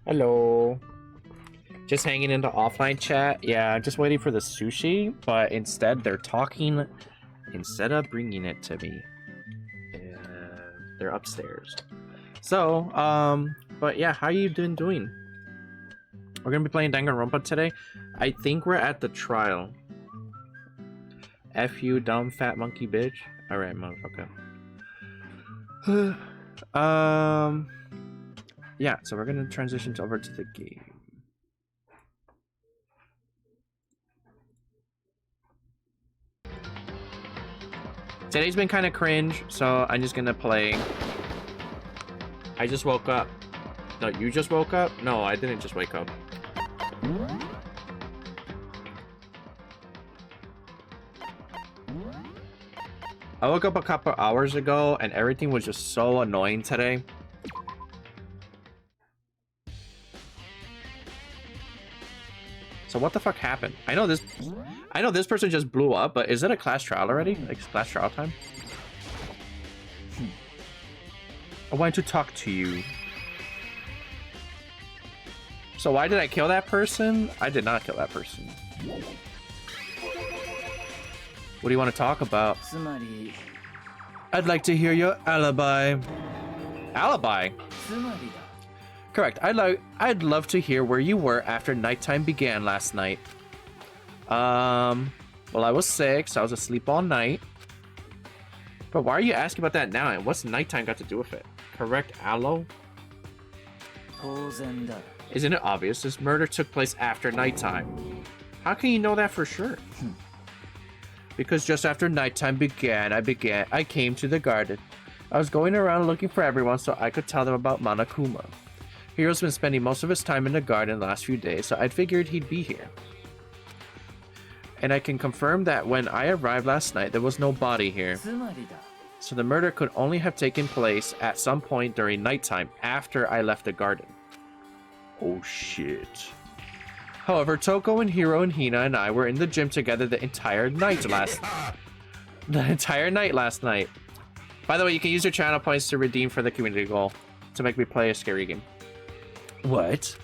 Hello. Just hanging in the offline chat. Yeah, I'm just waiting for the sushi, but instead they're talking instead of bringing it to me. They're upstairs. So, but yeah, how you doing? We're gonna be playing Danganronpa today. I think we're at the trial. F you, dumb fat monkey bitch. Alright, motherfucker. Yeah, so we're gonna transition over to the game. Today's been kind of cringe, so I'm just gonna play. I just woke up. No, you just woke up? No, I didn't just wake up. I woke up a couple hours ago and everything was just so annoying today. So what the fuck happened? I know this person just blew up, but is it a class trial already? Like class trial time? I want to talk to you. So why did I kill that person? I did not kill that person. What do you want to talk about? I'd like to hear your alibi. Alibi? Correct. I'd love to hear where you were after nighttime began last night. Well, I was sick, so I was asleep all night. But why are you asking about that now? And what's nighttime got to do with it? Correct, Aloe? Isn't it obvious? This murder took place after nighttime. How can you know that for sure? Because just after nighttime began, I came to the garden. I was going around looking for everyone so I could tell them about Monokuma. Hiro's been spending most of his time in the garden the last few days, so I figured he'd be here. And I can confirm that when I arrived last night, there was no body here. So the murder could only have taken place at some point during nighttime after I left the garden. Oh shit. However, Toko and Hiro and Hina and I were in the gym together the entire night last night. By the way, you can use your channel points to redeem for the community goal to make me play a scary game. What?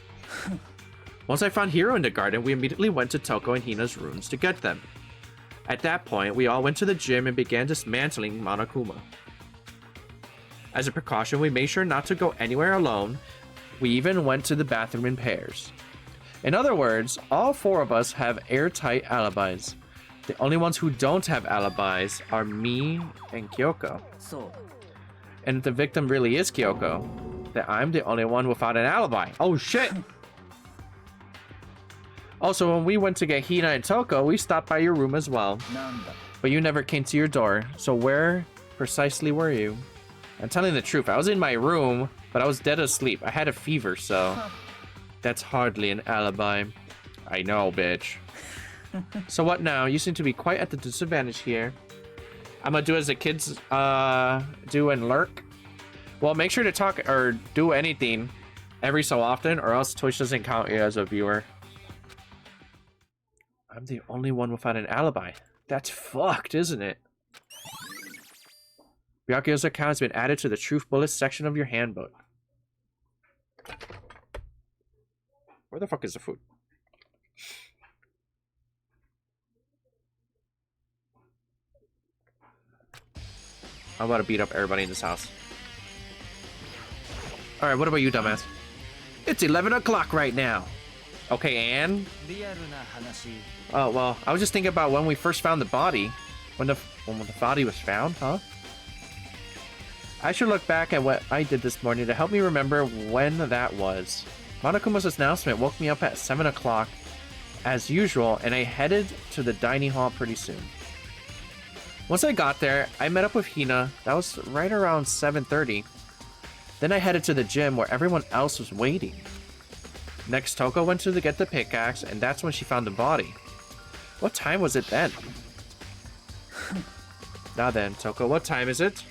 Once I found Hiro in the garden, we immediately went to Toko and Hina's rooms to get them. At that point, we all went to the gym and began dismantling Monokuma. As a precaution, we made sure not to go anywhere alone. We even went to the bathroom in pairs. In other words, all four of us have airtight alibis. The only ones who don't have alibis are me and Kyoko. And if the victim really is Kyoko, then I'm the only one without an alibi. Oh shit! Also, when we went to get Hina and Toko, we stopped by your room as well. But you never came to your door, so where precisely were you? I'm telling the truth, I was in my room, but I was dead asleep. I had a fever, so... That's hardly an alibi. I know, bitch. So what now? You seem to be quite at the disadvantage here. I'm gonna do as the kids do and lurk. Well, make sure to talk or do anything every so often, or else Twitch doesn't count you as a viewer. I'm the only one without an alibi. That's fucked, isn't it? Byakuyo's account has been added to the Truth Bullets section of your handbook. Where the fuck is the food? I'm about to beat up everybody in this house. Alright, what about you, dumbass? It's 11 o'clock right now. Okay, and? Oh, well, I was just thinking about when we first found the body. When the body was found, huh? I should look back at what I did this morning to help me remember when that was. Monokuma's announcement woke me up at 7 o'clock, as usual, and I headed to the dining hall pretty soon. Once I got there, I met up with Hina. That was right around 7:30. Then I headed to the gym where everyone else was waiting. Next, Toko went to get the pickaxe, and that's when she found the body. What time was it then? Now then, Toko, what time is it?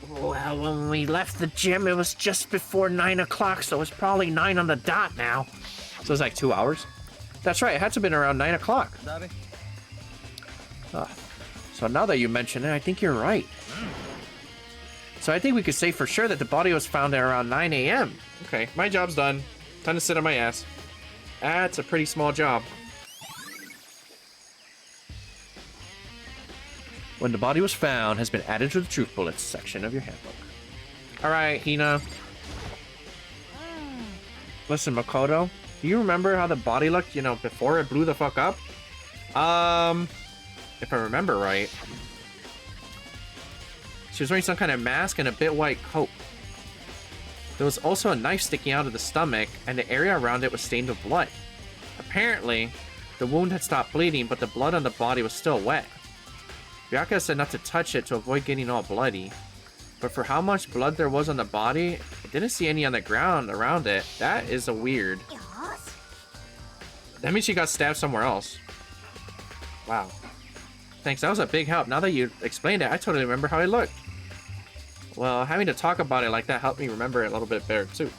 Well, when we left the gym, it was just before 9 o'clock, so it's probably 9 on the dot now. So it's like 2 hours? That's right, it had to have been around 9 o'clock. So now that you mention it, I think you're right. So I think we could say for sure that the body was found at around 9 a.m. Okay, my job's done. Time to sit on my ass. That's a pretty small job. When the body was found has been added to the truth bullets section of your handbook. Alright, Hina. Listen, Makoto, do you remember how the body looked, you know, before it blew the fuck up? If I remember right. She was wearing some kind of mask and a bit white coat. There was also a knife sticking out of the stomach, and the area around it was stained with blood. Apparently, the wound had stopped bleeding, but the blood on the body was still wet. Byakuya said not to touch it to avoid getting all bloody. But for how much blood there was on the body, I didn't see any on the ground around it. That is a weird. That means she got stabbed somewhere else. Wow. Thanks, that was a big help. Now that you explained it, I totally remember how it looked. Well, having to talk about it like that helped me remember it a little bit better too.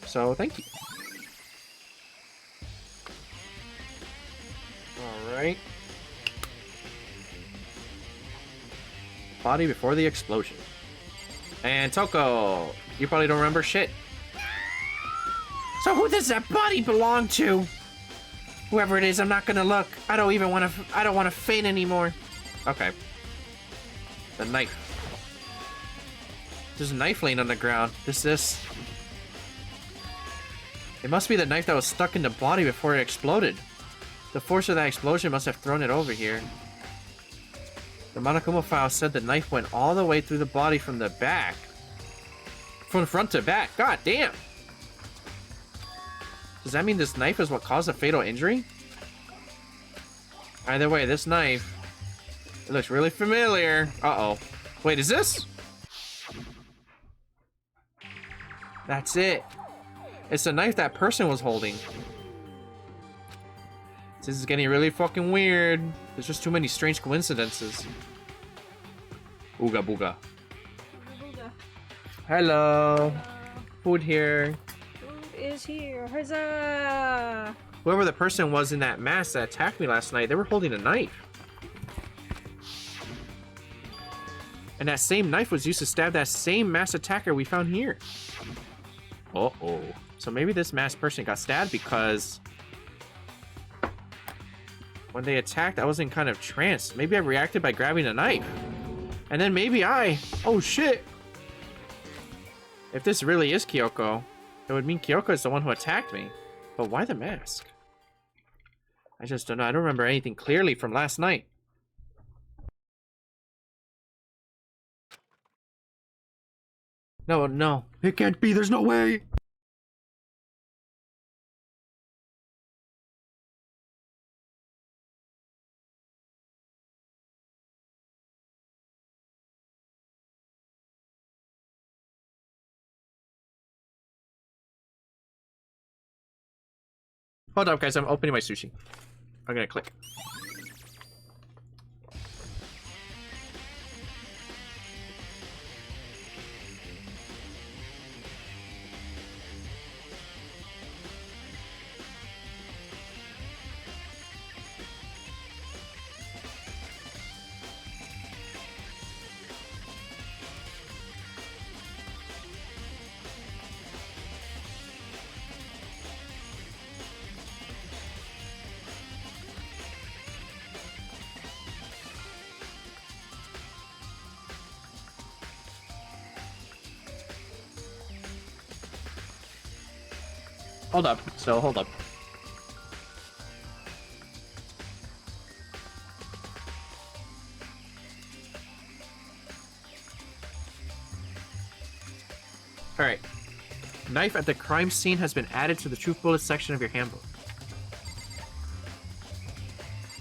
So, thank you. Alright. Body before the explosion. And Toko, you probably don't remember shit. So who does that body belong to? Whoever it is, I'm not gonna look. I don't want to faint anymore. Okay. The knife. There's a knife laying on the ground. This. It must be the knife that was stuck in the body before it exploded. The force of that explosion must have thrown it over here. The Monokuma file said the knife went all the way through the body from the back. From front to back. God damn. Does that mean this knife is what caused the fatal injury? Either way, this knife... It looks really familiar. Uh-oh. Wait, is this? That's it. It's the knife that person was holding. This is getting really fucking weird. There's just too many strange coincidences. Ooga booga. Hello. Food here. Food is here. Huzzah! Whoever the person was in that mask that attacked me last night, they were holding a knife. And that same knife was used to stab that same masked attacker we found here. Uh-oh. So maybe this masked person got stabbed because... when they attacked, I was in kind of trance. Maybe I reacted by grabbing a knife. And then maybe I... Oh, shit! If this really is Kyoko, it would mean Kyoko is the one who attacked me. But why the mask? I just don't know. I don't remember anything clearly from last night. No. It can't be. There's no way. Hold up, guys. I'm opening my sushi. I'm gonna click. Hold up. Hold up. Alright. Knife at the crime scene has been added to the truth bullet section of your handbook.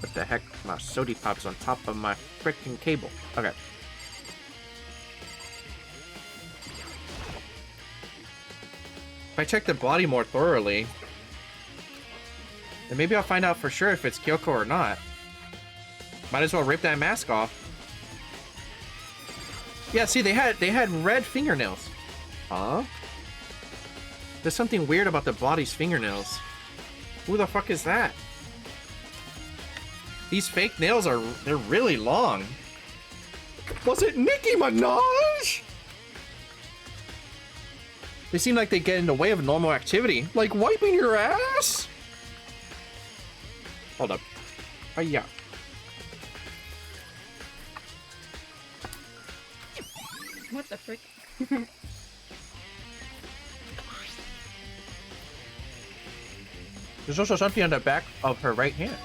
What the heck? My sody pop's on top of my freaking cable. Okay. If I check the body more thoroughly, then maybe I'll find out for sure if it's Kyoko or not. Might as well rip that mask off. Yeah, see, they had red fingernails. Huh? There's something weird about the body's fingernails. Who the fuck is that? These fake nails they're really long. Was it Nicki Minaj? They seem like they get in the way of normal activity, like wiping your ass. Hold up. Oh yeah. What the frick? There's also something on the back of her right hand.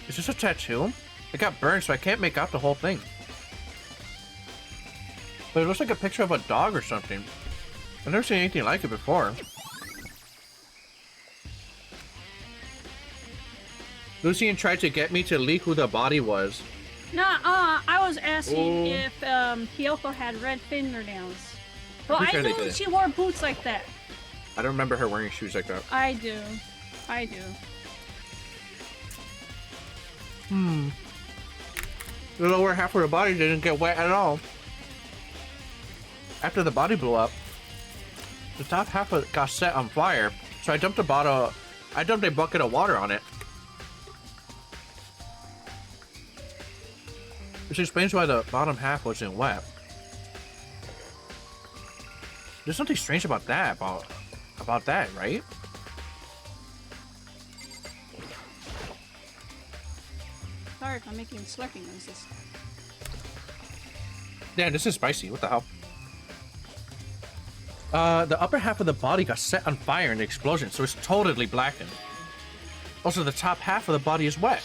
Is this a tattoo? It got burned, so I can't make out the whole thing. But it looks like a picture of a dog or something. I've never seen anything like it before. Lucian tried to get me to leak who the body was. Nah, I was asking if Kyoko had red fingernails. Well, I knew she wore boots like that. I don't remember her wearing shoes like that. I do. I do. The lower half of the body didn't get wet at all. After the body blew up, the top half of it got set on fire, so I dumped a bucket of water on it. Which explains why the bottom half wasn't wet. There's something strange about that, about that, right? Sorry if I'm making slurping noises. Damn, this is spicy. What the hell? The upper half of the body got set on fire in the explosion, so it's totally blackened. Also, the top half of the body is wet.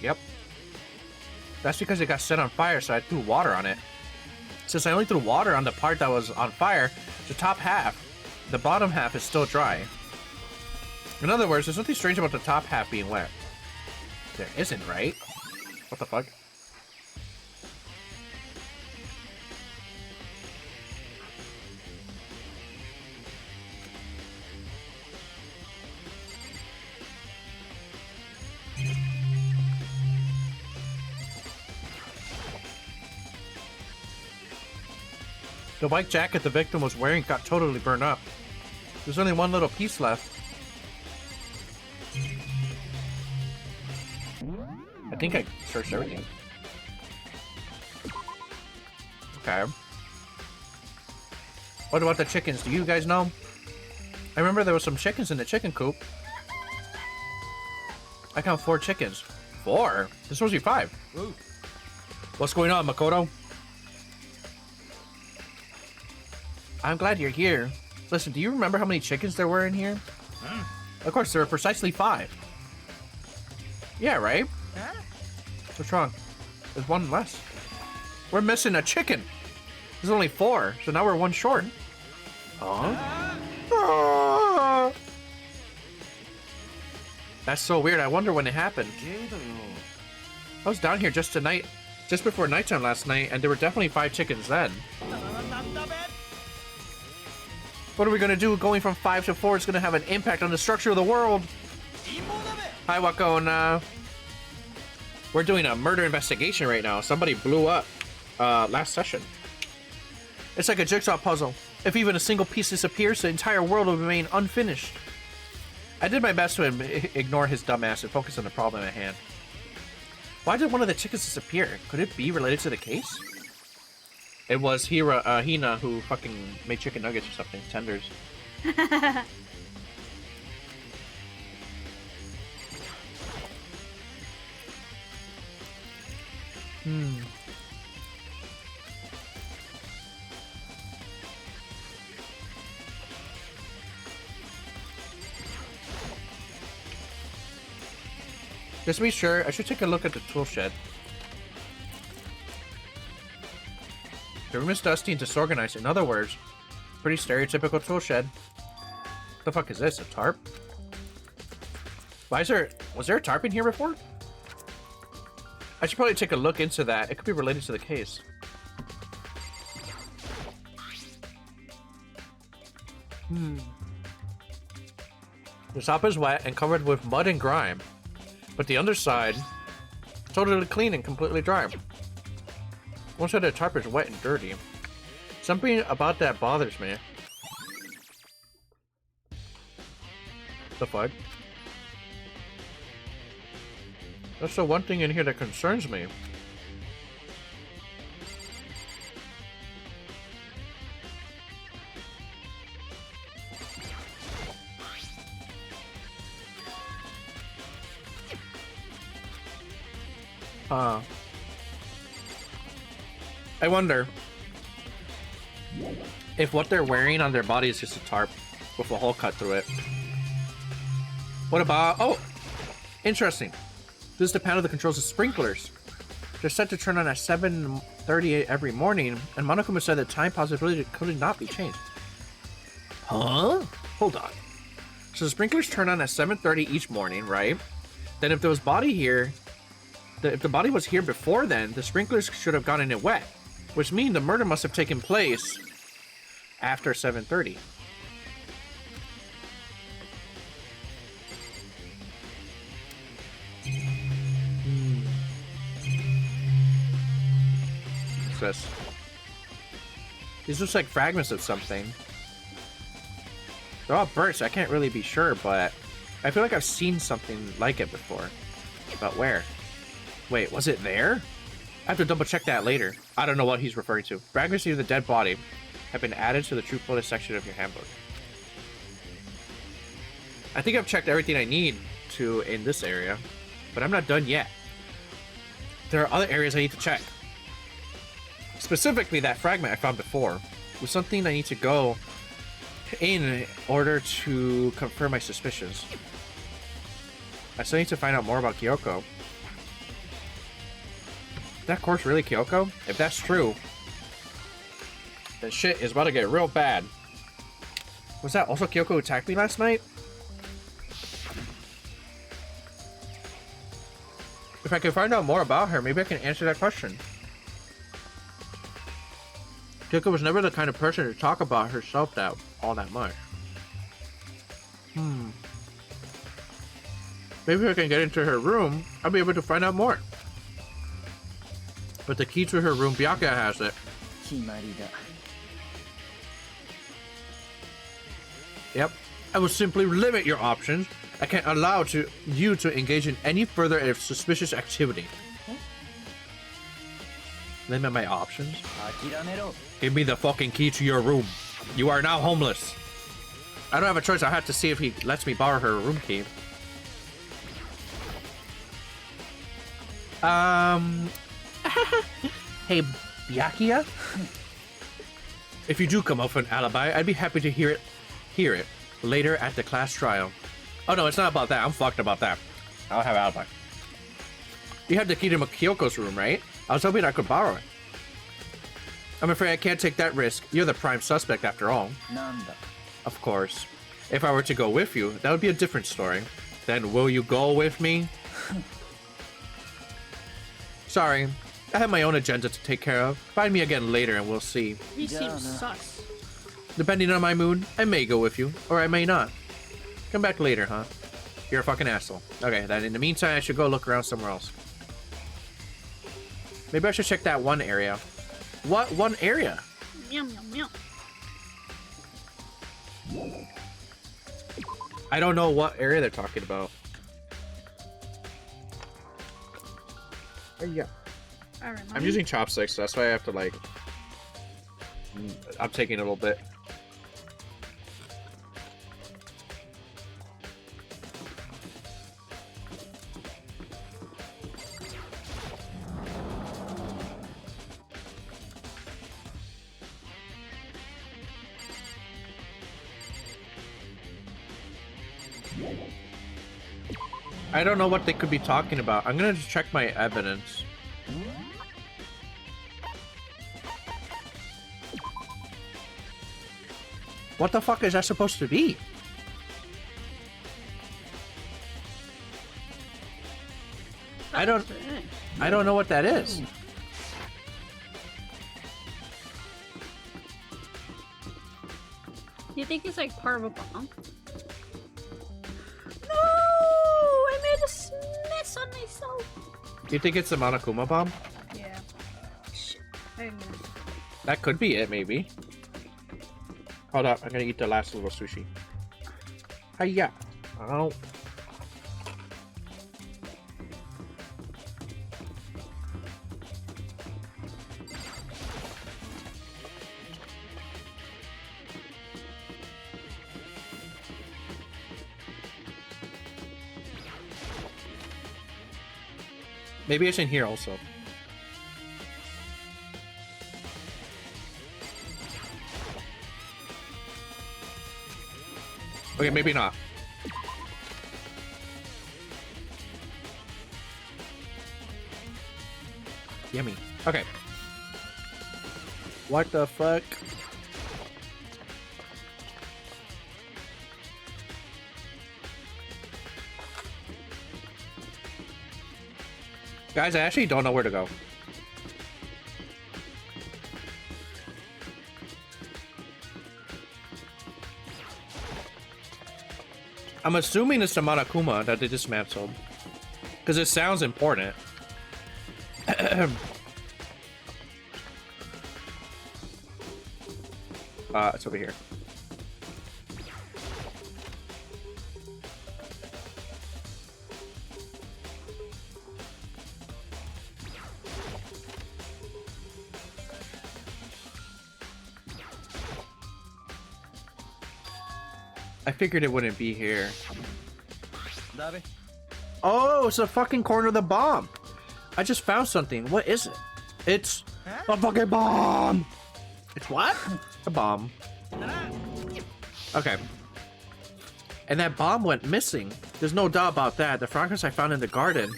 Yep. That's because it got set on fire, so I threw water on it. Since I only threw water on the part that was on fire, the top half, the bottom half is still dry. In other words, there's something strange about the top half being wet. There isn't, right? What the fuck? The white jacket the victim was wearing got totally burned up. There's only one little piece left. I think I searched everything. Okay. What about the chickens? Do you guys know? I remember there was some chickens in the chicken coop. I count 4 chickens. 4? There's supposed to be 5. Ooh. What's going on, Makoto? I'm glad you're here. Listen, do you remember how many chickens there were in here? Of course, there were precisely 5. Yeah, right? What's wrong? There's one less. We're missing a chicken. There's only 4, so now we're 1 short. Oh. That's so weird. I wonder when it happened. I was down here just before nighttime last night, and there were definitely 5 chickens then. What are we gonna do? Going from 5 to 4 is gonna have an impact on the structure of the world. Hi, Wakona. We're doing a murder investigation right now. Somebody blew up last session. It's like a jigsaw puzzle. If even a single piece disappears, the entire world will remain unfinished. I did my best to ignore his dumbass and focus on the problem at hand. Why did one of the chickens disappear? Could it be related to the case? It was Hina who fucking made chicken nuggets or something. Tenders. Just to be sure, I should take a look at the tool shed. The room is dusty and disorganized. In other words, pretty stereotypical tool shed. What the fuck is this? A tarp? Was there a tarp in here before? I should probably take a look into that. It could be related to the case. The top is wet and covered with mud and grime, but the underside totally clean and completely dry. One side of the tarp is wet and dirty. Something about that bothers me. The fuck? That's the one thing in here that concerns me. I wonder if what they're wearing on their body is just a tarp with a hole cut through it. What about... Oh! Interesting. This is the panel that controls the sprinklers. They're set to turn on at 7:30 every morning, and Monokuma said that time possibility could not be changed. Huh? Hold on. So the sprinklers turn on at 7:30 each morning, right? Then if there was body here... if the body was here before then, the sprinklers should have gotten it wet. Which means the murder must have taken place after 7:30. What's this? These look like fragments of something. They're all burst, I can't really be sure, but I feel like I've seen something like it before. But where? Wait, was it there? I have to double check that later. I don't know what he's referring to. Fragments of the dead body have been added to the true photo section of your handbook. I think I've checked everything I need to in this area, but I'm not done yet. There are other areas I need to check. Specifically, that fragment I found before was something I need to go in order to confirm my suspicions. I still need to find out more about Kyoko. Is that corpse really Kyoko? If that's true, then shit is about to get real bad. Was that also Kyoko who attacked me last night? If I can find out more about her, maybe I can answer that question. Kyoko was never the kind of person to talk about herself all that much. Maybe if I can get into her room, I'll be able to find out more. But the key to her room, Byakuya has it. Yep. I will simply limit your options. I can't allow you to engage in any further suspicious activity. Limit my options? Give me the fucking key to your room. You are now homeless. I don't have a choice. I have to see if he lets me borrow her room key. Hey, Byakuya? If you do come up with an alibi, I'd be happy to hear it later at the class trial. Oh no, it's not about that. I'm fucked about that. I don't have an alibi. You have the key to Kyoko's room, right? I was hoping I could borrow it. I'm afraid I can't take that risk. You're the prime suspect after all. Of course. If I were to go with you, that would be a different story. Then will you go with me? Sorry, I have my own agenda to take care of. Find me again later and we'll see. He seems sus. Depending on my mood, I may go with you, or I may not. Come back later, huh? You're a fucking asshole. Okay, then in the meantime, I should go look around somewhere else. Maybe I should check that one area. What one area? Meow, meow, meow. I don't know what area they're talking about. Yeah. I'm using chopsticks, so that's why I have to like... I'm taking a little bit. I don't know what they could be talking about. I'm gonna just check my evidence. What the fuck is that supposed to be? I don't know what that is. You think it's like part of a bomb? No! I made a mess on myself. Do you think it's the Monokuma bomb? Yeah. Shit. I don't know. That could be it, maybe. Hold up, I'm gonna eat the last little sushi. Hiya! Oh. Maybe it's in here also. Okay, maybe not. Yummy. Okay. What the fuck? Guys, I actually don't know where to go. I'm assuming it's the Monokuma that they dismantled. Because it sounds important. It's over here. I figured it wouldn't be here. Oh, it's the fucking corner of the bomb. I just found something. What is it? It's a fucking bomb. It's what? A bomb. Okay. And that bomb went missing. There's no doubt about that. The fragments I found in the garden.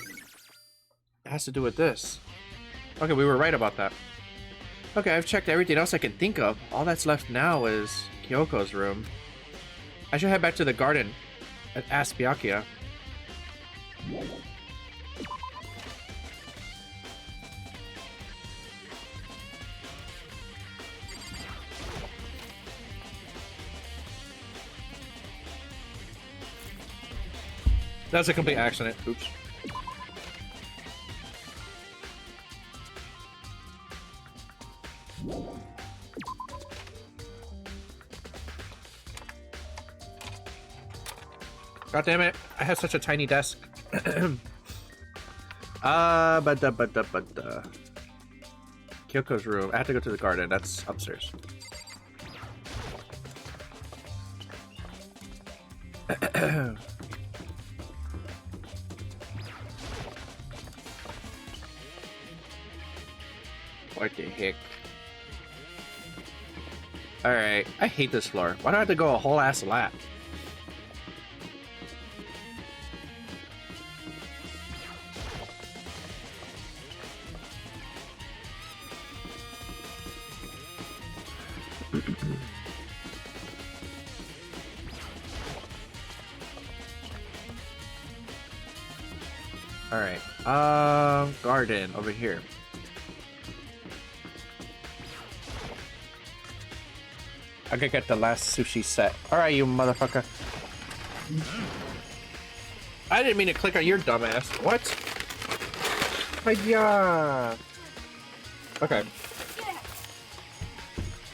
It has to do with this. Okay, we were right about that. Okay, I've checked everything else I can think of. All that's left now is Kyoko's room. I should head back to the garden and ask Byakuya. That's a complete accident. Oops. God damn it! I have such a tiny desk. Kyoko's room. I have to go to the garden. That's upstairs. What the heck? Alright, I hate this floor. Why do I have to go a whole ass lap? Alright, garden over here. I gotta get the last sushi set. Alright, you motherfucker. I didn't mean to click on your dumbass. What? Hiya! Okay.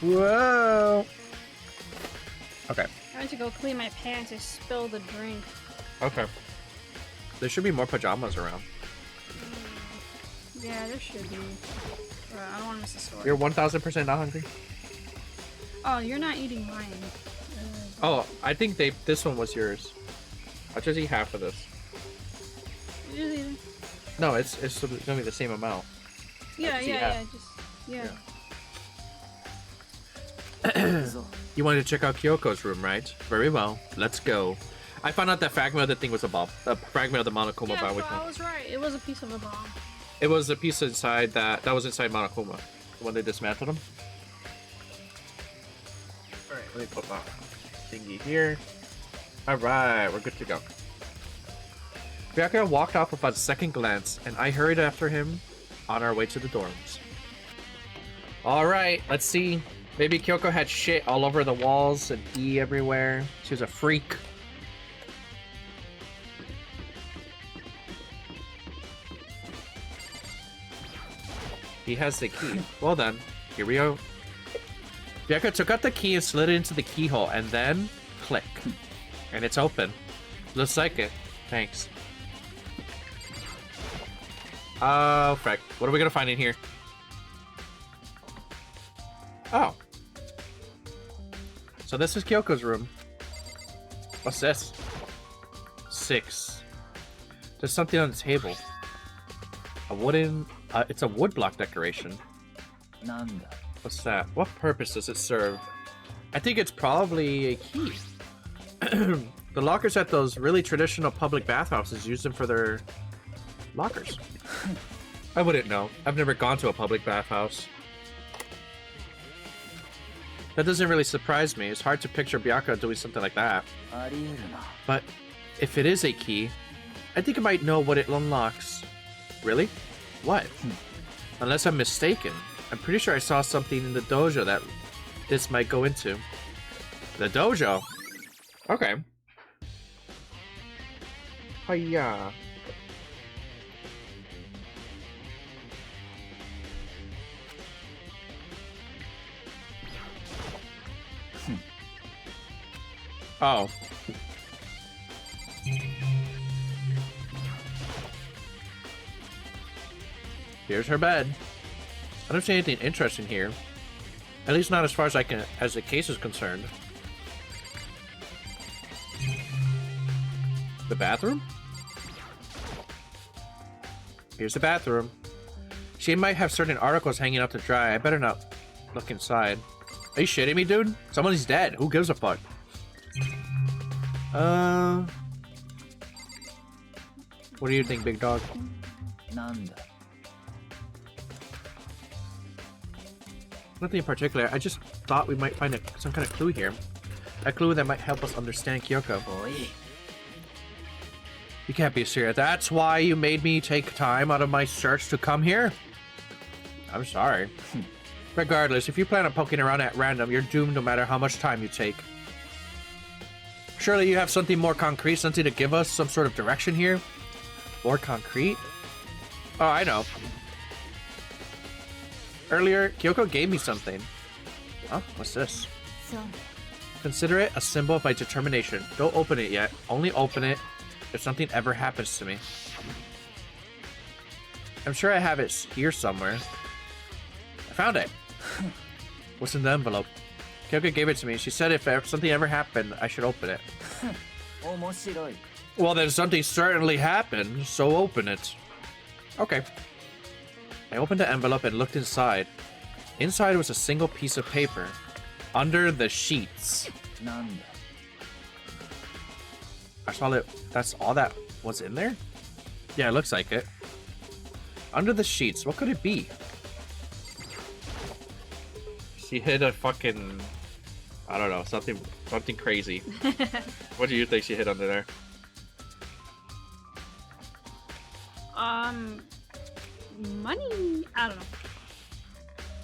Whoa! Okay. I went to go clean my pants and spilled the drink. Okay. There should be more pajamas around. Yeah, there should be. I don't want to miss the store. You're 1000% not hungry? Oh, you're not eating mine. Oh, I think this one was yours. I'll just eat half of this. You're just eating. No, it's gonna be the same amount. Yeah. You wanted to check out Kyoko's room, right? Very well. Let's go. I found out that fragment of the thing was a bomb. A fragment of the Monokuma bomb. Yeah, so I was right. It was a piece of a bomb. It was a piece inside that was inside Monokuma when they dismantled him. Alright, let me put my thingy here. Alright, we're good to go. Byakuya walked off without a second glance, and I hurried after him on our way to the dorms. Alright, let's see. Maybe Kyoko had shit all over the walls and pee everywhere. She was a freak. He has the key. Well then, here we go. Byakuya took out the key and slid it into the keyhole, and then click. And it's open. Looks like it. Thanks. Oh, frick. What are we gonna find in here? Oh. So this is Kyoko's room. What's this? 6. There's something on the table. A wooden... it's a woodblock decoration. What's that? What purpose does it serve? I think it's probably a key. The lockers at those really traditional public bathhouses use them for their lockers. I wouldn't know. I've never gone to a public bathhouse. That doesn't really surprise me. It's hard to picture Byaka doing something like that. But if it is a key, I think I might know what it unlocks. Really? What? Unless I'm mistaken. I'm pretty sure I saw something in the dojo that this might go into. The dojo? Okay. Hiya. Oh. Here's her bed. I don't see anything interesting here. At least not as far as as the case is concerned. The bathroom? Here's the bathroom. She might have certain articles hanging up to dry. I better not look inside. Are you shitting me, dude? Someone's dead. Who gives a fuck? What do you think, big dog? Nothing in particular. I just thought we might find some kind of clue here. A clue that might help us understand Kyoko. You can't be serious. That's why you made me take time out of my search to come here? I'm sorry. Regardless, if you plan on poking around at random, you're doomed no matter how much time you take. Surely you have something more concrete, something to give us some sort of direction here? More concrete? Oh, I know. Earlier, Kyoko gave me something. Huh? What's this? Consider it a symbol of my determination. Don't open it yet. Only open it if something ever happens to me. I'm sure I have it here somewhere. I found it. What's in the envelope? Kyoko gave it to me. She said if something ever happened, I should open it. Well, then something certainly happened, so open it. Okay. I opened the envelope and looked inside. Inside was a single piece of paper. Under the sheets. I saw it. That's all that was in there? Yeah, it looks like it. Under the sheets. What could it be? She hid a fucking... I don't know. Something crazy. What do you think she hid under there? Money? I don't know.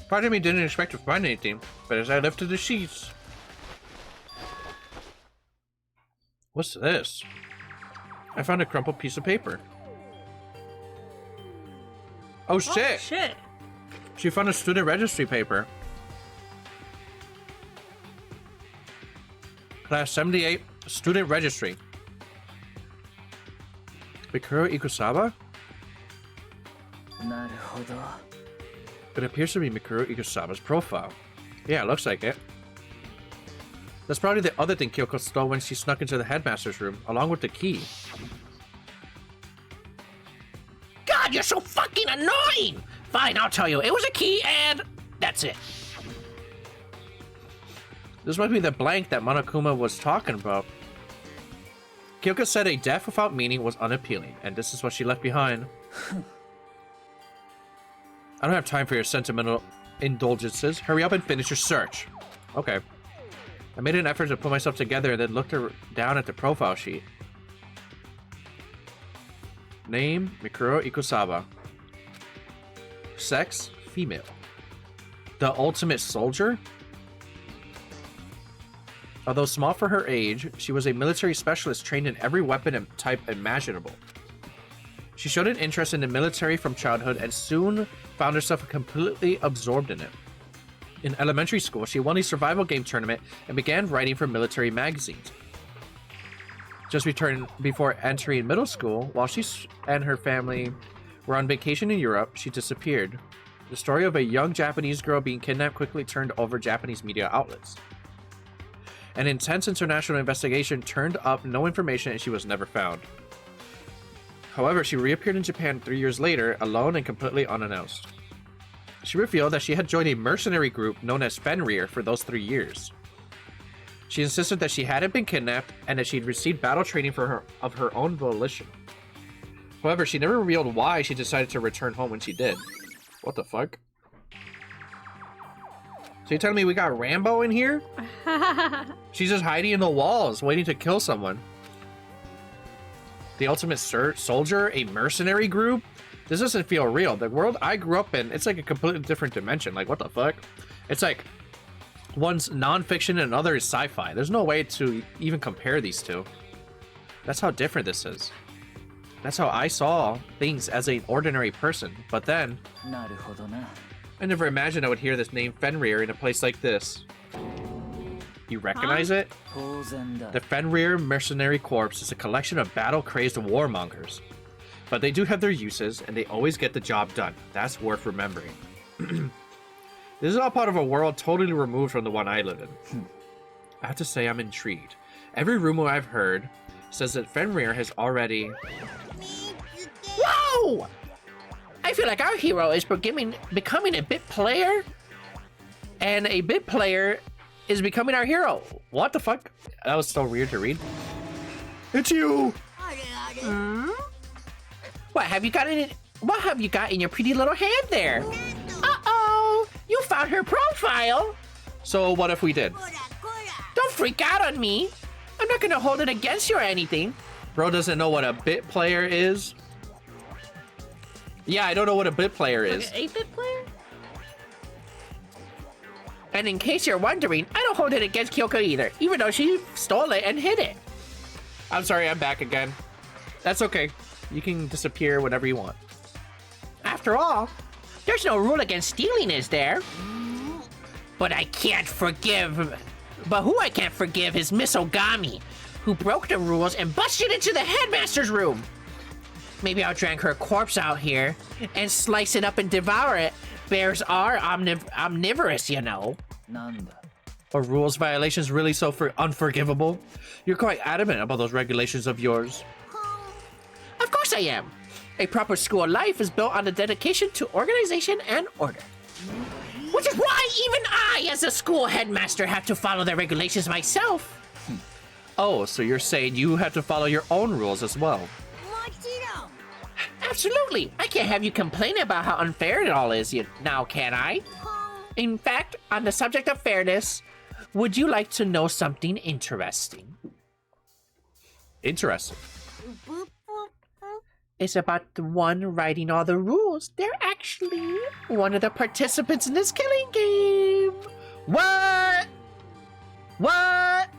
Part of me didn't expect to find anything, but as I lifted the sheets... What's this? I found a crumpled piece of paper. Oh shit! Oh, shit! She found a student registry paper. Class 78, student registry. Mikuro Ikusawa? It appears to be Mikuro Ikusawa's profile. Yeah, it looks like it. That's probably the other thing Kyoko stole when she snuck into the headmaster's room, along with the key. God, you're so fucking annoying! Fine, I'll tell you. It was a key and that's it. This must be the blank that Monokuma was talking about. Kyoko said a death without meaning was unappealing, and this is what she left behind. I don't have time for your sentimental indulgences. Hurry up and finish your search. Okay. I made an effort to put myself together and then looked down at the profile sheet. Name, Mikuro Ikusawa. Sex, female. The ultimate soldier? Although small for her age, she was a military specialist trained in every weapon and type imaginable. She showed an interest in the military from childhood and soon found herself completely absorbed in it. In elementary school, she won a survival game tournament and began writing for military magazines. Just before entering middle school, while she and her family were on vacation in Europe, she disappeared. The story of a young Japanese girl being kidnapped quickly turned over Japanese media outlets. An intense international investigation turned up no information and she was never found. However, she reappeared in Japan 3 years later, alone and completely unannounced. She revealed that she had joined a mercenary group known as Fenrir for those 3 years. She insisted that she hadn't been kidnapped and that she'd received battle training of her own volition. However, she never revealed why she decided to return home when she did. What the fuck? So you're telling me we got Rambo in here? She's just hiding in the walls, waiting to kill someone. The ultimate soldier, a mercenary group? This doesn't feel real. The world I grew up in, it's like a completely different dimension. Like, what the fuck? It's like, one's non-fiction and another is sci-fi. There's no way to even compare these two. That's how different this is. That's how I saw things as an ordinary person. But then, I never imagined I would hear this name Fenrir in a place like this. You recognize it? The Fenrir Mercenary Corps is a collection of battle-crazed warmongers. But they do have their uses, and they always get the job done. That's worth remembering. This is all part of a world totally removed from the one I live in. I have to say I'm intrigued. Every rumor I've heard says that Fenrir has already... Whoa! I feel like our hero is becoming a bit player, and a bit player is becoming our hero. What the fuck? That was so weird to read. It's you! What have you got in your pretty little hand there? Uh-oh! You found her profile! So what if we did? Don't freak out on me! I'm not gonna hold it against you or anything. Bro doesn't know what a bit player is. Yeah, I don't know what a bit player is. Like an 8-bit player? And in case you're wondering, I don't hold it against Kyoko either, even though she stole it and hid it. I'm sorry, I'm back again. That's okay. You can disappear whenever you want. After all, there's no rule against stealing, is there? But who I can't forgive is Miss Ogami, who broke the rules and busted into the headmaster's room. Maybe I'll drag her corpse out here and slice it up and devour it. Bears are omnivorous, you know. Are rules violations really so unforgivable? You're quite adamant about those regulations of yours. Of course I am. A proper school life is built on the dedication to organization and order. Which is why even I, as a school headmaster, have to follow the regulations myself. Oh, so you're saying you have to follow your own rules as well? Absolutely. I can't have you complain about how unfair it all is now, can I? In fact, on the subject of fairness, would you like to know something interesting? Interesting. It's about the one writing all the rules. They're actually one of the participants in this killing game. What? What?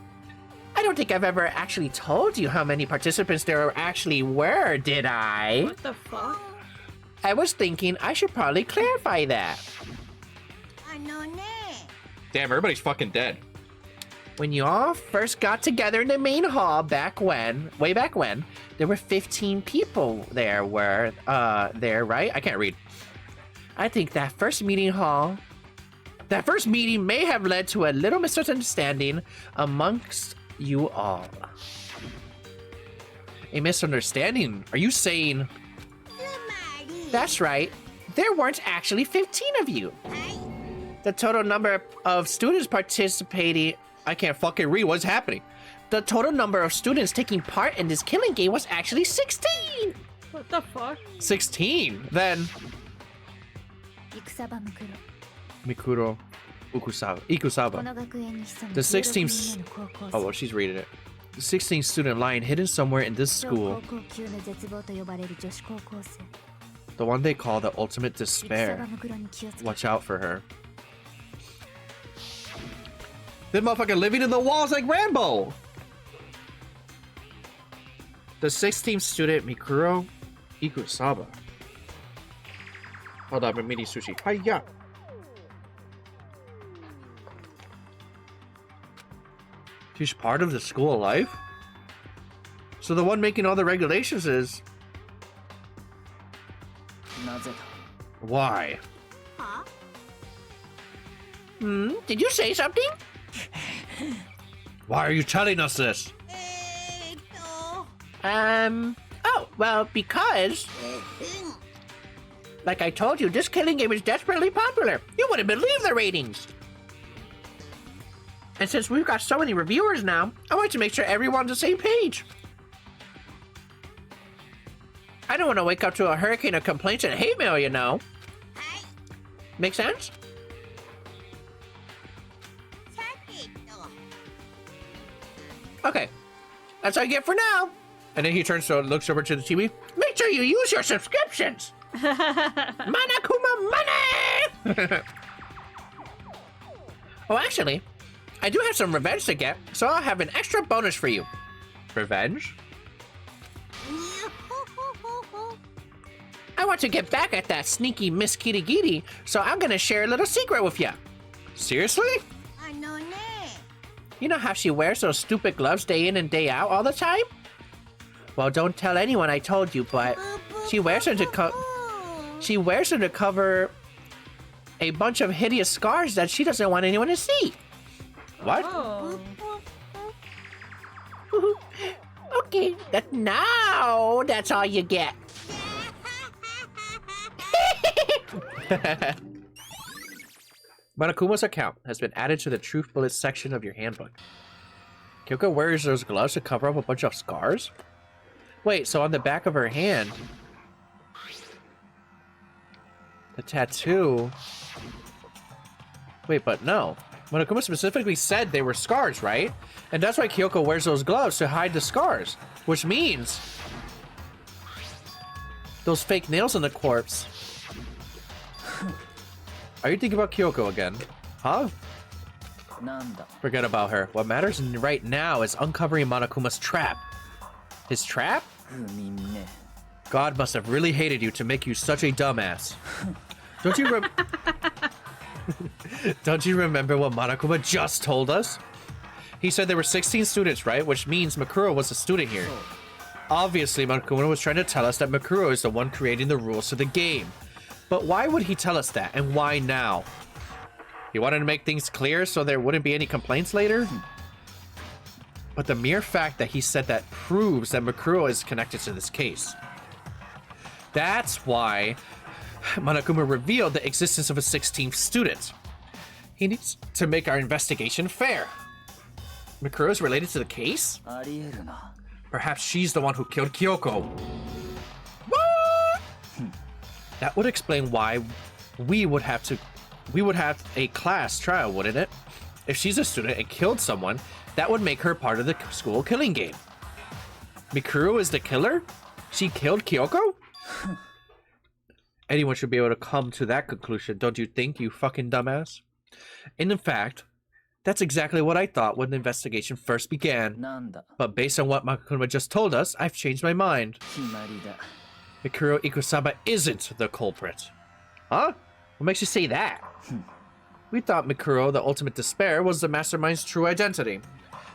I don't think I've ever actually told you how many participants there actually were, did I? What the fuck? I was thinking I should probably clarify that. Damn, everybody's fucking dead. When you all first got together in the main hall way back when, there were 15 people there, right? I can't read. I think that first meeting may have led to a little misunderstanding amongst you all. A misunderstanding? Are you saying... That's right. There weren't actually 15 of you. The total number of students participating... I can't fucking read what's happening. The total number of students taking part in this killing game was actually 16! What the fuck? 16? Then... Mikuro Ikusaba. The 16th... Oh, well, she's reading it. The 16th student lying hidden somewhere in this school. The one they call the ultimate despair. Watch out for her. This motherfucker living in the walls like Rambo! The 16th student, Mikuro Ikusaba. Hold on, I'm eating sushi. Hiya! She's part of the school life? So the one making all the regulations is... Why? Huh? Did you say something? Why are you telling us this? Oh, Well, because... like I told you, this killing game is desperately popular. You wouldn't believe the ratings. And since we've got so many reviewers now, I want to make sure everyone's on the same page. I don't want to wake up to a hurricane of complaints and hate mail, you know. Make sense? Okay, that's all I get for now. And then he turns to looks over to the TV. Make sure you use your subscriptions. Monokuma money! Oh, actually, I do have some revenge to get, so I'll have an extra bonus for you. Revenge? I want to get back at that sneaky Miss Kitty Giddy, so I'm gonna share a little secret with you. Seriously? You know how she wears those stupid gloves day in and day out all the time? Well, don't tell anyone I told you, but she wears them to cover a bunch of hideous scars that she doesn't want anyone to see. What? Oh. Okay, that's all you get. Monokuma's account has been added to the Truth Bullets section of your handbook. Kyoko wears those gloves to cover up a bunch of scars? Wait, so on the back of her hand, the tattoo... Wait, but no. Monokuma specifically said they were scars, right? And that's why Kyoko wears those gloves to hide the scars. Which means... those fake nails on the corpse. Are you thinking about Kyoko again? Huh? Forget about her. What matters right now is uncovering Monokuma's trap. His trap? God must have really hated you to make you such a dumbass. Don't you remember what Monokuma just told us? He said there were 16 students, right? Which means Makuro was a student here. Obviously, Monokuma was trying to tell us that Makuro is the one creating the rules to the game. But why would he tell us that, and why now? He wanted to make things clear so there wouldn't be any complaints later? But the mere fact that he said that proves that Makuro is connected to this case. That's why Monokuma revealed the existence of a 16th student. He needs to make our investigation fair. Makuro is related to the case? Perhaps she's the one who killed Kyoko. What? That would explain why we would have a class trial, wouldn't it? If she's a student and killed someone, that would make her part of the school killing game. Mikuru is the killer? She killed Kyoko? Anyone should be able to come to that conclusion, don't you think, you fucking dumbass? And in fact, that's exactly what I thought when the investigation first began. But based on what Monokuma just told us, I've changed my mind. Mikuro Ikusaba isn't the culprit. Huh? What makes you say that? We thought Mikuro, the ultimate despair, was the mastermind's true identity.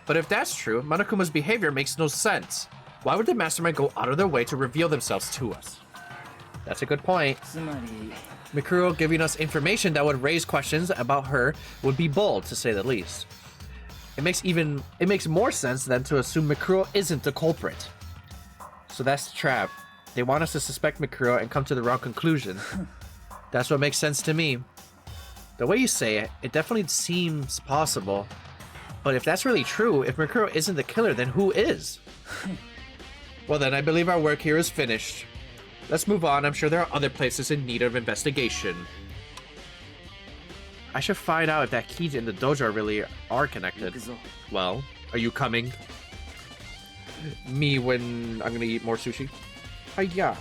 But if that's true, Monokuma's behavior makes no sense. Why would the mastermind go out of their way to reveal themselves to us? That's a good point. Mikuro giving us information that would raise questions about her would be bold, to say the least. It makes more sense than to assume Mikuro isn't the culprit. So that's the trap. They want us to suspect Mikuro and come to the wrong conclusion. That's what makes sense to me. The way you say it, it definitely seems possible. But if that's really true, if Mikuro isn't the killer, then who is? Well then, I believe our work here is finished. Let's move on. I'm sure there are other places in need of investigation. I should find out if that key and the dojo really are connected. Well, are you coming? Me when I'm gonna eat more sushi? Yeah.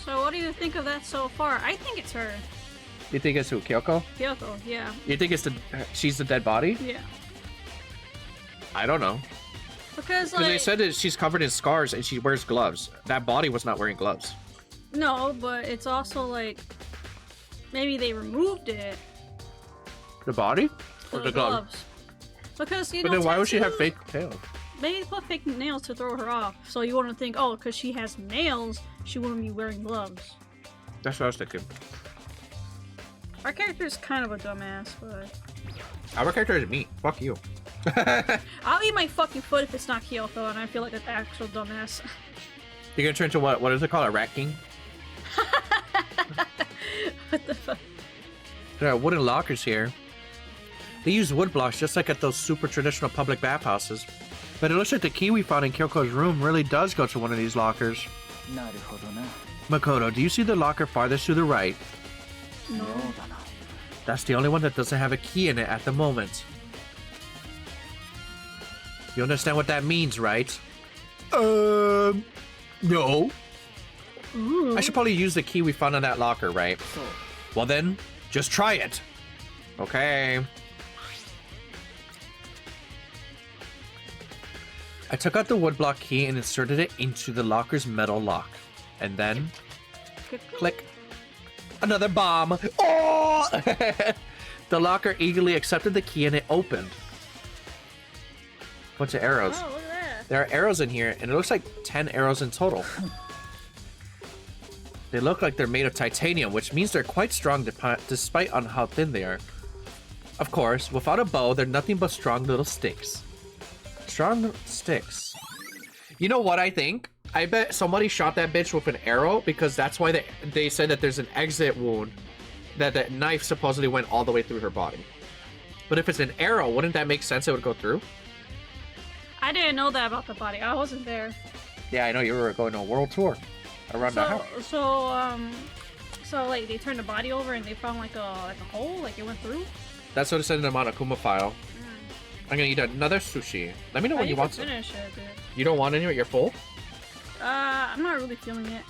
So what do you think of that so far? I think it's her. You think it's who? Kyoko? Kyoko, yeah. You think it's she's the dead body? Yeah. I don't know. Because like, they said that she's covered in scars and she wears gloves. That body was not wearing gloves. No, but it's also like maybe they removed it. The body? Or the gloves? Because you know. But then why would she have fake nails? Maybe they put fake nails to throw her off. So you wouldn't think, oh, because she has nails, she wouldn't be wearing gloves. That's what I was thinking. Our character is kind of a dumbass, but... Our character is me. Fuck you. I'll eat my fucking foot if it's not Kyoko, and I feel like an actual dumbass. You're gonna turn into what? What is it called? A rat king? What the fuck? There are wooden lockers here. They use wood blocks just like at those super traditional public bathhouses. But it looks like the key we found in Kyoko's room really does go to one of these lockers. Makoto, do you see the locker farthest to the right? No. That's the only one that doesn't have a key in it at the moment. You understand what that means, right? No. Ooh. I should probably use the key we found on that locker, right? Well then, just try it. Okay. I took out the woodblock key and inserted it into the locker's metal lock. And then, click. Another bomb. Oh! The locker eagerly accepted the key and it opened. Bunch of arrows. Oh, look at that. There are arrows in here, and it looks like 10 arrows in total. They look like they're made of titanium, which means they're quite strong despite on how thin they are. Of course, without a bow, they're nothing but strong little sticks. Strong sticks. You know what I think? I bet somebody shot that bitch with an arrow because that's why they said that there's an exit wound, that that knife supposedly went all the way through her body. But if it's an arrow, wouldn't that make sense it would go through? I didn't know that about the body. I wasn't there. Yeah, I know you were going on a world tour around the house. So like they turned the body over and they found like a hole, like it went through. That's what it said in the Monokuma file. I'm gonna eat another sushi. Let me know when you want some. Finish it, dude. You don't want any, but you're full? I'm not really feeling it.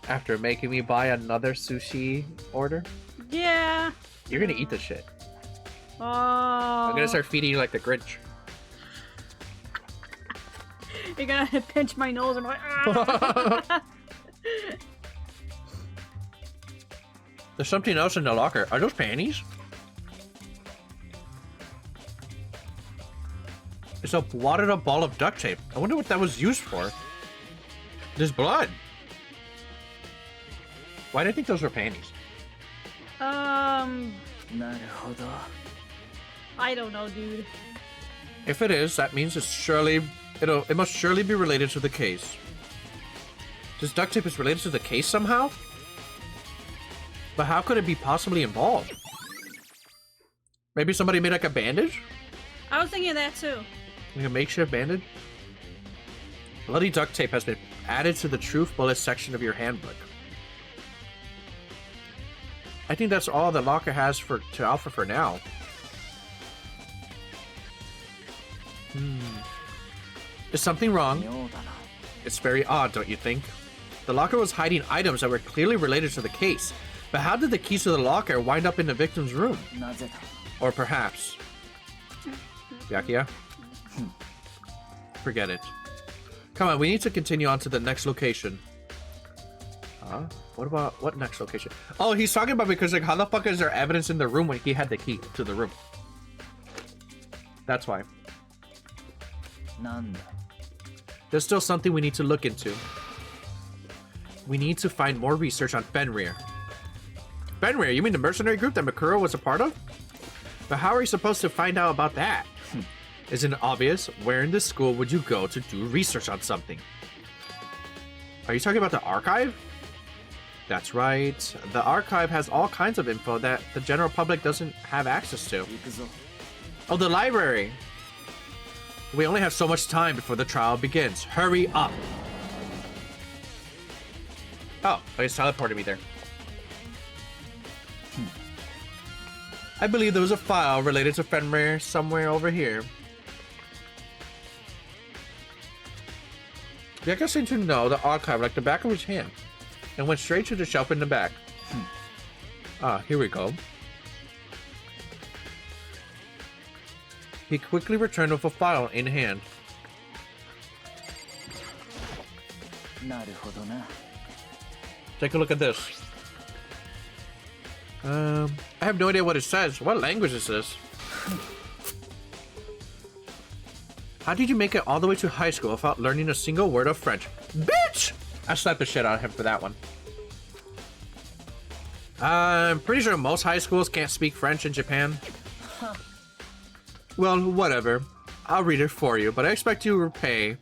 After making me buy another sushi order? Yeah. You're gonna eat this shit. Oh. I'm gonna start feeding you like the Grinch. You're gonna pinch my nose and I'm like, ah. There's something else in the locker. Are those panties? It's a wadded up ball of duct tape. I wonder what that was used for. There's blood. Why did I think those were panties? I don't know, dude. If it is, that means it must surely be related to the case. This duct tape is related to the case somehow? But how could it be possibly involved? Maybe somebody made like a bandage? I was thinking of that too. Like a makeshift bandage? Bloody duct tape has been added to the truth bullet section of your handbook. I think that's all the locker has to offer for now. Is something wrong? It's very odd, don't you think? The locker was hiding items that were clearly related to the case, but how did the keys to the locker wind up in the victim's room? Or perhaps... Byakuya? Forget it. Come on, we need to continue on to the next location. Huh? What next location? Oh, he's talking about because like how the fuck is there evidence in the room when he had the key to the room? That's why. There's still something we need to look into. We need to find more research on Fenrir. Fenrir? You mean the mercenary group that Makuro was a part of? But how are you supposed to find out about that? Isn't it obvious? Where in this school would you go to do research on something? Are you talking about the archive? That's right. The archive has all kinds of info that the general public doesn't have access to. Oh, the library! We only have so much time before the trial begins. Hurry up! Oh, he's teleported me there. I believe there was a file related to Fenrir somewhere over here. Kyoko seemed to know the archive like the back of his hand and went straight to the shelf in the back. Ah, here we go. He quickly returned with a file in hand. Take a look at this. I have no idea what it says. What language is this? How did you make it all the way to high school without learning a single word of French? Bitch! I slapped the shit out of him for that one. I'm pretty sure most high schools can't speak French in Japan. Well, whatever. I'll read it for you, but I expect you to repay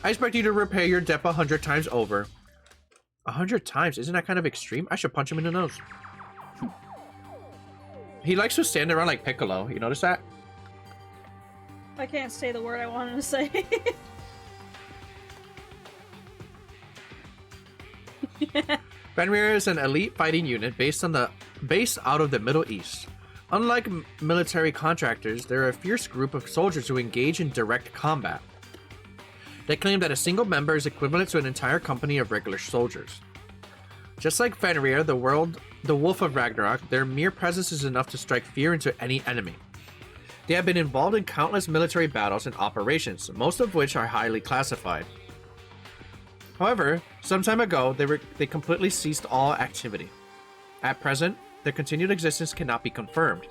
I expect you to repay your debt 100 times over. 100 times? Isn't that kind of extreme? I should punch him in the nose. He likes to stand around like Piccolo. You notice that? I can't say the word I wanted to say. Fenrir is an elite fighting unit based out of the Middle East. Unlike military contractors, they're a fierce group of soldiers who engage in direct combat. They claim that a single member is equivalent to an entire company of regular soldiers. Just like Fenrir, the Wolf of Ragnarok, their mere presence is enough to strike fear into any enemy. They have been involved in countless military battles and operations, most of which are highly classified. However, some time ago, they completely ceased all activity. At present, their continued existence cannot be confirmed.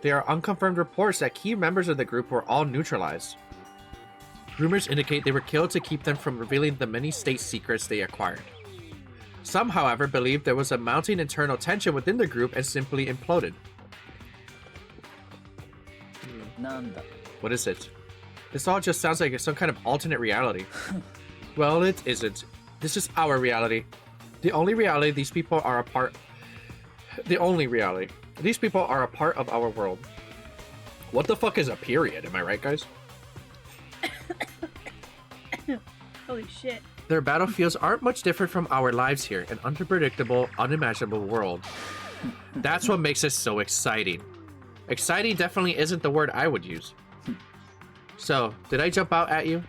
There are unconfirmed reports that key members of the group were all neutralized. Rumors indicate they were killed to keep them from revealing the many state secrets they acquired. Some, however, believe there was a mounting internal tension within the group and simply imploded. What is it? This all just sounds like some kind of alternate reality. Well, it isn't. This is our reality. The only reality these people are a part... The only reality. These people are a part of our world. What the fuck is a period? Am I right, guys? Holy shit. Their battlefields aren't much different from our lives here, an unpredictable, unimaginable world. That's what makes it so exciting. Exciting definitely isn't the word I would use. So, did I jump out at you?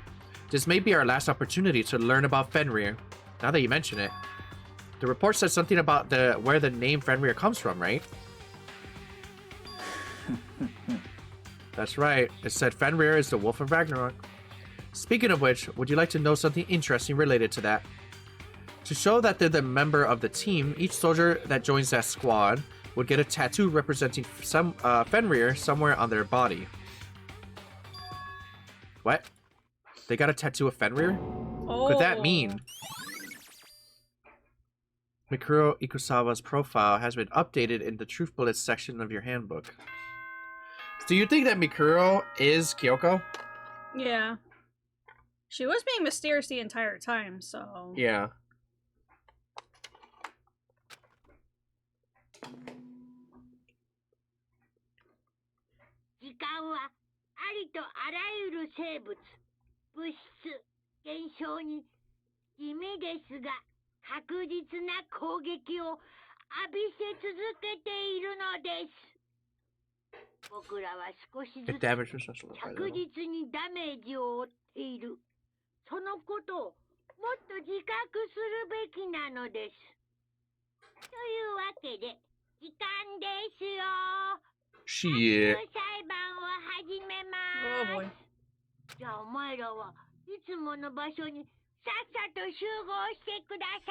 This may be our last opportunity to learn about Fenrir, now that you mention it. The report said something about where the name Fenrir comes from, right? That's right, it said Fenrir is the Wolf of Ragnarok. Speaking of which, would you like to know something interesting related to that? To show that they're the member of the team, each soldier that joins that squad would get a tattoo representing some Fenrir somewhere on their body. What? They got a tattoo of Fenrir? Oh. What could that mean? Mikuro Ikusawa's profile has been updated in the Truth Bullets section of your handbook. Do you think that Mikuro is Kyoko? Yeah. She was being mysterious the entire time, so... Yeah. The damage was just a little. そのことをもっと自覚するべきなのです。というわけで、時間ですよ。Shit. 裁判を始めます。じゃあお前らはいつもの場所にさっさと集合してくださ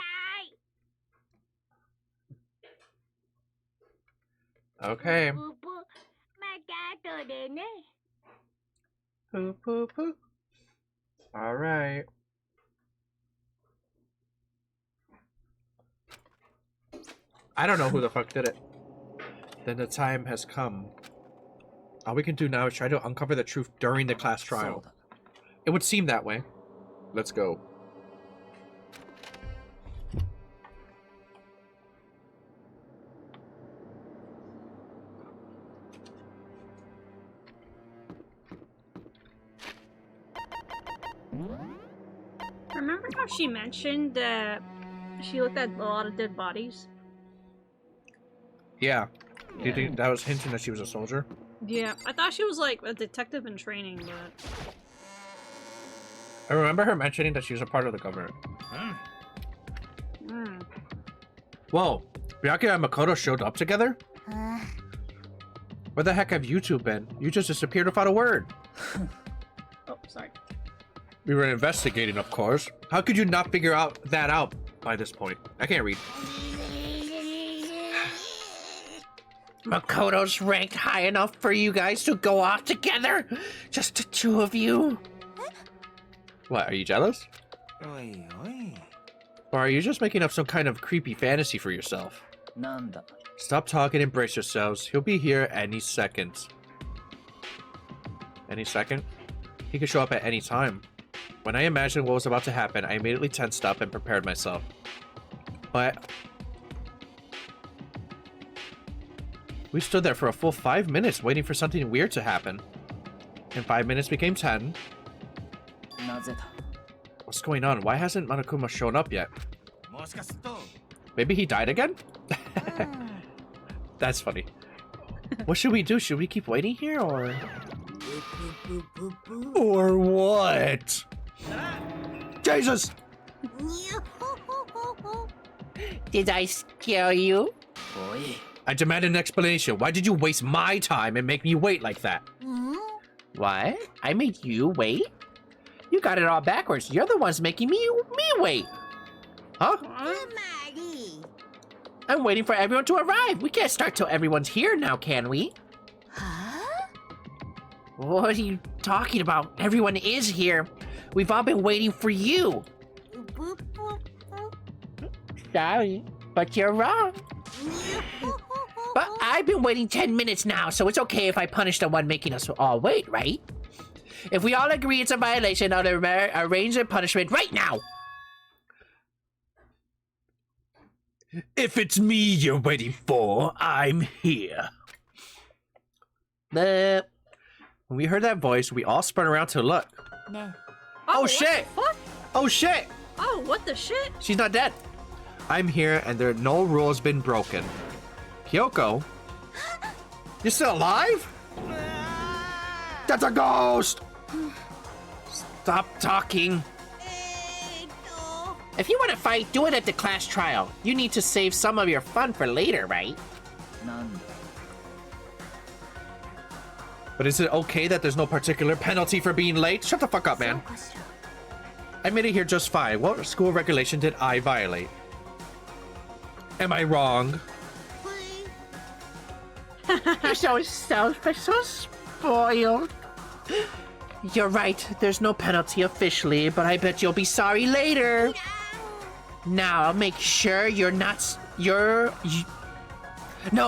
い。 Okay. ぷぷ、また後でね。 Poo poo poo. Alright. I don't know who the fuck did it. Then the time has come. All we can do now is try to uncover the truth during the class trial. It would seem that way. Let's go. Remember how she mentioned that she looked at a lot of dead bodies? Yeah. Do you think that was hinting that she was a soldier? Yeah, I thought she was like a detective in training, but... I remember her mentioning that she was a part of the government. Whoa, Byakuya and Makoto showed up together? Where the heck have you two been? You just disappeared without a word. Oh, sorry. We were investigating, of course. How could you not figure that out by this point? I can't read. Makoto's ranked high enough for you guys to go off together? Just the two of you? What, are you jealous? Oi, oi. Or are you just making up some kind of creepy fantasy for yourself? Nanda. Stop talking and brace yourselves. He'll be here any second. Any second? He could show up at any time. When I imagined what was about to happen, I immediately tensed up and prepared myself. But we stood there for a full 5 minutes waiting for something weird to happen. And 5 minutes became 10. What's going on? Why hasn't Monokuma shown up yet? Maybe he died again? That's funny. What should we do? Should we keep waiting here or... Or what? Jesus! Did I scare you? I demand an explanation. Why did you waste my time and make me wait like that? What? I made you wait? You got it all backwards. You're the ones making me wait. Huh? I'm waiting for everyone to arrive. We can't start till everyone's here now, can we? Huh? What are you talking about? Everyone is here. We've all been waiting for you. Sorry, but you're wrong. But I've been waiting 10 minutes now, so it's okay if I punish the one making us all wait, right? If we all agree it's a violation, I'll arrange a punishment right now. If it's me you're waiting for, I'm here. The... When we heard that voice, we all spun around to look. Oh shit! What? Oh shit! Oh, what the shit? She's not dead. I'm here and there no rules been broken. Kyoko? You're still alive? That's a ghost! Stop talking. If you want to fight, do it at the class trial. You need to save some of your fun for later, right? But is it okay that there's no particular penalty for being late? Shut the fuck up, man. I made it here just fine. What school regulation did I violate? Am I wrong? You're so selfish, so spoiled. You're right, there's no penalty officially, but I bet you'll be sorry later. Now, I'll make sure you're not... No,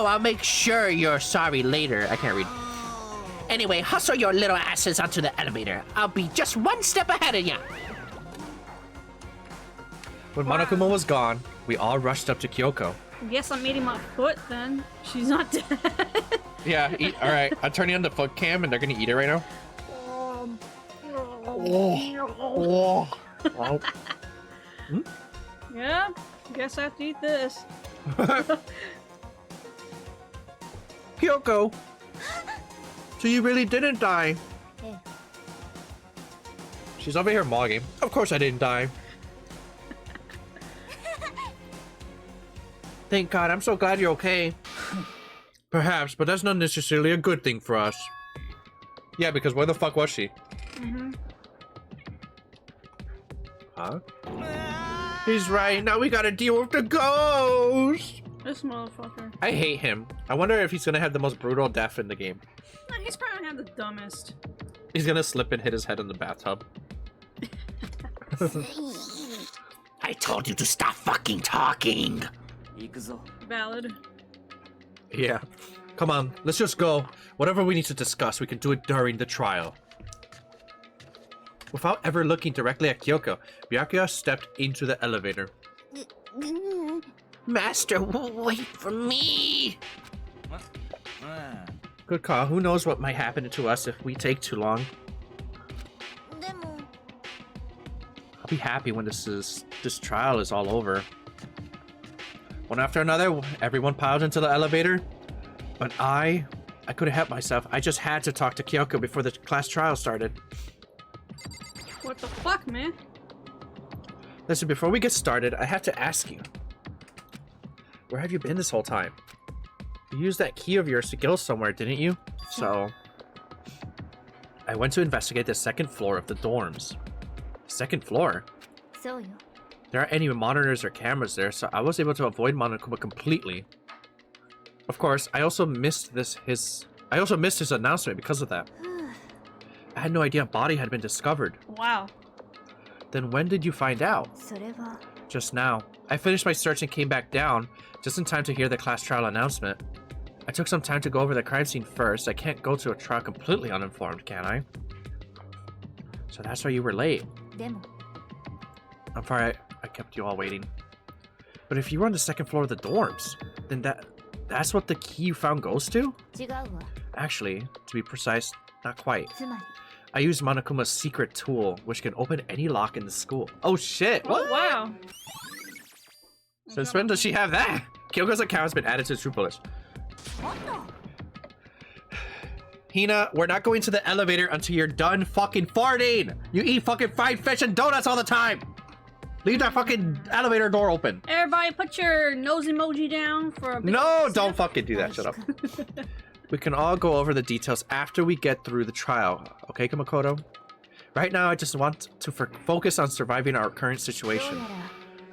I'll make sure you're sorry later. I can't read. Anyway, hustle your little asses onto the elevator. I'll be just one step ahead of ya. When Monokuma was gone, we all rushed up to Kyoko. Guess I'm eating my foot then. She's not dead. Yeah, alright. I'm turning on the foot cam and they're gonna eat it right now. Yeah, guess I have to eat this. Kyoko! So you really didn't die? Yeah. She's over here mogging. Of course I didn't die. Thank God, I'm so glad you're okay. Perhaps, but that's not necessarily a good thing for us. Yeah, because where the fuck was she? Huh? He's right, now we gotta deal with the ghost! This motherfucker. I hate him. I wonder if he's gonna have the most brutal death in the game. Nah, he's probably gonna have the dumbest. He's gonna slip and hit his head in the bathtub. I told you to stop fucking talking. Valid. Yeah. Come on, let's just go. Whatever we need to discuss, we can do it during the trial. Without ever looking directly at Kyoko, Byakuya stepped into the elevator. Master, wait for me. Good call. Who knows what might happen to us if we take too long. I'll be happy when this trial is all over. One after another, everyone piled into the elevator. But I couldn't help myself. I just had to talk to Kyoko before the class trial started. What the fuck, man? Listen, before we get started, I have to ask you. Where have you been this whole time? You used that key of yours to go somewhere, didn't you? So... I went to investigate the second floor of the dorms. Second floor? There aren't any monitors or cameras there, so I was able to avoid Monokuma completely. Of course, I also missed his announcement because of that. I had no idea a body had been discovered. Wow. Then when did you find out? Just now. I finished my search and came back down, just in time to hear the class trial announcement. I took some time to go over the crime scene first. I can't go to a trial completely uninformed, can I? So that's why you were late. I'm sorry I kept you all waiting. But if you were on the second floor of the dorms, then that's what the key you found goes to? Actually, to be precise, not quite. I used Monokuma's secret tool, which can open any lock in the school. Oh shit! Oh, wow. Since when does she have that? Kyoko's account has been added to the Trooper list. Hina, we're not going to the elevator until you're done fucking farting! You eat fucking fried fish and donuts all the time! Leave that fucking elevator door open. Everybody put your nose emoji down for a bit. No, don't fucking do that. Shut up. We can all go over the details after we get through the trial. Okay, Kumakoto? Right now, I just want to focus on surviving our current situation.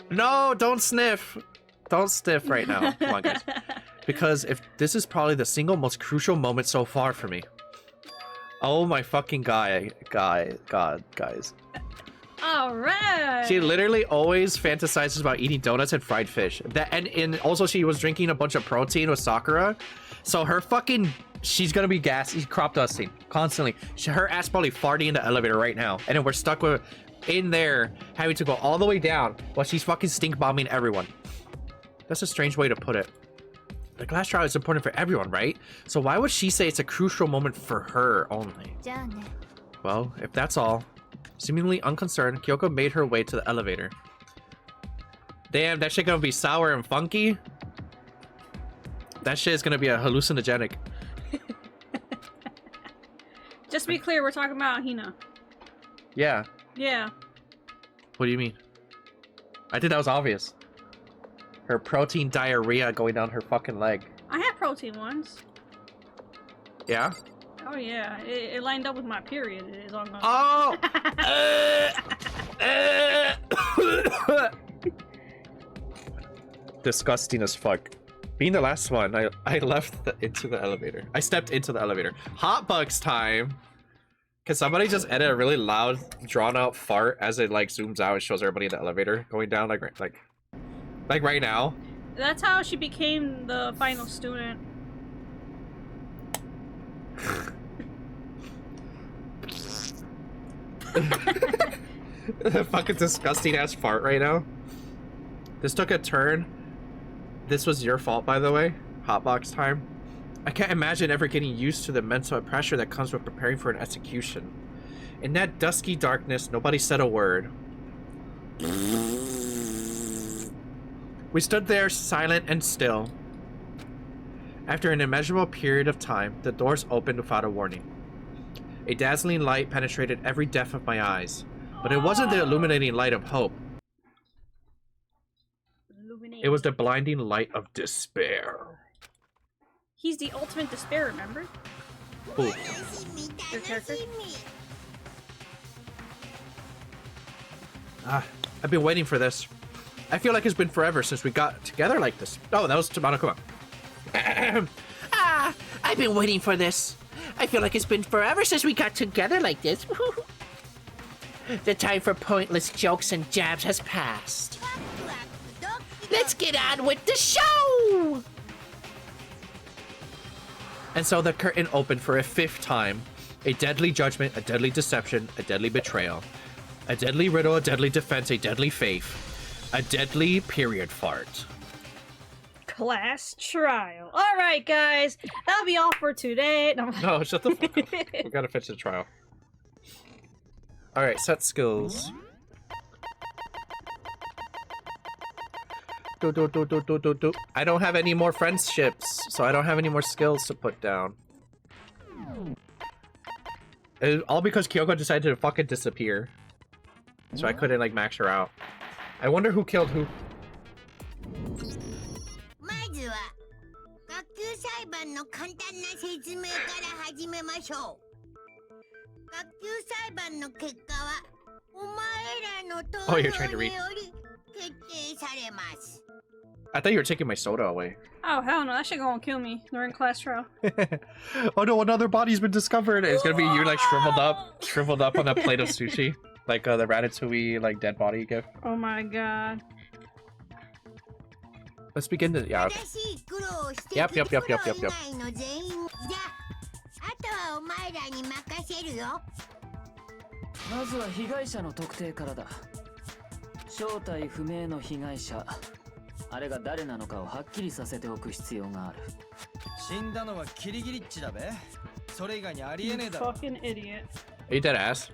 No, don't sniff. Don't sniff right now. Come on, guys. Because if this is probably the single most crucial moment so far for me. Oh my fucking God, guys. All right. She literally always fantasizes about eating donuts and fried fish. And also she was drinking a bunch of protein with Sakura. So her fucking, she's gonna be crop dusting constantly. Her ass probably farting in the elevator right now. And then we're stuck with in there having to go all the way down while she's fucking stink bombing everyone. That's a strange way to put it. The class trial is important for everyone, right? So why would she say it's a crucial moment for her only? Well, if that's all, seemingly unconcerned, Kyoko made her way to the elevator. Damn, that shit gonna be sour and funky? That shit is gonna be a hallucinogenic. Just to be clear, we're talking about Hina. Yeah. Yeah. What do you mean? I think that was obvious. Her protein diarrhea going down her fucking leg. I had protein once. Yeah? Oh yeah, it lined up with my period. It is all gone. Oh! Disgusting as fuck. Being the last one, I left into the elevator. I stepped into the elevator. Hot bugs time! Can somebody just edit a really loud, drawn-out fart as it like zooms out and shows everybody in the elevator going down like right now? That's how she became the final student. Fucking disgusting ass fart right now. This took a turn. This was your fault, by the way. Hotbox time. I can't imagine ever getting used to the mental pressure that comes with preparing for an execution. In that dusky darkness, nobody said a word. We stood there, silent and still. After an immeasurable period of time, the doors opened without a warning. A dazzling light penetrated every depth of my eyes, but it wasn't the illuminating light of hope. It was the blinding light of despair. He's the ultimate despair, remember? Ooh. Your character? I've been waiting for this. I feel like it's been forever since we got together like this. Oh, that was Monokuma. I've been waiting for this. I feel like it's been forever since we got together like this. The time for pointless jokes and jabs has passed. Let's get on with the show! And so the curtain opened for a fifth time. A deadly judgment, a deadly deception, a deadly betrayal. A deadly riddle, a deadly defense, a deadly faith. A deadly period fart. Class trial. Alright, guys. That'll be all for today. No, shut the fuck up. We gotta finish the trial. Alright, set skills. I don't have any more friendships, so I don't have any more skills to put down. All because Kyoko decided to fucking disappear. So I couldn't, like, max her out. I wonder who killed who. Oh, you're trying to read. I thought you were taking my soda away. Oh, hell no. That shit gonna kill me during class trial. Oh no, another body's been discovered. It's gonna be you, like, shriveled up on a plate of sushi. Like the Ratatouille, like, dead body gift. Oh my god. Let's begin the... Yeah. Yep. まずは被害者の特定からだ。正体不明の被害者。あれが誰なのかをはっきりさせておく必要がある。死んだのはキリギリッチだべ。それ以外にありえねえだろ。 Fucking idiot. Are you dead ass?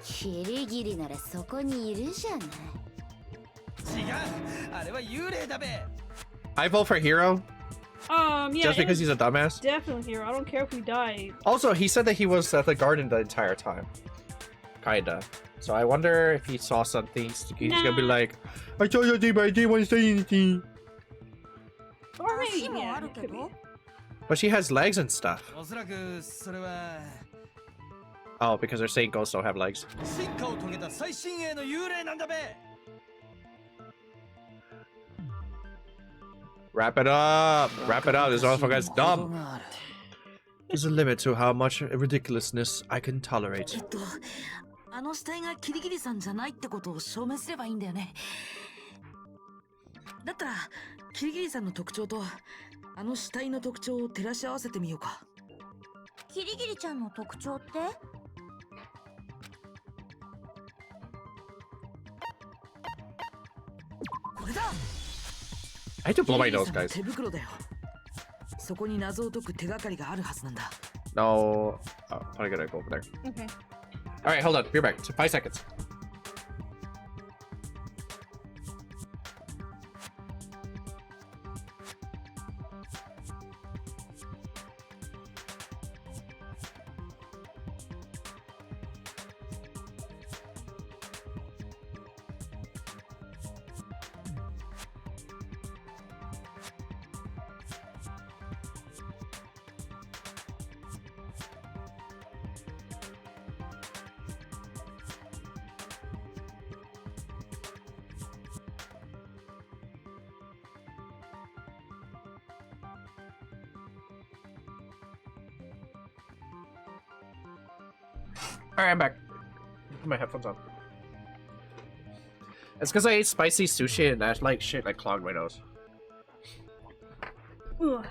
キリギリならそこにいるじゃない。違う、あれは幽霊だべ。 I vote for Hero Yeah. just because he's a dumbass. Definitely here. I don't care if we die. Also, he said that he was at the garden the entire time. Kinda. So I wonder if he saw something. He's gonna be like, I saw something, but I didn't want to say anything. Or maybe, yeah, it could be. But she has legs and stuff. おそらくそれは Oh, because they're saying ghosts don't have legs. 進化を遂げた最新鋭の幽霊なんだべ。 Wrap it up! Wrap it up! This motherfucker's dumb! There's a limit to how much ridiculousness I can tolerate. あの死体がキリギリさんじゃないってことを証明すればいいんだよね。だったらキリギリさんの特徴とあの死体の特徴を照らし合わせてみようか。キリギリちゃんの特徴って？これだ。I hate to blow my nose, キリギリ guys. さんの手袋だよ。そこに謎を解く手がかりがあるはずなんだ。 No. Oh, I gotta go over there. Okay. Alright, hold on. Be back. 5 seconds. Alright, I'm back. Put my headphones on. It's because I ate spicy sushi and that like shit like clogged my nose. Ugh.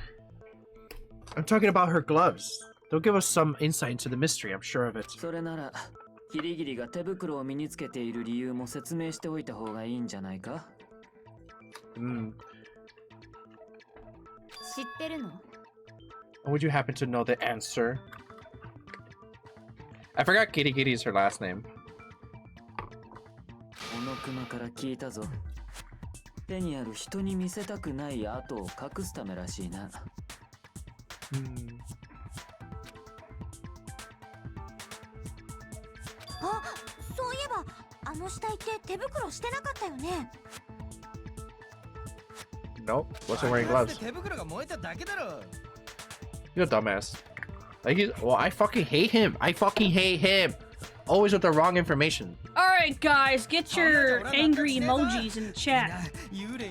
I'm talking about her gloves. They'll give us some insight into the mystery, I'm sure of it. それならキリギリが手袋を身につけている理由も説明しておいた方がいいんじゃないか。Hmm. 知ってるの？ Would you happen to know the answer? I forgot Kitty Kitty is her last name. Monokumaから聞いたぞ。手にある人に見せたくない跡を隠すためらしいな。Hmm. あ、そういえばあの死体って手袋してなかったよね。 Nope, wasn't wearing gloves. 手袋が燃えただけだろ。 You're a dumbass. Like he's, well, I fucking hate him. I fucking hate him. Always with the wrong information. Alright, guys, get your angry emojis in the chat.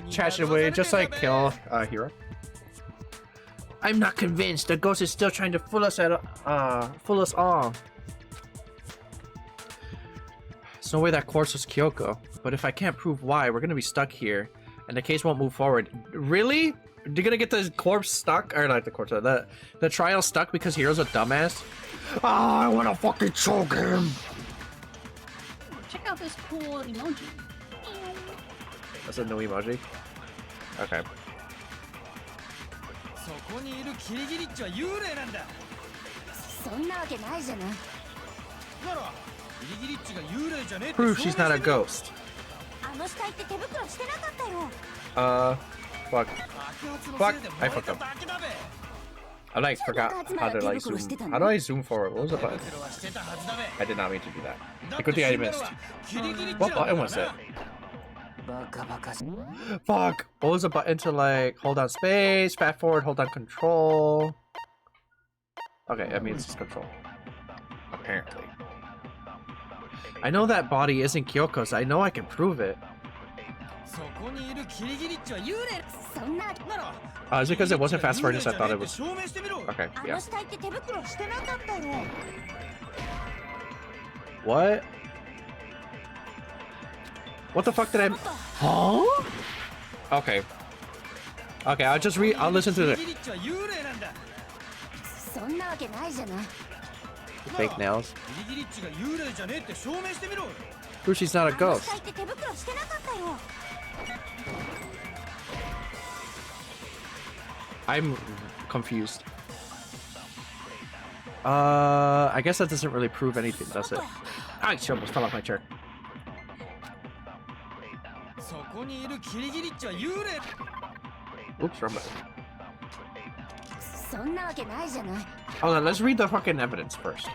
Trash it away, just like kill Hero. I'm not convinced. The ghost is still trying to fool us all. There's no way that corpse was Kyoko. But if I can't prove why, we're gonna be stuck here, and the case won't move forward. Really? You're gonna get the corpse stuck, or like the corpse, the trial stuck because Hero's a dumbass? Oh, I wanna fucking choke him. Check out this cool emoji. That's a new emoji. Okay. そこにいるキリギリッチは幽霊なんだ。そんなわけないじゃない。ならキリギリッチが幽霊じゃねえって Prove she's not a ghost. あの死体って手袋してなかったよ。Fuck. Fuck. I fucked up. I like forgot how to like zoom. How do I zoom forward? What was the button? I did not mean to do that. Good thing I missed. What button was it? Fuck. What was the button to like hold down space, fast forward, hold down control? Okay, that means it's control. Apparently. I know that body isn't Kyoko's. I know I can prove it. Is it because it wasn't fast forward? I thought it was. Okay, yeah. What? What the fuck did I? Huh? Okay. Okay, I'll just I'll listen to it. Fake nails. Rushi's not a ghost. I'm confused. I guess that doesn't really prove anything, does it? I almost fell off my chair. Oops, wrong button. Hold on, let's read the fucking evidence first.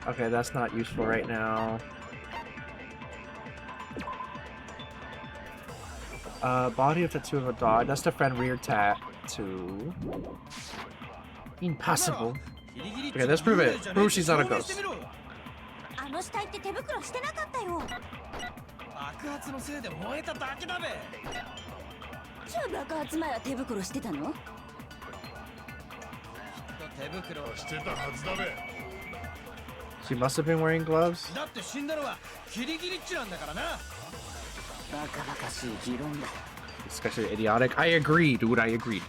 Okay, that's not useful right now. Body of tattoo of a dog. That's the Fenrir tattoo. Impossible. Okay, let's prove it. Prove she's not a ghost. She must have been wearing gloves. Especially idiotic. I agree, dude. I agree.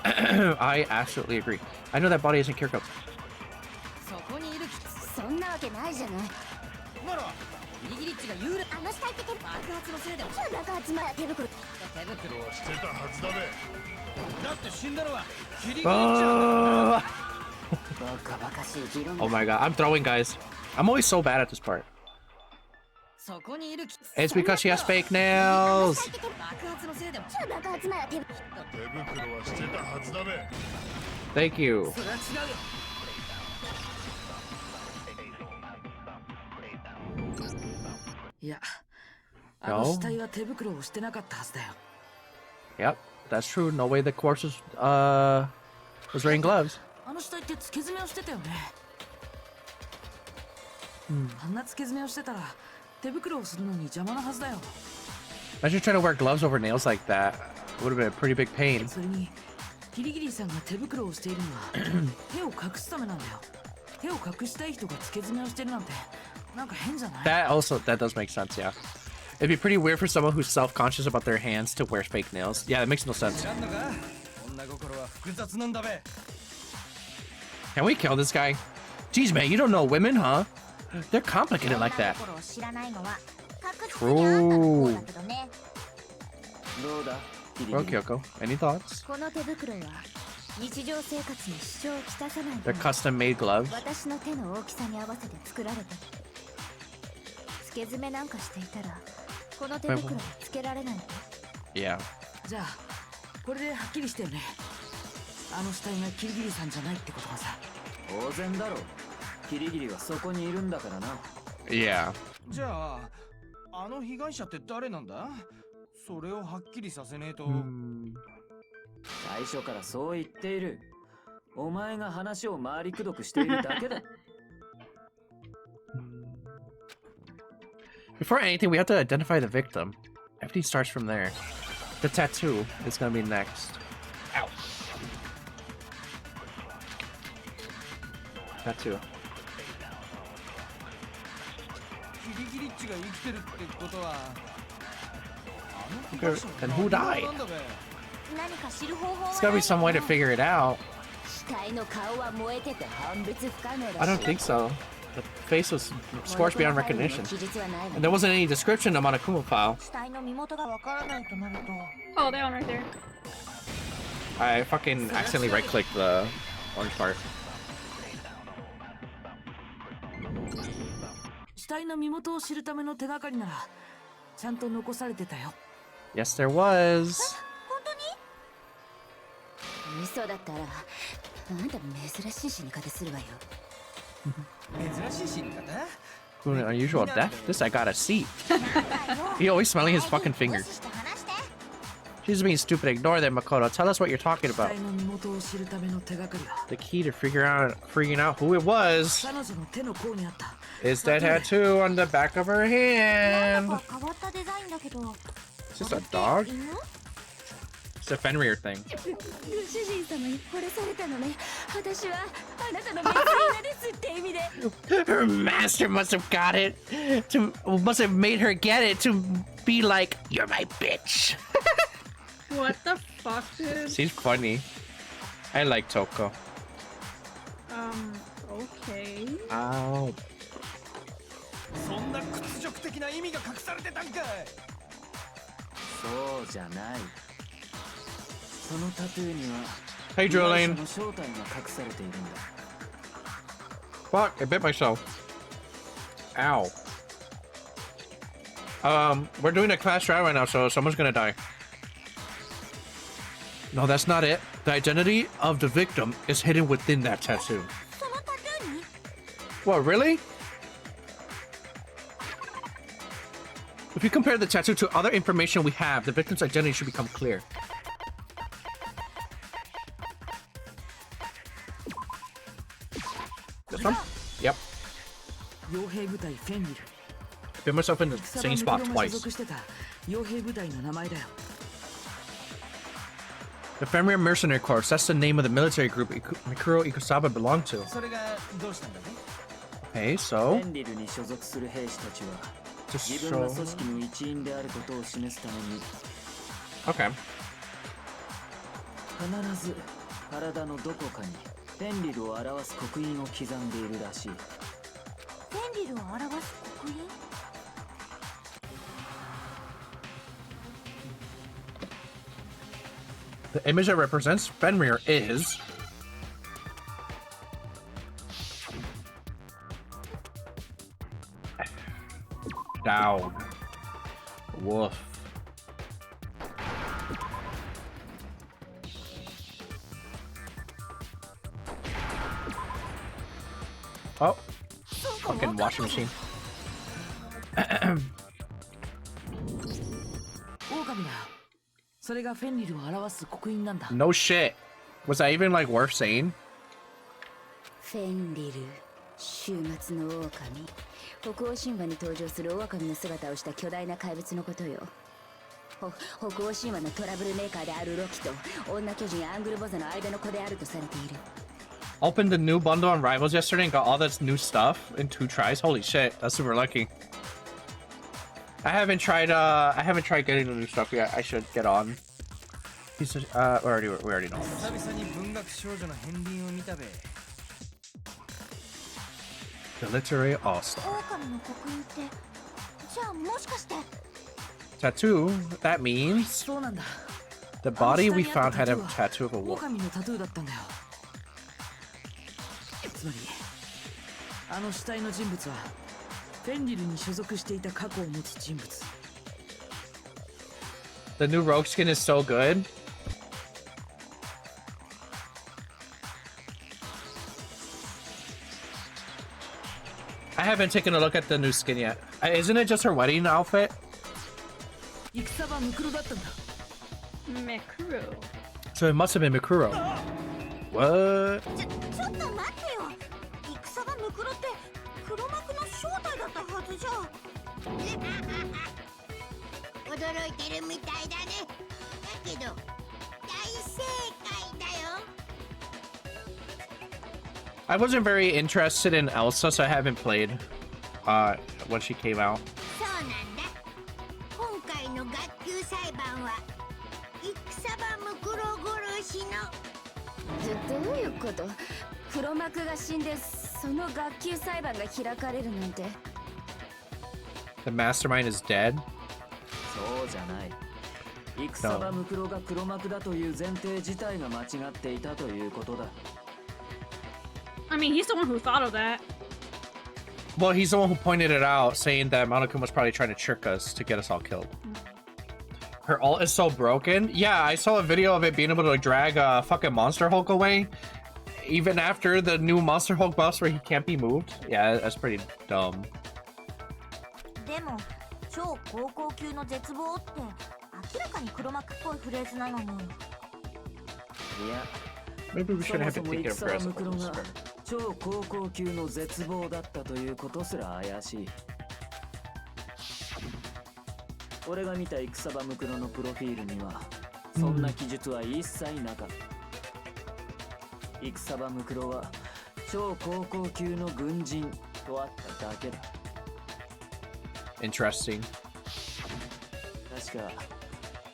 I absolutely agree. I know that body isn't Kyoko. Oh my god, I'm throwing, guys. I'm always so bad at this part. It's because she has fake nails. Thank you. No. Yep, that's true. No way the corpse was wearing gloves. Imagine trying to wear gloves over nails like that. It would have been a pretty big pain. That does make sense, yeah. It'd be pretty weird for someone who's self-conscious about their hands to wear fake nails. Yeah, that makes no sense. Can we kill this guy? Jeez, man, you don't know women, huh? They're complicated like that. True. Well, Kyoko, any thoughts? They're custom-made gloves. Yeah. Yeah. Before anything, we have to identify the victim. Everything starts from there. The tattoo is gonna be next. Ow. Tattoo. Okay, and who died? There's gotta be some way to figure it out. I don't think so. The face was scorched beyond recognition. And there wasn't any description of Monokuma file. Oh, that one right there. I fucking accidentally right-clicked the orange part. Yes, there was. An unusual death? This I got a seat. He always smelling his fucking finger. She's being stupid. Ignore them, Makoto. Tell us what you're talking about. The key to figuring out who it was is that tattoo on the back of her hand. Is this a dog? It's a Fenrir thing. Her master must have got it. Must have made her get it to be like, you're my bitch. What the fuck, dude? She's funny. I like Toko. Okay. Ow. そんな屈辱的な意味が隠されてたんかい。そうじゃない。そのタトゥーには Hey, Julian. その正体が隠されているんだ。 Fuck, I bit myself. Ow. We're doing a class trial right now, so someone's gonna die. No, that's not it. The identity of the victim is hidden within that tattoo. What, really? If you compare the tattoo to other information we have, the victim's identity should become clear. This one? Yep. I put myself in the same spot twice. The Fenrir Mercenary Corps, that's the name of the military group Mikuro Ikusaba belonged to. それがどうしたんだね。 Okay, so フェンリルに所属する兵士たちは just 自分が show. 組織の一員であることを示すために Okay. 必ず体のどこかにフェンリルを表す刻印を刻んでいるらしい。フェンリルを表す刻印？ The image that represents Fenrir is down. Woof. Oh, fucking washing machine. No shit. Was that even like worth saying? フェンリル、終末の狼。北欧神話に登場するオオカミの姿をした巨大な怪物のことよ。北欧神話のトラブルメーカーであるロキと女巨人アングルボザの間の子であるとされている。Opened the new bundle on Rivals yesterday and got all this new stuff in 2 tries. Holy shit, that's super lucky. I haven't tried getting the new stuff yet. I should get on. He's we already know. 久々に文学少女の片鱗を見たべ。 The Literary All-Star. 狼の刻印ってじゃあもしかして Tattoo? That means そうなんだ。 the body we found had a tattoo of a wolf. 狼のタトゥーだったんだよ。つまりあの死体の人物はフェンリルに所属していた過去を持つ人物。 The new rogue skin is so good. I haven't taken a look at the new skin yet. Isn't it just her wedding outfit? 戦場ムクロだったんだ。Mikuro. So it must have been Mikuro. What? ちょっと待ってよ。戦場ムクロって黒幕の正体だったはずじゃ。驚いてるみたいだね。だけど大正解だよ。 I wasn't very interested in Elsa, so I haven't played when she came out. そうなんだ。今回の学級裁判は戦場ムクロ殺しの。どういうこと？黒幕が死んでその学級裁判が開かれるなんて。 The mastermind is dead. そうじゃない。戦場ムクロが黒幕だという前提自体が間違っていたということだ。 I mean, he's the one who thought of that. Well, he's the one who pointed it out, saying that Monokuma was probably trying to trick us to get us all killed. Her ult is so broken. Yeah, I saw a video of it being able to drag a fucking Monster Hulk away, even after the new Monster Hulk buffs where he can't be moved. Yeah, that's pretty dumb. でも超高校級の絶望って明らかに黒幕っぽいフレーズなのに。いや、 Maybe we shouldn't have そ been もそも thinking of 戦場 Grass ムクロが超高校級の絶望だったということすら怪しい。俺が見た戦場ムクロのプロフィールにはそんな記述は一切なかった。戦場ムクロは超高校級の軍人とあっただけだ。 Interesting. 確か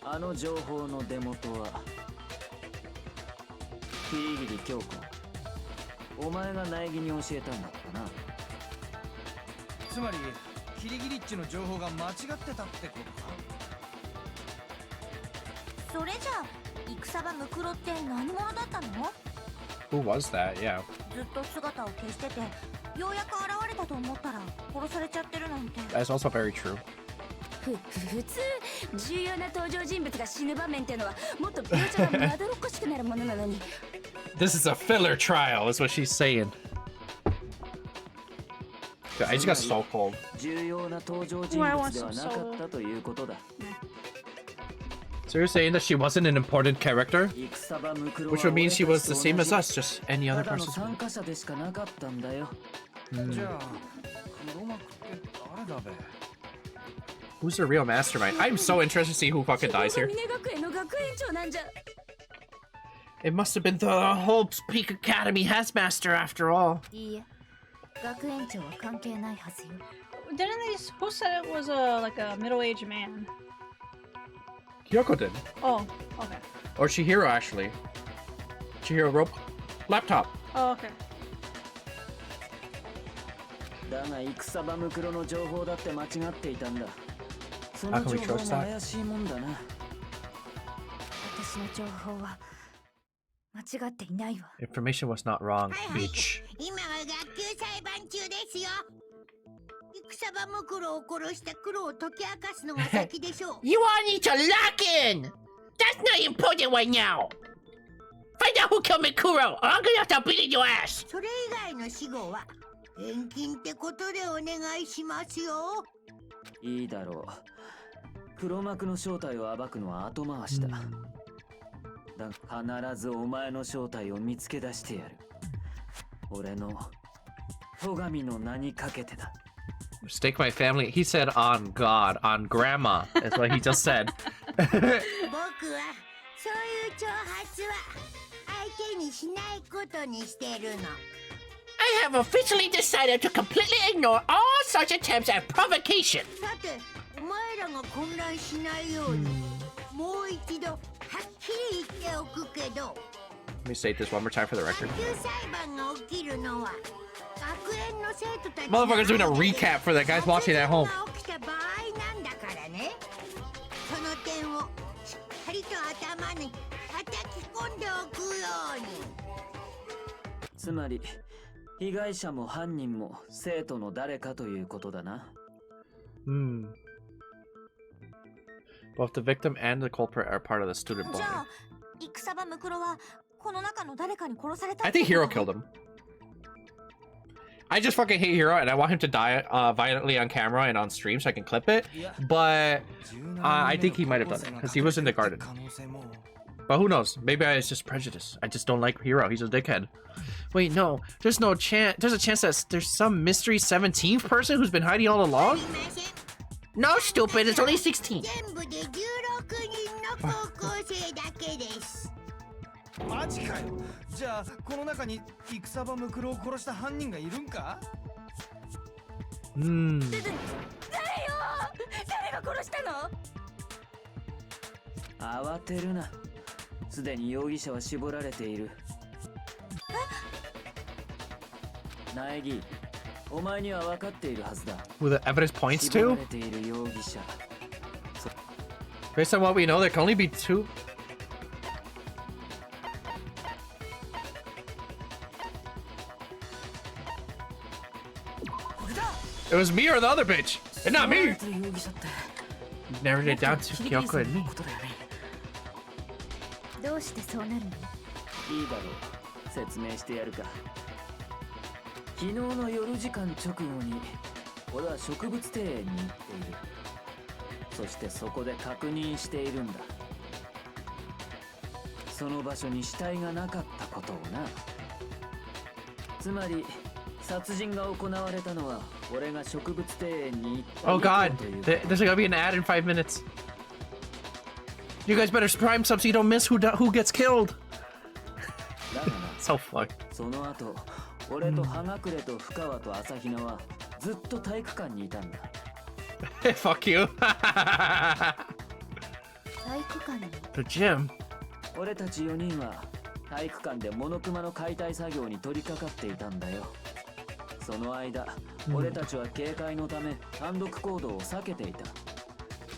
あの情報の出元は桐桐京子、お前が苗木に教えたんだったな。つまりキリギリッチの情報が間違ってたってことか。それじゃあ戦場ムクロって何者だったの？ Who was that? Yeah. ずっと姿を消してて、ようやく現れたと思ったら殺されちゃってるなんて。 That's also very true. 普通重要な登場人物が死ぬ場面っていうのはもっと描写がまどろっこしくなるものなのに。This is a filler trial, is what she's saying. Dude, I just got so cold. 重要な登場人物ではなかったということだ。So you're saying that she wasn't an important character? Which would mean she was the same as us, just any other person. 参加者でしかなかったんだよ。じゃあ黒幕って誰だべ。 Who's the real mastermind? I'm so interested to see who fucking dies here. It must have been the whole Peak Academy headmaster after all. Didn't they supposed that it was like a middle-aged man? Kyoko did. Oh, okay. Or Chihiro, actually. Chihiro rope. Laptop. Oh, okay. だが戦場ムクロの情報だって間違っていたんだ。その情報も怪しいもんだな。私の情報は間違っていないわ。Information was not wrong, bitch. 今は学級裁判中ですよ。戦場ムクロを殺した黒を解き明かすのが先でしょう。You all need to lock in! That's not important right now! Find out who killed Mikuro, or I'm gonna have to beat your ass! それ以外の死後は返金ってことでお願いしますよ。いいだろう。黒幕の正体を暴くのは後回しだ。だが必ずお前の正体を見つけ出してやる。俺の戸上の名にかけてだ。Stake my family. He said on God, on grandma. That's what he just said. 僕はそういう挑発は相手にしないことにしてるの。I have officially decided to completely ignore all such attempts at provocation. さて、お前らが混乱しないように、もう一度はっきり言っておくけど。Let me state this one more time for the record. 学級裁判が起きるのは学園の生徒たち Motherfucker's doing a recap for the guys watching at home. 起きた場合なんだからね。その点をしっかりと頭に叩き込んでおくように。つまり被害者も犯人も生徒の誰かということだな。Both the victim and the culprit are part of the student body. じゃあ、戦場ムクロはこの中の誰かに殺された。I think Hiro killed him. I just fucking hate Hiro and I want him to die violently on camera and on stream so I can clip it. But I think he might have done it because he was in the garden. But who knows? Maybe it's just prejudice. I just don't like Hiro. He's a dickhead. Wait, no. There's no chance. There's a chance that there's some mystery 17th person who's been hiding all along? No, stupid. It's only 16. 全部で16人の高校生だけです。マジかよ。じゃあこの中に戦場ムクロを殺した犯人がいるんか？誰よ？誰が殺したの？慌てるな。すでに容疑者は絞られている。苗木、お前には分かっているはずだ。Who the evidence points 絞 to? られている容疑者。Based on what we know, there can only be two. It was me or the other bitch, and not me. Narrowed it down to Kyoko and me. どうしてそうなるの？いいだろう。説明してやるか。昨日の夜時間直後に俺は植物庭園に行っている。そしてそこで確認しているんだ。その場所に死体がなかったことをな。つまり殺人が行われたのは俺が植物庭園に行った。Oh god, there's gonna be an ad in 5 minutes. You guys better prime sub so you don't miss who gets killed. So fucked. その後、俺と葉隠れと深川と朝比奈はずっと体育館にいたんだ。Fuck you. 体育 The gym. 俺たち4人は体育館でモノクマの解体作業に取り掛かっていたんだよ。その間、俺たちは警戒のため単独行動を避けていた。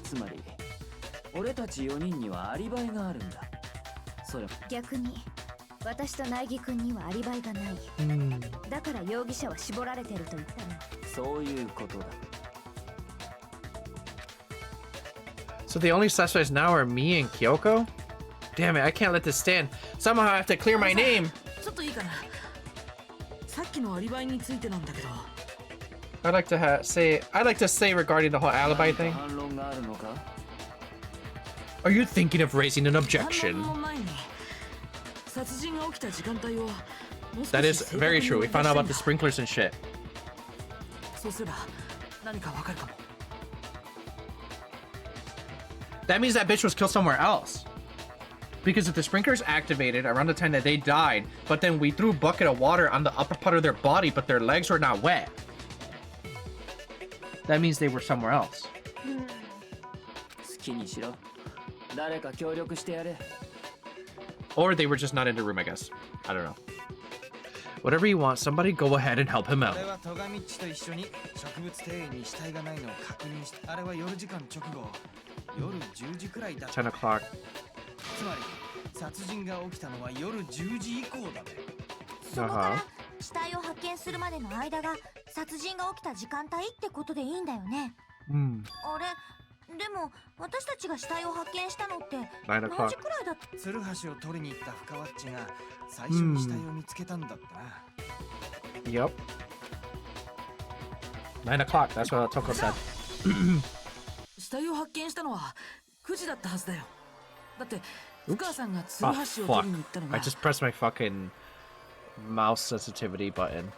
つまり、俺たち4人にはアリバイがあるんだ。それ逆に私と苗木君にはアリバイがない。だから容疑者は絞られてると言ったの。そういうことだ。So the only suspects now are me and Kyoko? Damn it, I can't let this stand. Somehow I have to clear my name. ちょっといいかな。さっきのアリバイについてなんだけど。I'd like to say regarding the whole alibi thing. 反論があるのか? Are you thinking of raising an objection? 反論の前に殺人が起きた時間帯をもう少し That is very true. We found out about the sprinklers and shit. そうすれば何かわかるかも。That means that bitch was killed somewhere else. Because if the sprinklers activated around the time that they died, but then we threw a bucket of water on the upper part of their body, but their legs were not wet, that means they were somewhere else. 好きにしろ。誰か協力してやれ。 Or they were just not in the room, I guess. I don't know. Whatever you want, somebody go ahead and help him out. 俺はトガミッチと一緒に植物庭園に死体がないのを確認して、あれは夜時間直後、夜10時くらいだった。 10 o'clock. つまり殺人が起きたのは夜10時以降だね。そこから死体を発見するまでの間が殺人が起きた時間帯ってことでいいんだよね。あれ、でも私たちが死体を発見したのって何時くらいだった？ツルハシを取りに行った深ワッチが最初に死体を見つけたんだったな。Yep. 9 o'clock. That's what Toko said. 死体を発見したのは9時だったはずだよ。だって深川さんがツル Oh ハシを fuck. 取りに行ったのが。 I just pressed my fucking mouse sensitivity button.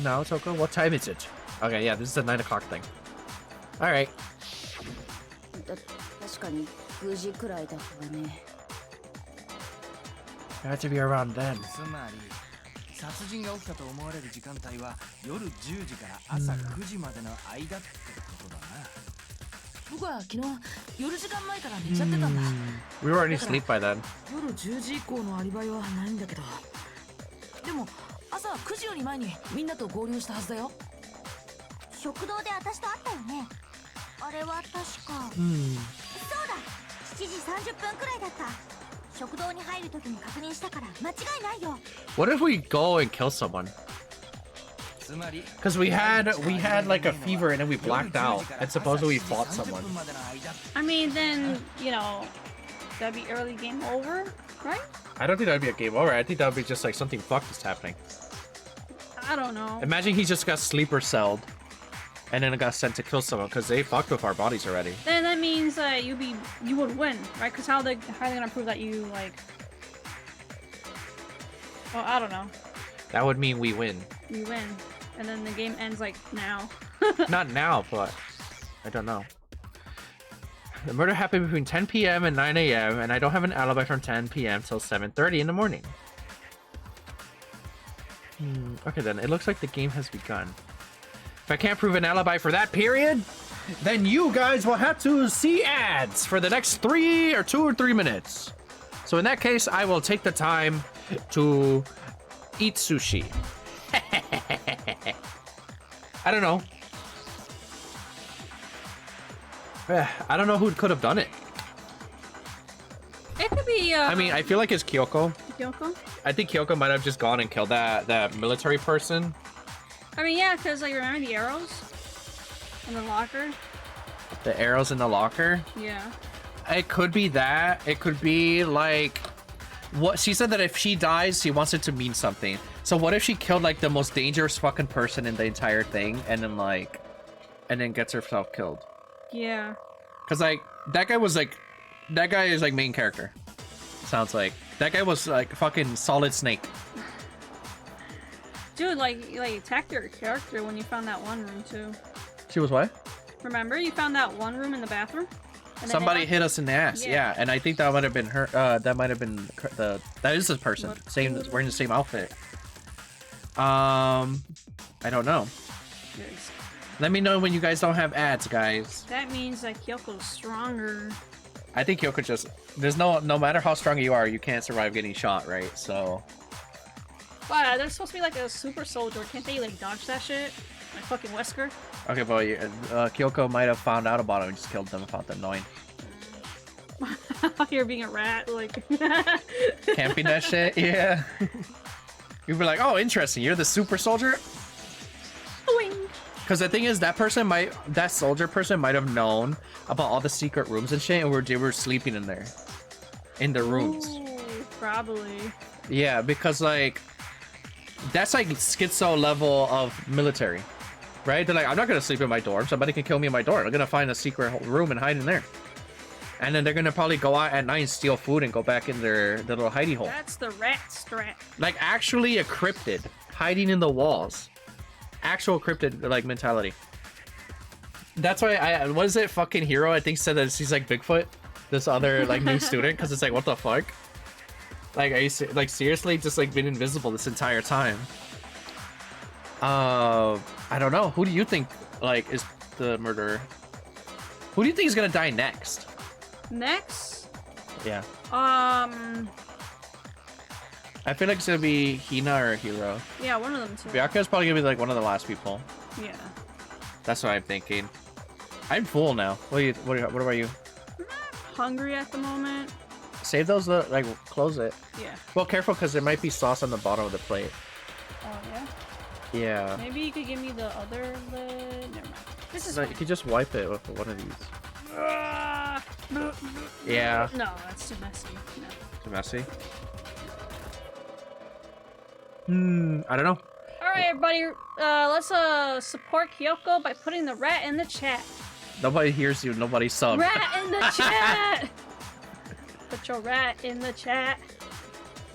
No, Toko, what time is it? Okay, yeah, this is a 9 o'clock thing. Alright. 確かに9時くらいだったわね。 I had to be around then. つまり殺人が起きたと思われる時間帯は夜10時から朝9時までの間ってことだな。僕は昨日夜時間前から寝ちゃってたんだ。 We were already asleep by then. 夜10時以降のアリバイはないんだけど。でも朝9時より前にみんなと合流したはずだよ。食堂で私と会ったよね。あれは確か。そうだ。7時30分くらいだった。食堂に入るときに確認したから間違いないよ。 What if we go and kill someone? Because we had like a fever and then we blacked out and supposedly we fought someone. I mean, then, you know, that'd be early game over, right? I don't think that'd be a game over. I think that'd be just like something fucked is happening. I don't know. Imagine he just got sleeper celled and then got sent to kill someone because they fucked with our bodies already. Then that means you would win, right? Because how are they gonna prove that you like? Well, I don't know. That would mean we win. You win, and then the game ends like now. Not now, but I don't know. The murder happened between 10 p.m. and 9 a.m. and I don't have an alibi from 10 p.m. till 7:30 in the morning. Okay then, it looks like the game has begun. If I can't prove an alibi for that period, then you guys will have to see ads for the next 2 or 3 minutes. So in that case, I will take the time to eat sushi. I don't know. I don't know who could have done it. It could be. I mean, I feel like it's Kyoko. Kyoko? I think Kyoko might have just gone and killed that military person. I mean, yeah, because like remember the arrows in the locker? The arrows in the locker? Yeah. It could be that. It could be like what she said, that if she dies, she wants it to mean something. So what if she killed like the most dangerous fucking person in the entire thing and then gets herself killed? Yeah. Cause like that guy is like main character. Sounds like that guy was like fucking solid snake. Dude, like attacked your character when you found that one room too. She was what? Remember you found that one room in the bathroom? Somebody hit us in the ass. Yeah. Yeah, and I think that might have been her. That might have been that is the person. Same, wearing the same outfit. I don't know. Let me know when you guys don't have ads, guys. That means that Kyoko's stronger. I think Kyoko just... There's no matter how strong you are, you can't survive getting shot, right? So... Wow, they're supposed to be like a super soldier. Can't they like dodge that shit? Like fucking Wesker? Okay, but Kyoko might have found out about it and just killed them. Found them annoying. You're being a rat, like... Camping that shit? Yeah. You'd be like, oh, interesting. You're the super soldier? Because the thing is, that soldier person might have known about all the secret rooms and shit, and they were sleeping in there. In the rooms. Ooh, probably. Yeah, because, like, that's, like, schizo level of military. Right? They're like, I'm not going to sleep in my dorm. Somebody can kill me in my dorm. I'm going to find a secret room and hide in there. And then they're going to probably go out at night and steal food and go back in their little hidey hole. That's the rat strat. Like, actually a cryptid. Hiding in the walls. Actual cryptid, like, mentality. That's why what is it? Fucking Hero, I think, said that he's like Bigfoot. This other, like, new student. Because it's like, what the fuck? Like, are you, like, seriously just, like, been invisible this entire time? I don't know. Who do you think, like, is the murderer? Who do you think is gonna die next? Next? Yeah. I feel like it's gonna be Hina or Hiro. Yeah, one of them too. Byakuya's probably gonna be like one of the last people. Yeah. That's what I'm thinking. I'm full now. What about you? I'm not hungry at the moment. Save those, like, close it. Yeah. Well, careful, because there might be sauce on the bottom of the plate. Oh, yeah? Yeah. Maybe you could give me the other lid. Never mind. This is No, you could just wipe it with one of these. Yeah. No, that's too messy. No. Too messy? I don't know. Alright, everybody. Let's support Kyoko by putting the rat in the chat. Nobody hears you. Nobody subbed. Rat in the chat! Put your rat in the chat.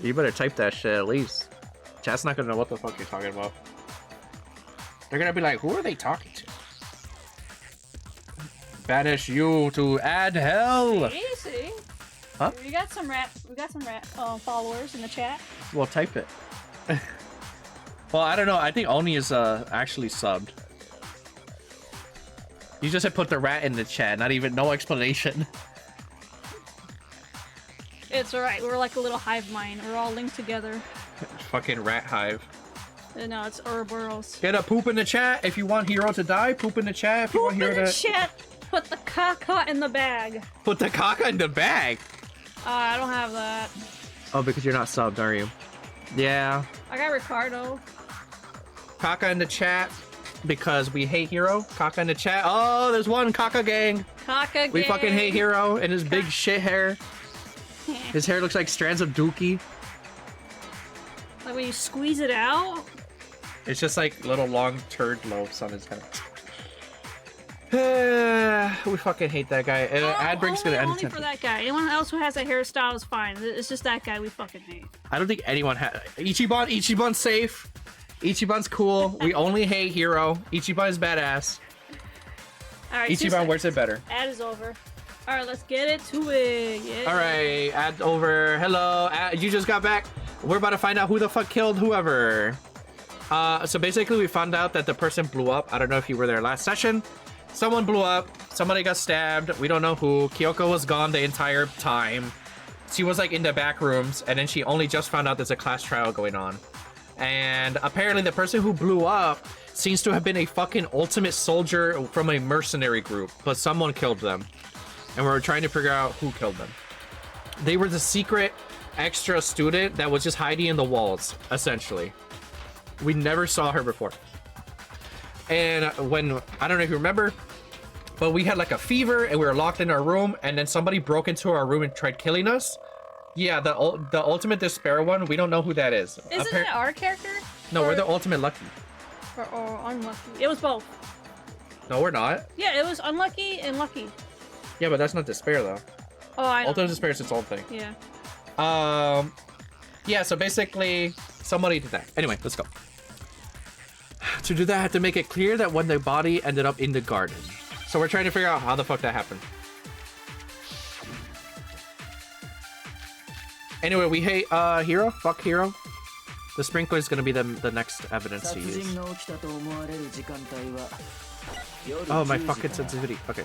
You better type that shit at least. Chat's not gonna know what the fuck you're talking about. They're gonna be like, who are they talking to? Banish you to add hell. Easy. Huh? We got some rat followers in the chat. Well, type it. Well, I don't know. I think Oni is actually subbed. You just said put the rat in the chat. Not even no explanation. It's alright. We're like a little hive mind. We're all linked together. Fucking rat hive. No, it's Ouroboros. Get a poop in the chat if you want Hero to die. Poop in the chat if you want Hero to... Poop in the chat! Put the caca in the bag. Put the caca in the bag? I don't have that. Oh, because you're not subbed, are you? Yeah. I got Ricardo. Caca in the chat because we hate Hero. Caca in the chat. Oh, there's one caca gang. Caca gang. We fucking hate Hero and his big shit hair. His hair looks like strands of dookie. Like when you squeeze it out? It's just like little long turd loaves on his head. We fucking hate that guy. Ad break's gonna end. Only for that guy. Anyone else who has that hairstyle is fine. It's just that guy we fucking hate. I don't think anyone has. Ichiban's safe. Ichiban's cool. We only hate Hero. Ichiban's badass. Alright, Ichiban wears it better. Ad is over. Alright, let's get it to it. Yeah. Alright, ad over. Hello, you just got back. We're about to find out who the fuck killed whoever. So basically we found out that the person blew up. I don't know if you were there last session. Someone blew up. Somebody got stabbed. We don't know who. Kyoko was gone the entire time. She was like in the back rooms, and then she only just found out there's a class trial going on. And apparently the person who blew up seems to have been a fucking ultimate soldier from a mercenary group, but someone killed them. And we're trying to figure out who killed them. They were the secret extra student that was just hiding in the walls, essentially. We never saw her before. And when, I don't know if you remember, but we had like a fever and we were locked in our room, and then somebody broke into our room and tried killing us. Yeah, the ultimate despair one, we don't know who that is. Isn't it our character? No, we're the ultimate lucky. Or unlucky. It was both. No, we're not. Yeah, it was unlucky and lucky. Yeah, but that's not despair though. Oh, I know. Ultimate despair is its own thing. Yeah. Yeah, so basically somebody did that. Anyway, let's go. To do that, I had to make it clear that when the body ended up in the garden. So we're trying to figure out how the fuck that happened. Anyway, we hate Hero. Fuck Hero. The sprinkler is gonna be the next evidence to use. Oh, my fucking sensitivity. Okay.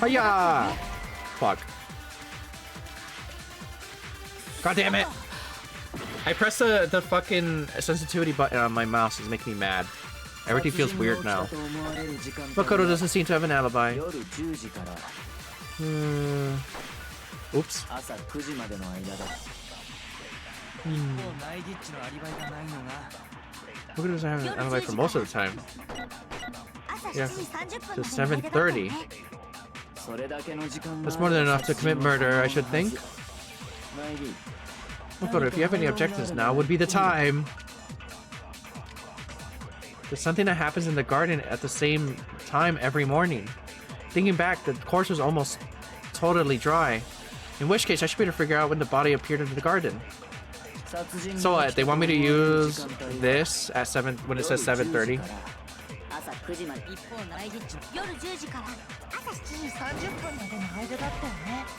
Hiya! Fuck. God damn it! I pressed the fucking sensitivity button on my mouse. It's making me mad. Everything feels weird now. Makoto doesn't seem to have an alibi. Oops. Makoto doesn't have an alibi for most of the time. Yeah, to 7:30. That's more than enough to commit murder, I should think. Makoto, if you have any objections, now would be the time. There's something that happens in the garden at the same time every morning. Thinking back, the course was almost totally dry. In which case, I should be able to figure out when the body appeared in the garden. So what? They want me to use this at 7 when it says 7:30.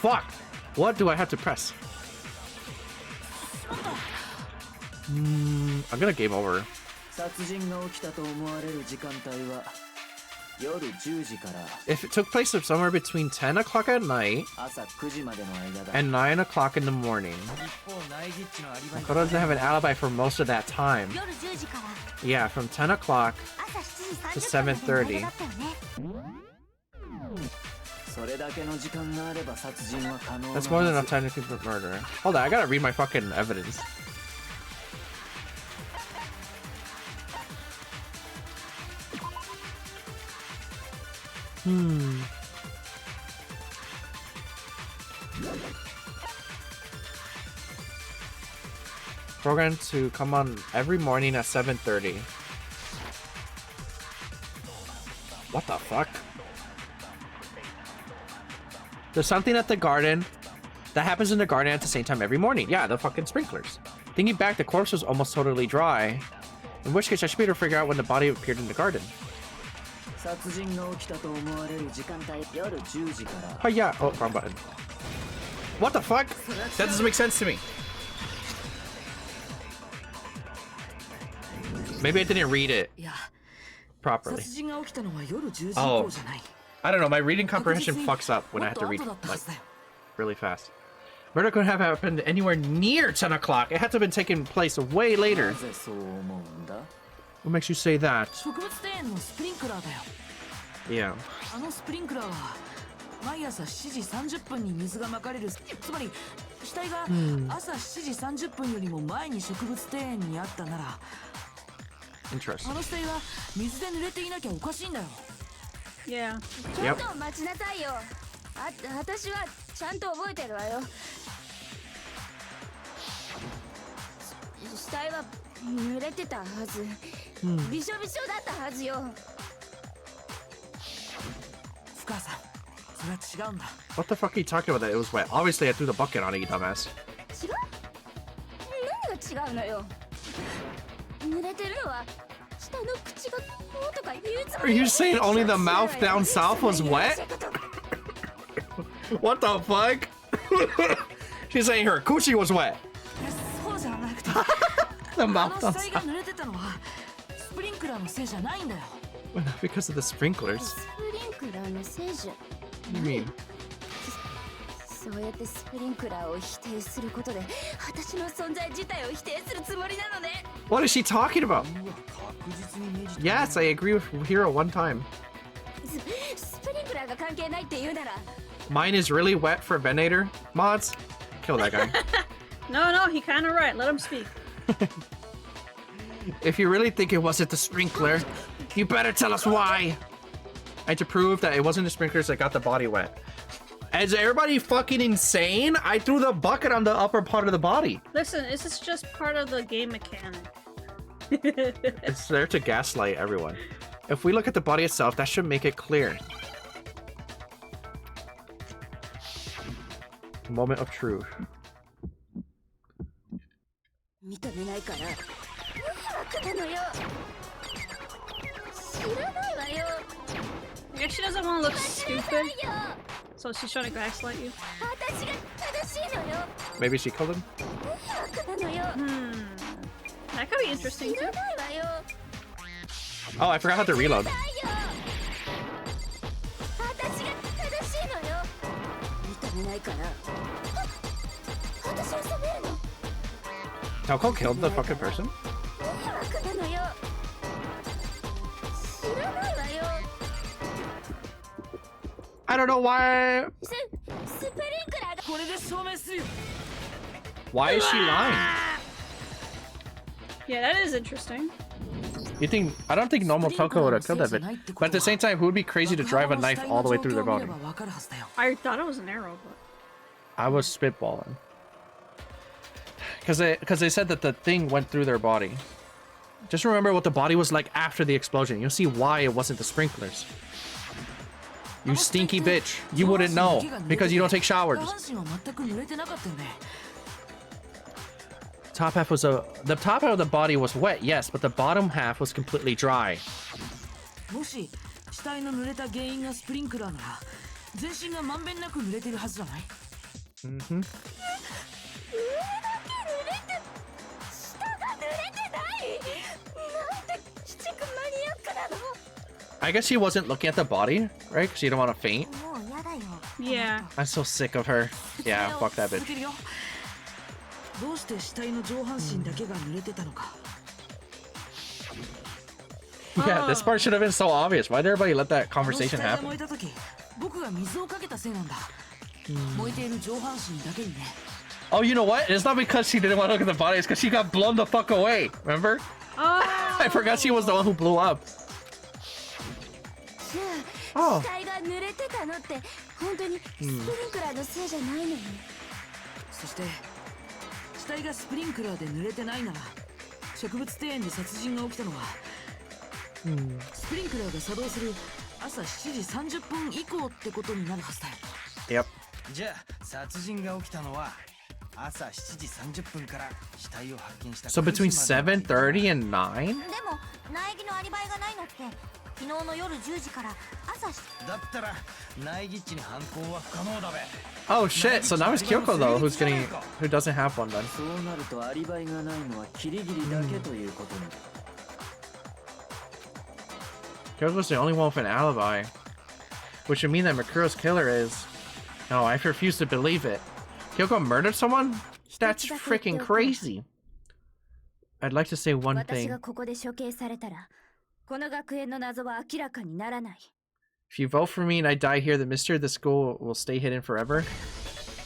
Fuck! What do I have to press? I'm gonna game over. If it took place somewhere between 10 o'clock at night and 9 o'clock in the morning, Makoto doesn't have an alibi for most of that time. Yeah, from 10 o'clock to 7:30. That's more than enough time to commit murder. Hold on, I gotta read my fucking evidence. Programmed to come on every morning at 7:30. What the fuck? There's something at the garden that happens in the garden at the same time every morning. Yeah, the fucking sprinklers. Thinking back, the corpse was almost totally dry. In which case, I should be able to figure out when the body appeared in the garden. Oh yeah. Oh, wrong button. What the fuck? That doesn't make sense to me. Maybe I didn't read it properly. Oh. I don't know, my reading comprehension fucks up when I have to read like really fast. Murder couldn't have happened anywhere near 10 o'clock. It had to have been taking place way later. What makes you say that? Yeah. Interesting. Yeah. Yep. What the fuck are you talking about that it was wet? Obviously I threw the bucket on it, you dumbass. Are you saying only the mouth down south was wet? What the fuck? She's saying her coochie was wet. The mouth down south. Well, not because of the sprinklers. What do you mean? What is she talking about? Yes, I agree with Hiro one time. Mine is really wet for Venator mods. Kill that guy. No, he kinda right. Let him speak. If you really think it wasn't the sprinkler, you better tell us why. I had to prove that it wasn't the sprinklers that got the body wet. Is everybody fucking insane? I threw the bucket on the upper part of the body. Listen, this is just part of the game mechanic. It's there to gaslight everyone. If we look at the body itself, that should make it clear. Moment of truth. Yeah, she doesn't want to look stupid, so she's trying to gaslight you. Maybe she killed him? That could be interesting too. Oh, I forgot how to reload. Kyoko killed the fucking person? I don't know why. Why is she lying? Yeah, that is interesting. You think? I don't think normal Kyoko would have killed that bitch. But at the same time, who would be crazy to drive a knife all the way through their body? I thought it was an arrow, but I was spitballing. Because they said that the thing went through their body. Just remember what the body was like after the explosion. You'll see why it wasn't the sprinklers. You stinky bitch. You wouldn't know because you don't take showers. Top half was the top half of the body was wet, yes, but the bottom half was completely dry. Mm-hmm. I guess she wasn't looking at the body, right? Because she didn't want to faint. yeah. I'm so sick of her. Yeah, fuck that bitch. Yeah, this part should have been so obvious. Why did everybody let that conversation happen? Oh, you know what? It's not because she didn't want to look at the body. It's because she got blown the fuck away. Remember? Oh. I forgot she was the one who blew up. Oh. Yep. So between 7:30 and 9? Oh shit, so now it's Kyoko though who doesn't have one then. Kyoko's the only one with an alibi. Which would mean that Makuro's killer is... No, I refuse to believe it. Kyoko murdered someone? That's freaking crazy. I'd like to say one thing. If you vote for me and I die here, the mystery of the school will stay hidden forever.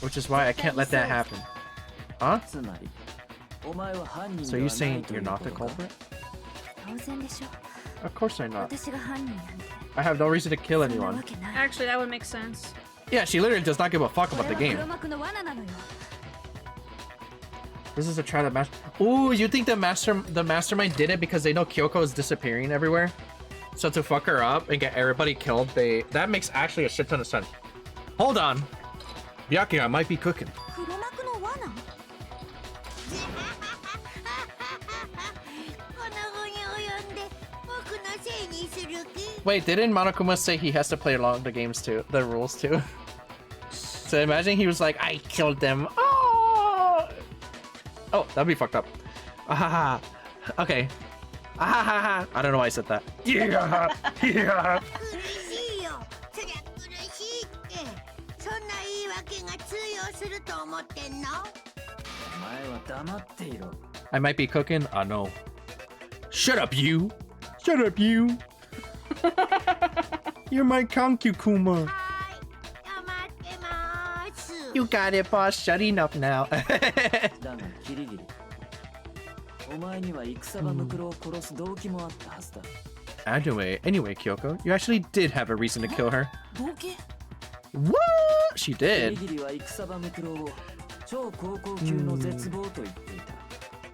Which is why I can't let that happen. Huh? So you're saying you're not the culprit? Of course I'm not. I have no reason to kill anyone. Actually, that would make sense. Yeah, she literally does not give a fuck about the game. This is a try to master. Ooh, you think the mastermind did it because they know Kyoko is disappearing everywhere? So to fuck her up and get everybody killed, that makes actually a shit ton of sense. Hold on. Byakuya might be cooking. Wait, didn't Monokuma say he has to play along the games too? The rules too? So imagine he was like, I killed them. Oh, oh, that'd be fucked up. Ahaha. Okay. Ahaha. I don't know why I said that. Yeah. Yeah. I might be cooking. I know. Shut up, you. Shut up, you. You're my Kankyu-kuma. You got it, boss. Shutting up now. Anyway, Kyoko, you actually did have a reason to kill her. What? She did.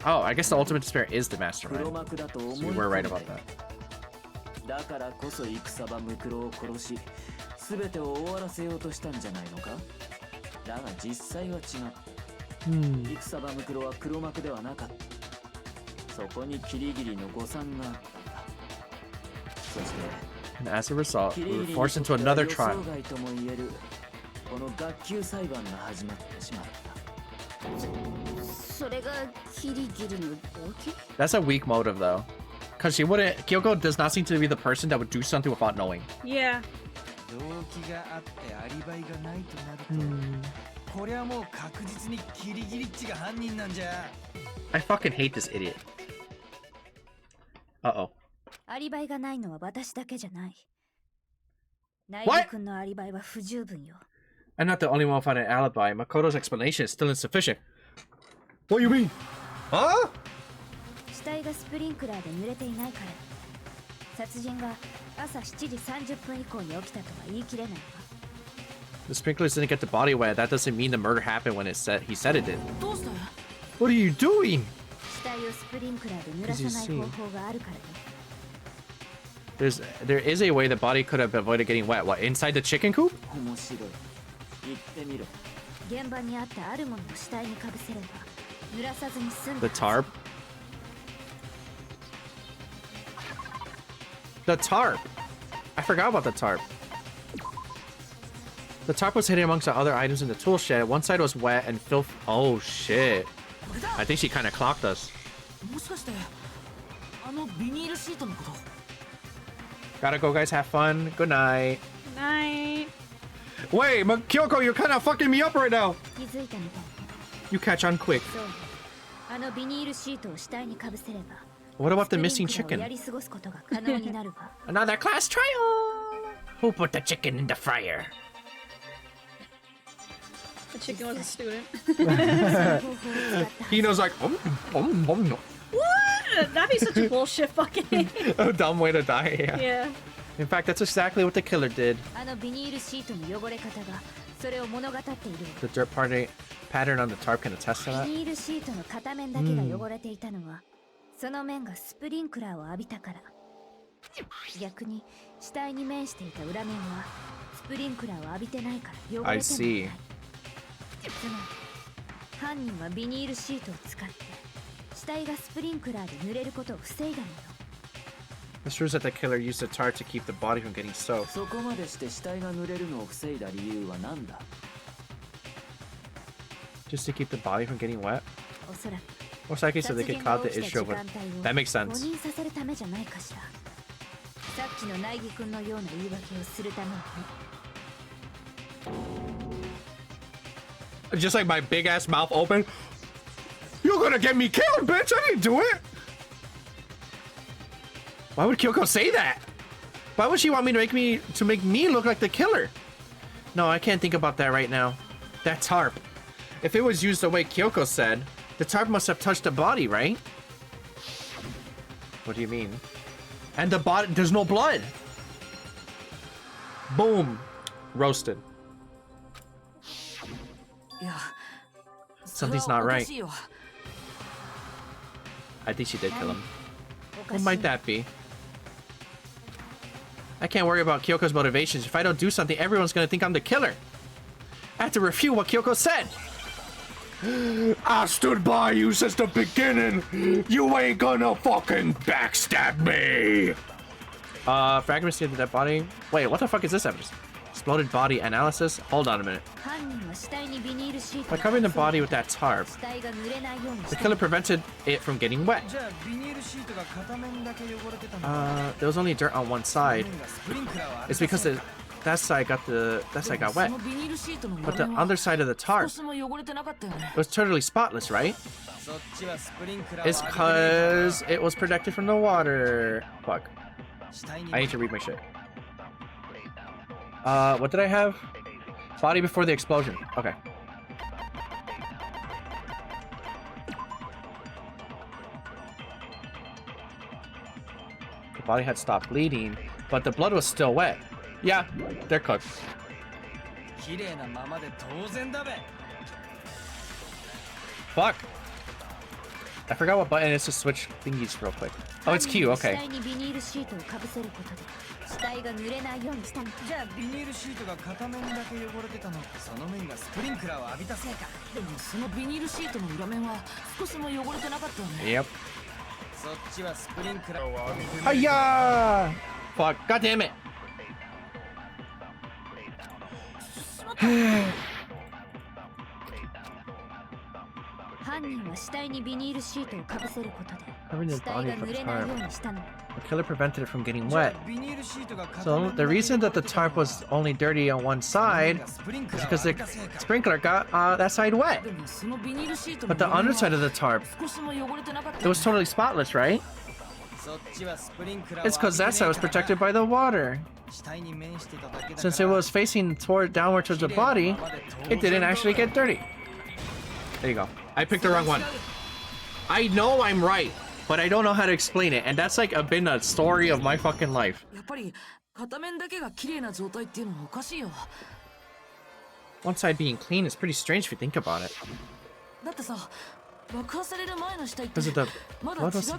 Oh, I guess the ultimate despair is the mastermind. So you were right about that. And as a result, we were forced into another trial. That's a weak motive though. Because she wouldn't... Kyoko does not seem to be the person that would do something without knowing. Yeah. I fucking hate this idiot. Uh-oh. What? I'm not the only one without an alibi. Makoto's explanation is still insufficient. What do you mean? Huh? The sprinklers didn't get the body wet. That doesn't mean the murder happened when he said it did. What are you doing? As you see, there is a way the body could have avoided getting wet. What, inside the chicken coop? The tarp? The tarp! I forgot about the tarp. The tarp was hidden amongst the other items in the tool shed. One side was wet and filth. Oh shit. I think she kind of clocked us. Gotta go, guys. Have fun. Good night. Good night. Wait, Kyoko, you're kind of fucking me up right now. You catch on quick. What about the missing chicken? Another class trial. Who put the chicken in the fryer? The chicken was a student. Hino's like, What? That'd be such a bullshit fucking. A dumb way to die, yeah. Yeah. In fact, that's exactly what the killer did. The dirt pattern on the tarp can attest to that. I see. This proves that the killer used the tarp to keep the body from getting soaked. Just to keep the body from getting wet? Most likely so they could cloud the issue of it. That makes sense. Just like my big ass mouth open. You're gonna get me killed, bitch! I didn't do it! Why would Kyoko say that? Why would she want me to make me look like the killer? No, I can't think about that right now. That tarp. If it was used the way Kyoko said, the tarp must have touched the body, right? What do you mean? And the body, there's no blood. Boom. Roasted. Something's not right. I think she did kill him. What might that be? I can't worry about Kyoko's motivations. If I don't do something, everyone's gonna think I'm the killer. I have to refute what Kyoko said. I stood by you since the beginning. You ain't gonna fucking backstab me. Fragments near the dead body. Wait, what the fuck is this evidence? Exploded body analysis? Hold on a minute. By covering the body with that tarp, the killer prevented it from getting wet. There was only dirt on one side. It's because that side got wet. But the other side of the tarp was totally spotless, right? It's because it was protected from the water. Fuck. I need to read my shit. What did I have? Body before the explosion. Okay. The body had stopped bleeding, but the blood was still wet. Yeah, they're cooked. Fuck. I forgot what button it is to switch thingies real quick. Oh, it's Q, okay. Yep. Hiya! Fuck. God damn it. 犯人は死体にビニールシートをかぶせることで死体が濡れないようにしたの。 The killer prevented it from getting wet. So the reason that the tarp was only dirty on one side is because the sprinkler got that side wet. But the underside of the tarp, it was totally spotless, right? It's because that side was protected by the water. Since it was facing downward towards the body, it didn't actually get dirty. There you go. I picked the wrong one. I know I'm right, but I don't know how to explain it, and that's like been a story of my fucking life. One side being clean is pretty strange if you think about it. Because of the blood was...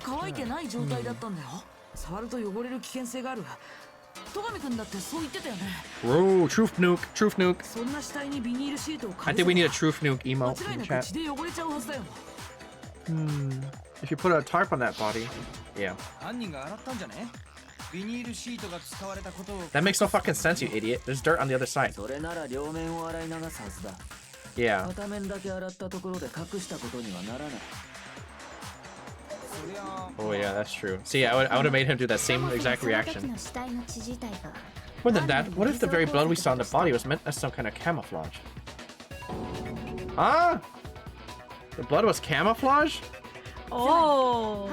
Whoa, truth nuke, truth nuke. I think we need a truth nuke emote in the chat. If you put a tarp on that body, yeah. That makes no fucking sense, you idiot. There's dirt on the other side. Yeah. Oh yeah, that's true. See, I would have made him do that same exact reaction. More than that, what if the very blood we saw in the body was meant as some kind of camouflage? Huh? The blood was camouflage? Oh.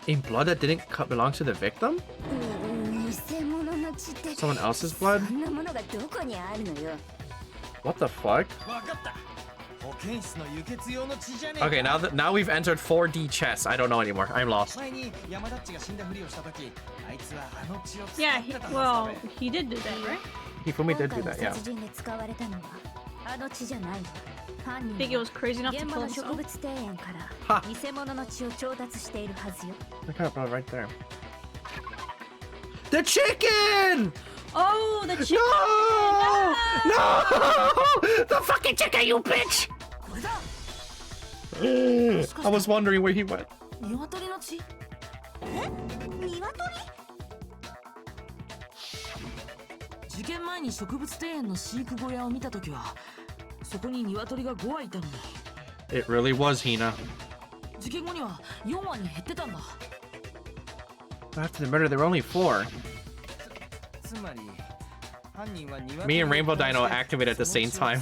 In blood that didn't belong to the victim? Someone else's blood? What the fuck? Okay, now we've entered 4D chess. I don't know anymore. I'm lost. Yeah, well, he did do that, right? Hifumi did do that, yeah. I think it was crazy enough to kill himself. Ha! Look at that right there. The chicken! Oh, the chicken! No! No! The fucking chicken, you bitch! I was wondering where he went. It really was Hina. After the murder, there were only 4. Me and Rainbow Dino activated at the same time.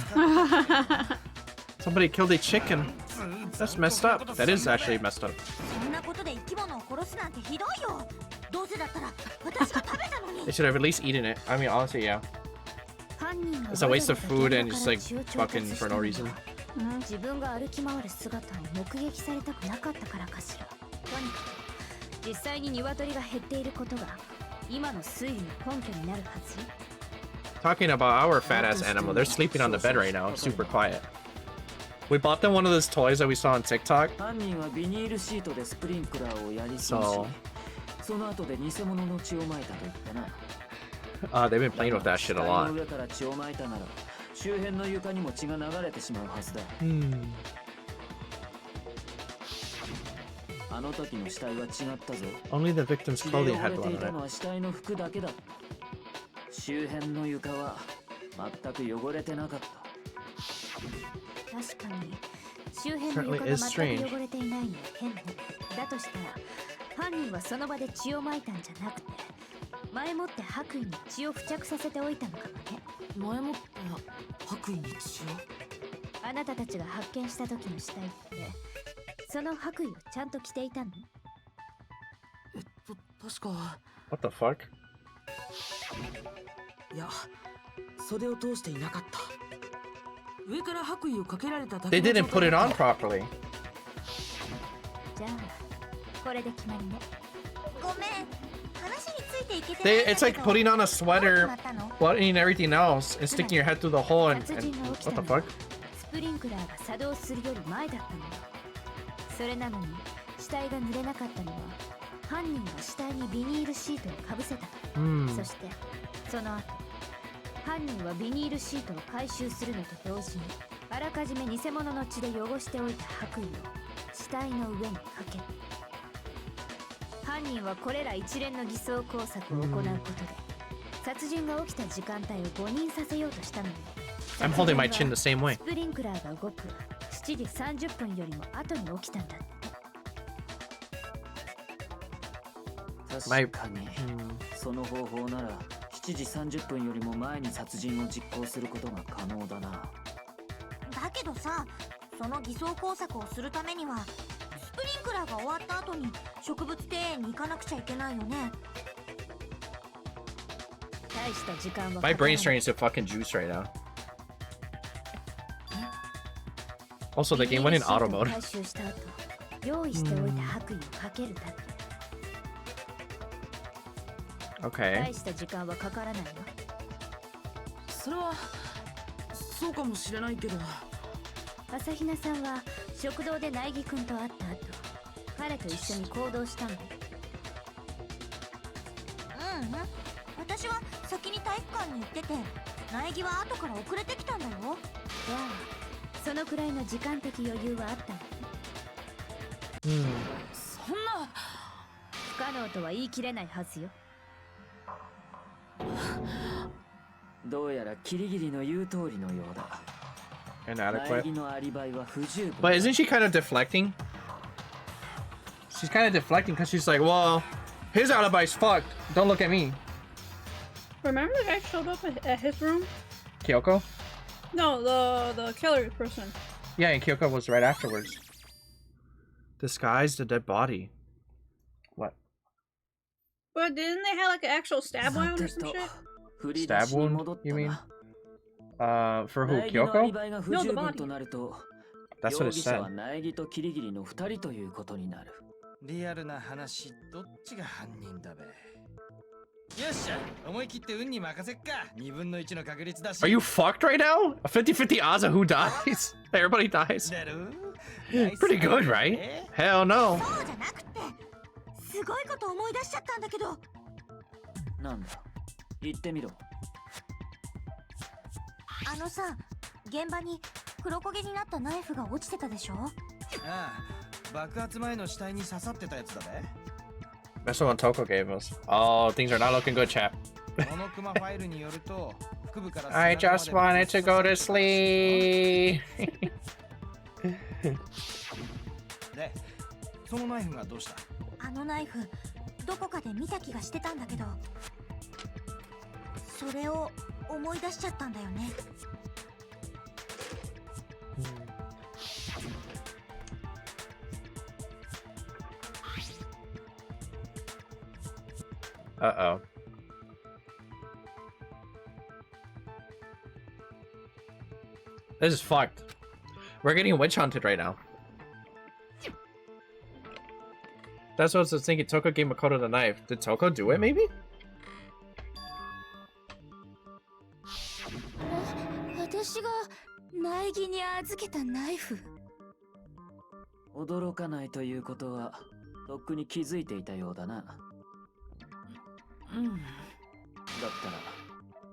Somebody killed a chicken. That's messed up. That is actually messed up. They should have at least eaten it. I mean, honestly, yeah. It's a waste of food and just like fucking for no reason. Talking about our fat ass animal, they're sleeping on the bed right now, super quiet. We bought them one of those toys that we saw on TikTok. So they've been playing with that shit a lot. Only the victim's clothing had blood on it. Certainly is strange. What the fuck? They didn't put it on properly. It's like putting on a sweater, buttoning everything else, and sticking your head through the hole and what the fuck? あらかじめ偽物の血で汚しておいた白衣を死体の上にかける。犯人はこれら一連の偽装工作を行うことで、殺人が起きた時間帯を誤認させようとしたのに。I'm holding my chin the same way. スプリンクラーが動く7時30分よりも後に起きたんだって。確かに、その方法なら7時30分よりも前に殺人を実行することが可能だな。だけどさ、その偽装工作をするためにはスプリンクラーが終わった後に植物庭園に行かなくちゃいけないよね。大した時間は My brain's turning to fucking juice right now. Also, the game went in auto mode. 回収した後、用意しておいた白衣をかけるだけ。Okay. 大した時間はかからないよ。それはそうかもしれないけど。朝比奈さんは食堂で苗木くんと会った後、彼と一緒に行動したの。私は先に体育館に行ってて、苗木は後から遅れてきたんだよ。わあ、そのくらいの時間的余裕はあったの。そんな不可能とは言い切れないはずよ。どうやらキリギリの言う通りのようだ。苗木のアリバイは不十分。 But isn't she kind of deflecting? She's kind of deflecting because she's like, well, his alibi's fucked. Don't look at me. Remember the guy showed up at his room? Kyoko? No, the killer person. Yeah, and Kyoko was right afterwards. Disguised a dead body. What? But didn't they have like an actual stab wound or some shit? Stab wound, you mean? For who? Kyoko? No, the body. That's what it said. リアルな話、どっちが犯人だべ。よっしゃ、思い切って運に任せっか。2分の1の確率だし。 Are you fucked right now? A 50-50 odds of who dies? Everybody dies. Pretty good, right? Hell no. そうじゃなくて、すごいこと思い出しちゃったんだけど。なんだ、言ってみろ。あのさ、現場に黒焦げになったナイフが落ちてたでしょ。ああ、爆発前の死体に刺さってたやつだべ。 That's the one Toko gave us. Oh, things are not looking good, chap. Monokuma ファイルによると、腹部から I just wanted to go to sleep. で、そのナイフがどうした？あのナイフ、どこかで見た気がしてたんだけど、それを思い出しちゃったんだよね。Uh-oh. This is fucked. We're getting witch hunted right now. That's what I was thinking. Toko gave Makoto the knife. Did Toko do it, maybe? 私が苗木に預けたナイフ。驚かないということは、とっくに気づいていたようだな。だっ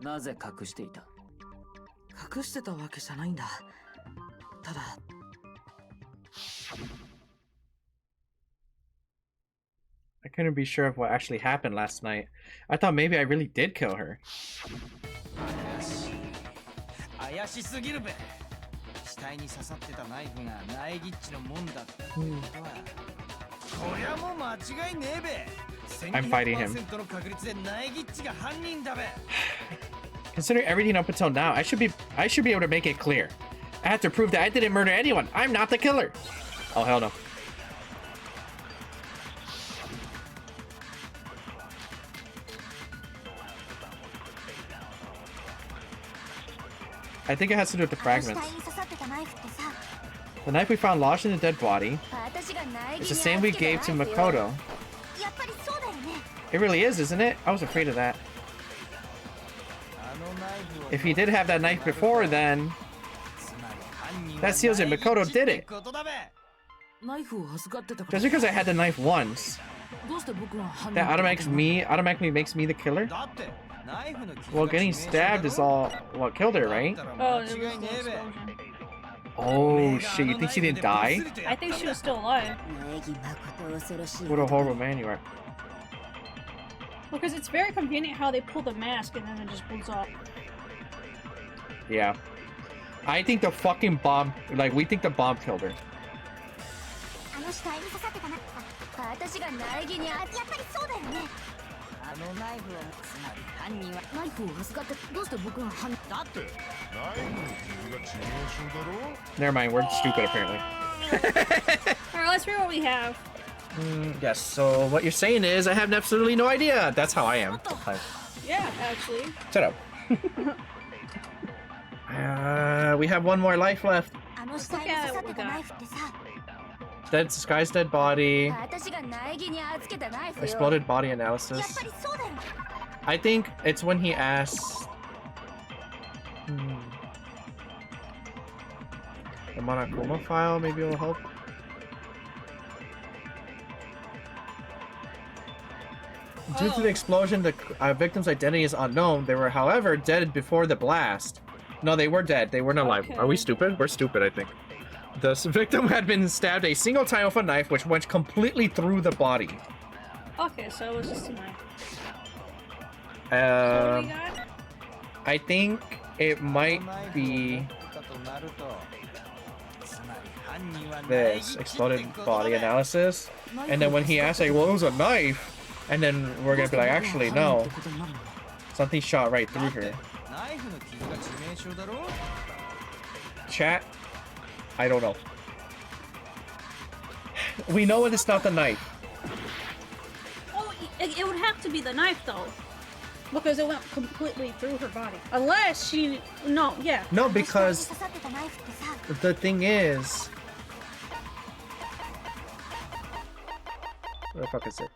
たら、なぜ隠していた？隠してたわけじゃないんだ。ただ。I couldn't be sure of what actually happened last night. I thought maybe I really did kill her. 怪しすぎるべ。死体に刺さってたナイフが苗木っちのもんだったってことは、こりゃもう間違いねえべ。I'm fighting him. Considering everything up until now, I should be able to make it clear. I have to prove that I didn't murder anyone. I'm not the killer. Oh hell no. I think it has to do with the fragments. The knife we found lodged in the dead body is the same we gave to Makoto. It really is, isn't it? I was afraid of that. If he did have that knife before, then that seals it. Makoto did it. Just because I had the knife once, that automatically makes me the killer? Well, getting stabbed is all what killed her, right? Oh, Oh shit, you think she didn't die? I think she was still alive. What a horrible man you are. Because it's very convenient how they pull the mask and then it just blows up. Yeah. I think the fucking bomb, like, we think the bomb killed her. Never mind, we're stupid apparently. Alright, let's read what we have. Yes, so what you're saying is I have absolutely no idea. That's how I am. Yeah, actually. Shut up. We have one more life left. Let's look at what we got. Dead Sky's dead body. Exploded body analysis. I think it's when he asks. The Monokuma file maybe will help. Due to the explosion, the victim's identity is unknown. They were, however, dead before the blast. No, they were dead. They weren't alive. Okay. Are we stupid? We're stupid, I think. The victim had been stabbed a single time with a knife, which went completely through the body. Okay, so it was just a knife. So what do we got? I think it might be this exploded body analysis, and then when he asks, like, well, it was a knife. And then we're gonna be like, actually, no. Something shot right through her. Chat? I don't know. We know it's not the knife. Oh, it would have to be the knife, though. Because it went completely through her body. Unless she... No, yeah. No, because... The thing is... Where the fuck is it?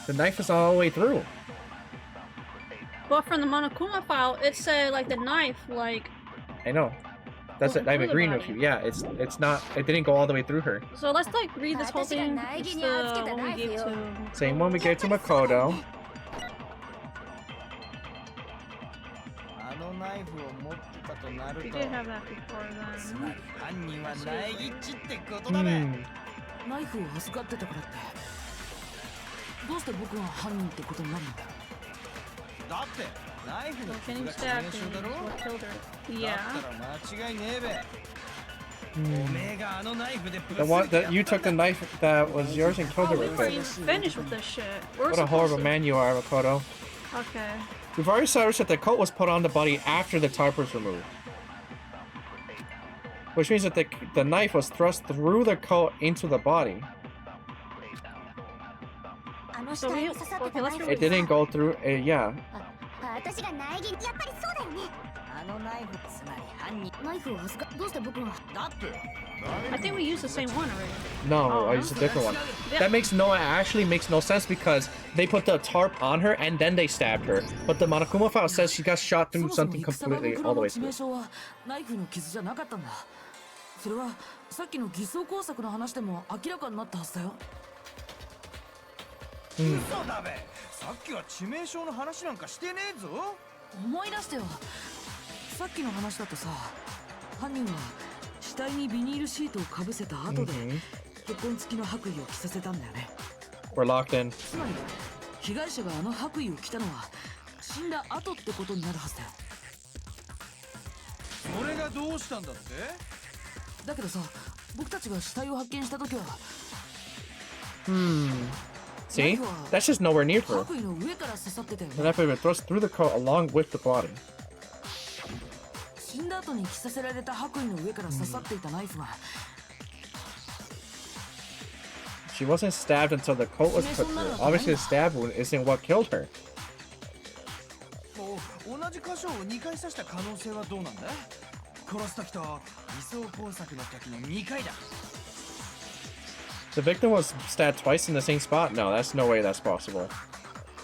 The knife is all the way through. But from the Monokuma file, it said like the knife, like. I know. That's it. I'm agreeing with you. Yeah, it's not. It didn't go all the way through her. So let's like read this whole thing. It's the one we gave to. Same one we gave to Makoto. We did have that before then. Getting stabbed is what killed her. Yeah. The one that you took the knife that was yours and killed her with it. Finished with this shit. What a horrible man you are, Makoto. Okay. We've already established that the coat was put on the body after the tarp was removed. Which means that the knife was thrust through the coat into the body. So okay, let's it didn't go through, yeah. I think we used the same one already. No, I used a different one. Yep. That actually makes no sense because they put the tarp on her and then they stabbed her. But the Monokuma file says she got shot through something completely all the way through. We're locked in. See? That's just nowhere near her. The knife had been thrust through the coat along with the body. She wasn't stabbed until the coat was put through. Obviously the stab wound isn't what killed her. The victim was stabbed twice in the same spot? No, that's no way that's possible.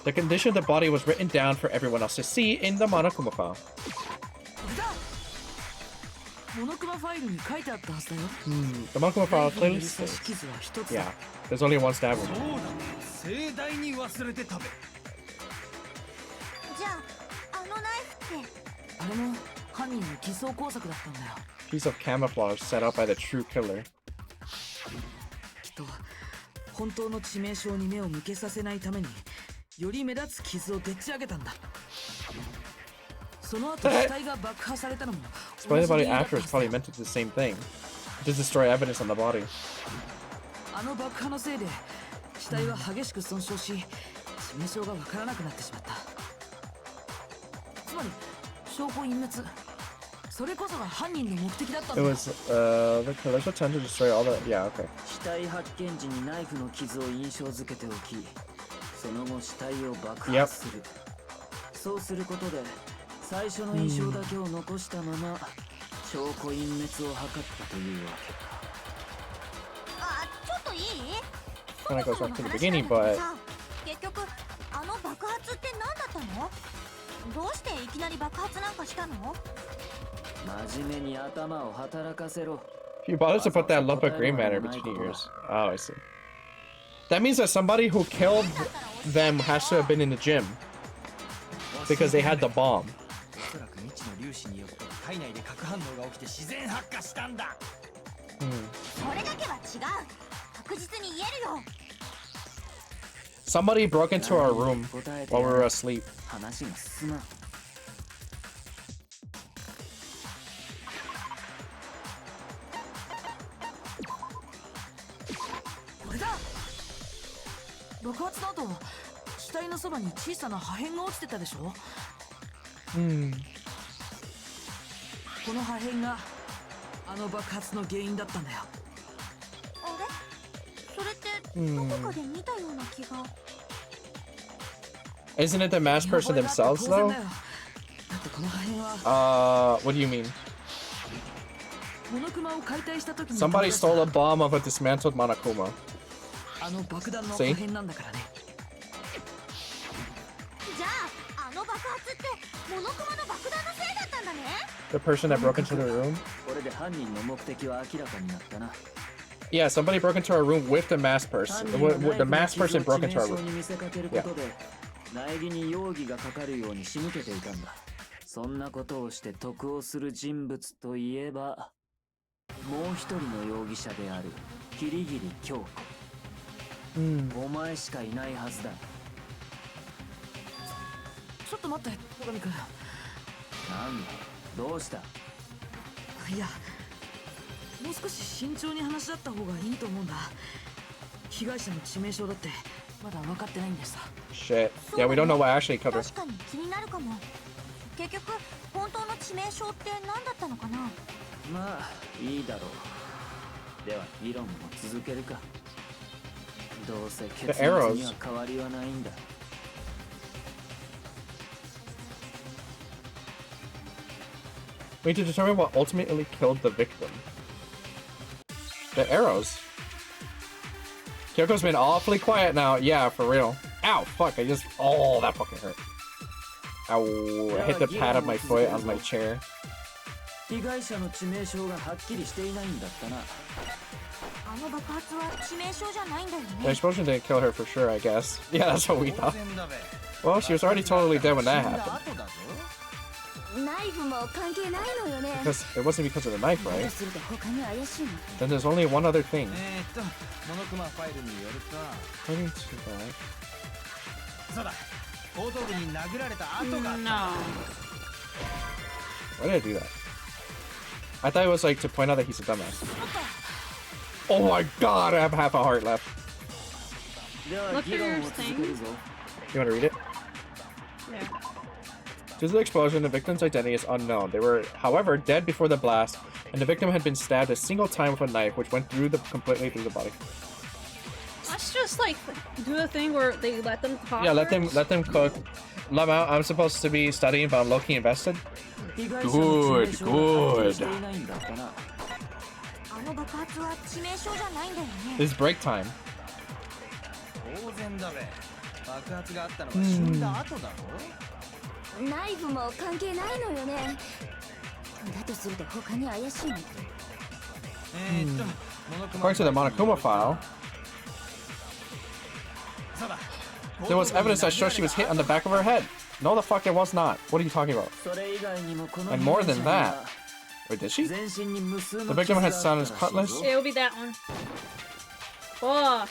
The condition of the body was written down for everyone else to see in the Monokuma file. The Monokuma file clearly says, yeah, there's only one stab wound. Piece of camouflage set up by the true killer. きっと本当の致命傷に目を向けさせないためにより目立つ傷をでっち上げたんだ。その後死体が爆破されたのも Explain the body afterwards probably meant to do the same thing. Just destroy evidence on the body. あの爆破のせいで死体は激しく損傷し致命傷がわからなくなってしまった。つまり証拠隠滅、それこそが犯人の目的だったんだ。 It was the killer's attempt to destroy all the yeah okay. 死体発見時にナイフの傷を印象付けておき、その後死体を爆破する。そうすることで最初の印象だけを残したまま証拠隠滅を図ったというわけか。あ、ちょっといい？ Kind of goes back to the beginning, but 結局あの爆発って何だったの？どうしていきなり爆発なんかしたの？真面目に頭を働かせろ。 if you bothered to put that lump of gray matter between your ears. Oh, I see. That means that somebody who killed them has to have been in the gym because they had the bomb. おそらく未知の粒子によって体内で核反応が起きて自然発火したんだ。それだけは違う。確実に言えるよ。 Somebody broke into our room while we were asleep. 話が進まん。これだ。爆発の後死体のそばに小さな破片が落ちてたでしょ。この破片があの爆発の原因だったんだよ。あれ？それってどこかで見たような気が。 Isn't it the masked person themselves though? だってこの破片は What do you mean? モノクマを解体した時に Somebody stole a bomb of a dismantled Monokuma. あの爆弾の破片なんだからね。じゃああの爆発ってモノクマの爆弾のせいだったんだね。 The person that broke into the room? これで犯人の目的は明らかになったな。 Yeah, somebody broke into our room with the masked person. The masked person broke into our room. に見せかけることで苗木に容疑がかかるように仕向けていたんだ。そんなことをして得をする人物といえばもう一人の容疑者であるキリギリ京子。お前しかいないはずだ。ちょっと待って、戸上君。なんだ、どうした？いや、もう少し慎重に話し合った方がいいと思うんだ。被害者の致命傷だってまだ分かってないんですさ。 Shit. Yeah, we don't know what actually killed her. 確かに気になるかも。結局本当の致命傷って何だったのかな。まあいいだろう。では議論も続けるか。どうせ結末には変わりはないんだ。We need to determine what ultimately killed the victim. The arrows. Kyoko's been awfully quiet now. Yeah, for real. Ow, fuck, I just... Oh, that fucking hurt. Ow, I hit the pad of my foot on my chair. 被害者の致命傷がはっきりしていないんだったな。あの爆発は致命傷じゃないんだよね。 The explosion didn't kill her for sure, I guess. Yeah, that's what we thought. Well, she was already totally dead when that happened. ナイフも関係ないのよね。 Because it wasn't because of the knife, だ right? とすると他に怪しいの。 Then there's only one other thing. モノクマファイルによると、 According to that... そうだ、後頭部に殴られた跡があった。 Why did I do that? I thought it was like to point out that he's a dumbass. Oh my god, I have half a heart left. Look at your thing. You want to read it? Yeah. Due to the explosion, the victim's identity is unknown. They were, however, dead before the blast, and the victim had been stabbed a single time with a knife, which went completely through the body. Let's just like do a thing where they let them talk. Yeah, let them cook. Lama, I'm supposed to be studying, but I'm low-key invested. Good, good. This is break time. 当然だべ。爆発があったのは死んだ後だろ。ナイフも関係ないのよね。だとすると他に怪しいの。According to the Monokuma file, there was evidence that showed she was hit on the back of her head. No, the fuck it was not. What are you talking about? And more than that. Wait, did she? The victim had Santa's cutlass? It'll be that one. Oh.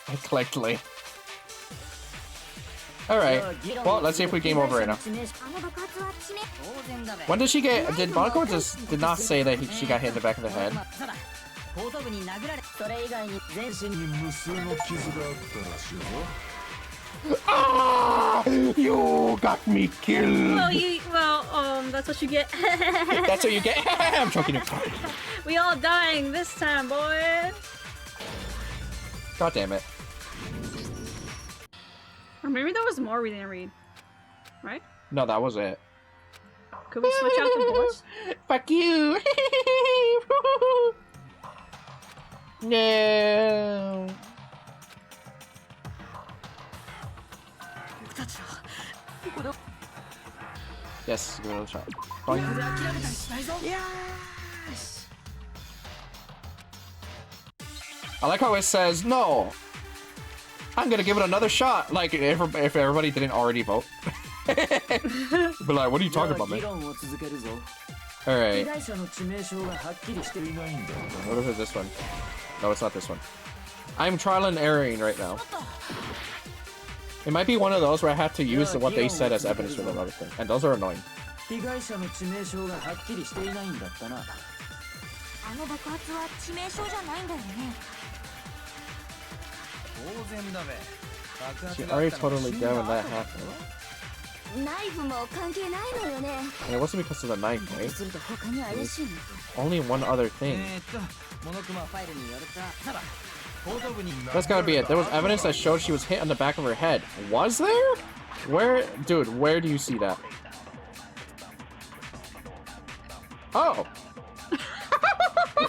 I clicked late. Alright. Well, let's see if we game over right now. When did she get... Did Monokuma just did not say that she got hit in the back of the head? Ah! You got me killed! That's what you get. That's what you get? I'm choking you. We all dying this time, boy. God damn it. Or maybe there was more we didn't read. Right? No, that was it. Could we switch out the bullets? Fuck you! No. Yes, give it another shot. Yes. I like how it says no. I'm gonna give it another shot. Like if everybody didn't already vote. But like, what are you talking about, man? Alright. What is it, this one? No, it's not this one. I'm trial and erroring right now. It might be one of those where I have to use what they said as evidence for another thing. And those are annoying. She already totally dead when that happened. And it wasn't because of the knife, right? Only one other thing. That's gotta be it. There was evidence that showed she was hit on the back of her head. Was there? Where? Dude, where do you see that? Oh!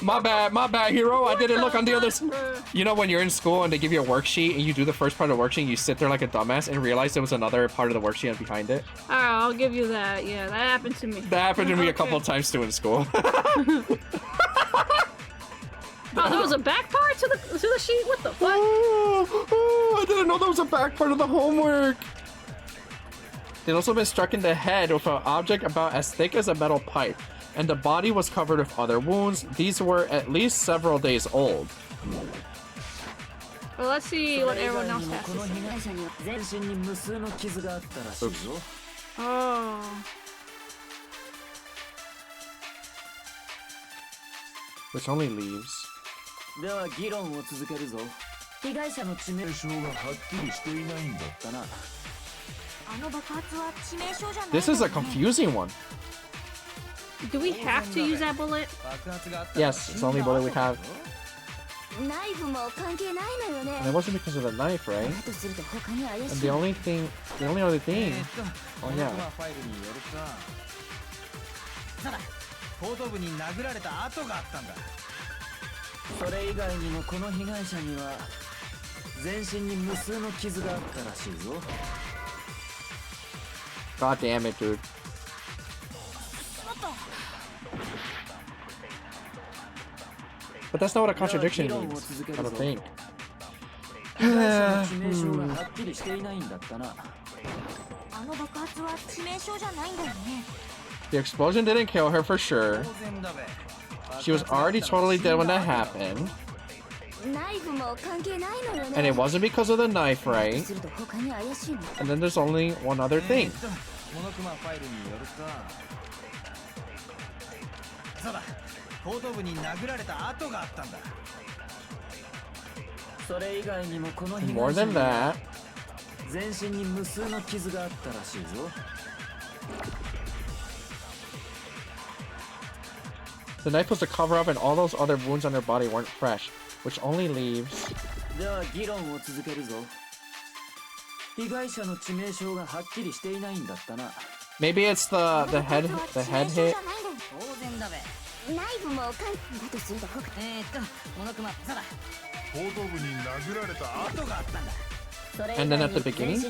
My bad, hero. I didn't look on the other side. You know when you're in school and they give you a worksheet and you do the first part of the worksheet and you sit there like a dumbass and realize there was another part of the worksheet behind it? Alright, I'll give you that. Yeah, that happened to me. That happened to me a couple of times too in school. Oh, there was a back part to the sheet? What the fuck? Oh, I didn't know there was a back part of the homework. They'd also been struck in the head with an object about as thick as a metal pipe, and the body was covered with other wounds. These were at least several days old. Well, let's see what everyone else has to say. Oops. Oh. Which only leaves. This is a confusing one. Do we have to use that bullet? Yes, it's the only bullet we have. And it wasn't because of the knife, right? And the only other thing. Oh yeah. God damn it, dude. But that's not what a contradiction means, I don't think. The explosion didn't kill her for sure. She was already totally dead when that happened. And it wasn't because of the knife, right? And then there's only one other thing. More than that. The knife was to cover up and all those other wounds on her body weren't fresh, which only leaves... Maybe it's the head hit. And then at the beginning?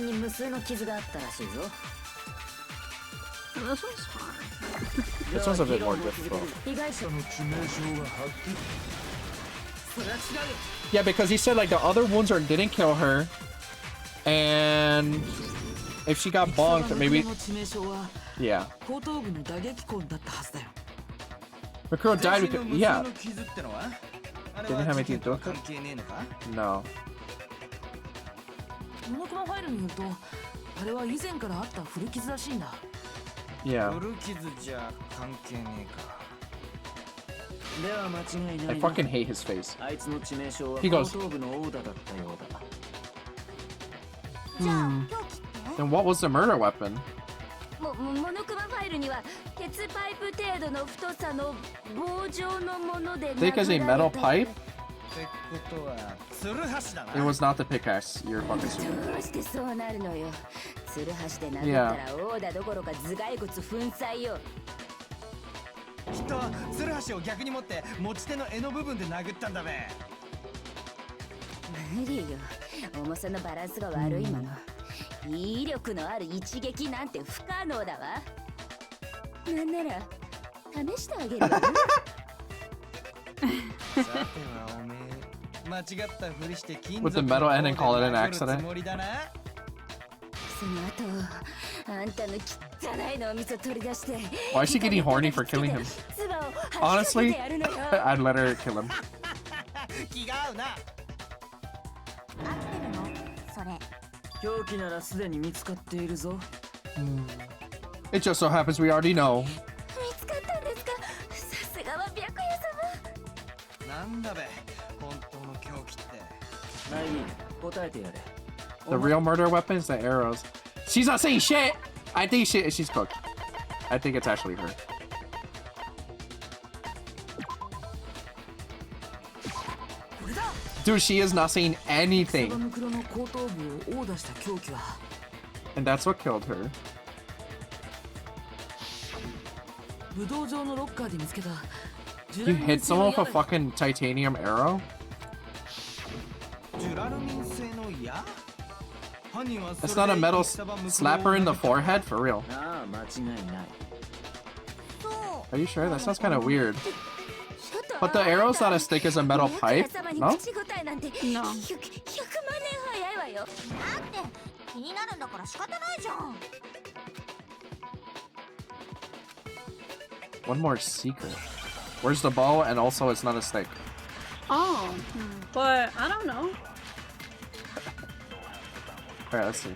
This one's hard. This one's a bit more difficult. Yeah, because he said like the other wounds didn't kill her, and if she got bonked, maybe. Yeah. The girl died because. Yeah. Didn't have anything to do with it? No. Yeah. I fucking hate his face. He goes. Then what was the murder weapon? Thick as a metal pipe? It was not the pickaxe. You're fucking stupid. Yeah. きっとツルハシを逆に持って持ち手の柄の部分で殴ったんだべ。無理よ。重さのバランスが悪いもの。威力のある一撃なんて不可能だわ。なんなら試してあげるわ。さてはおめえ間違ったふりして金属 With the metal end and call it an accident. その後あんたの汚いのお味噌取り出して。Why is she getting horny for killing him? Honestly, I'd let her kill him. 気が合うな。合ってるの？それ。凶器ならすでに見つかっているぞ。It just so happens we already know. 見つかったんですか？さすがは白夜様。なんだべ、本当の凶器って。ナイミ、答えてやれ。The real murder weapon is the arrows. She's not saying shit! I think she's cooked. I think it's actually her. Dude, she is not saying anything. And that's what killed her. You hit someone with a fucking titanium arrow? That's not a metal slapper in the forehead? For real. Are you sure? That sounds kind of weird. But the arrow's not as thick as a metal pipe? No? No. One more secret. Where's the bow? And also it's not as thick. Oh, but I don't know. Alright, let's see.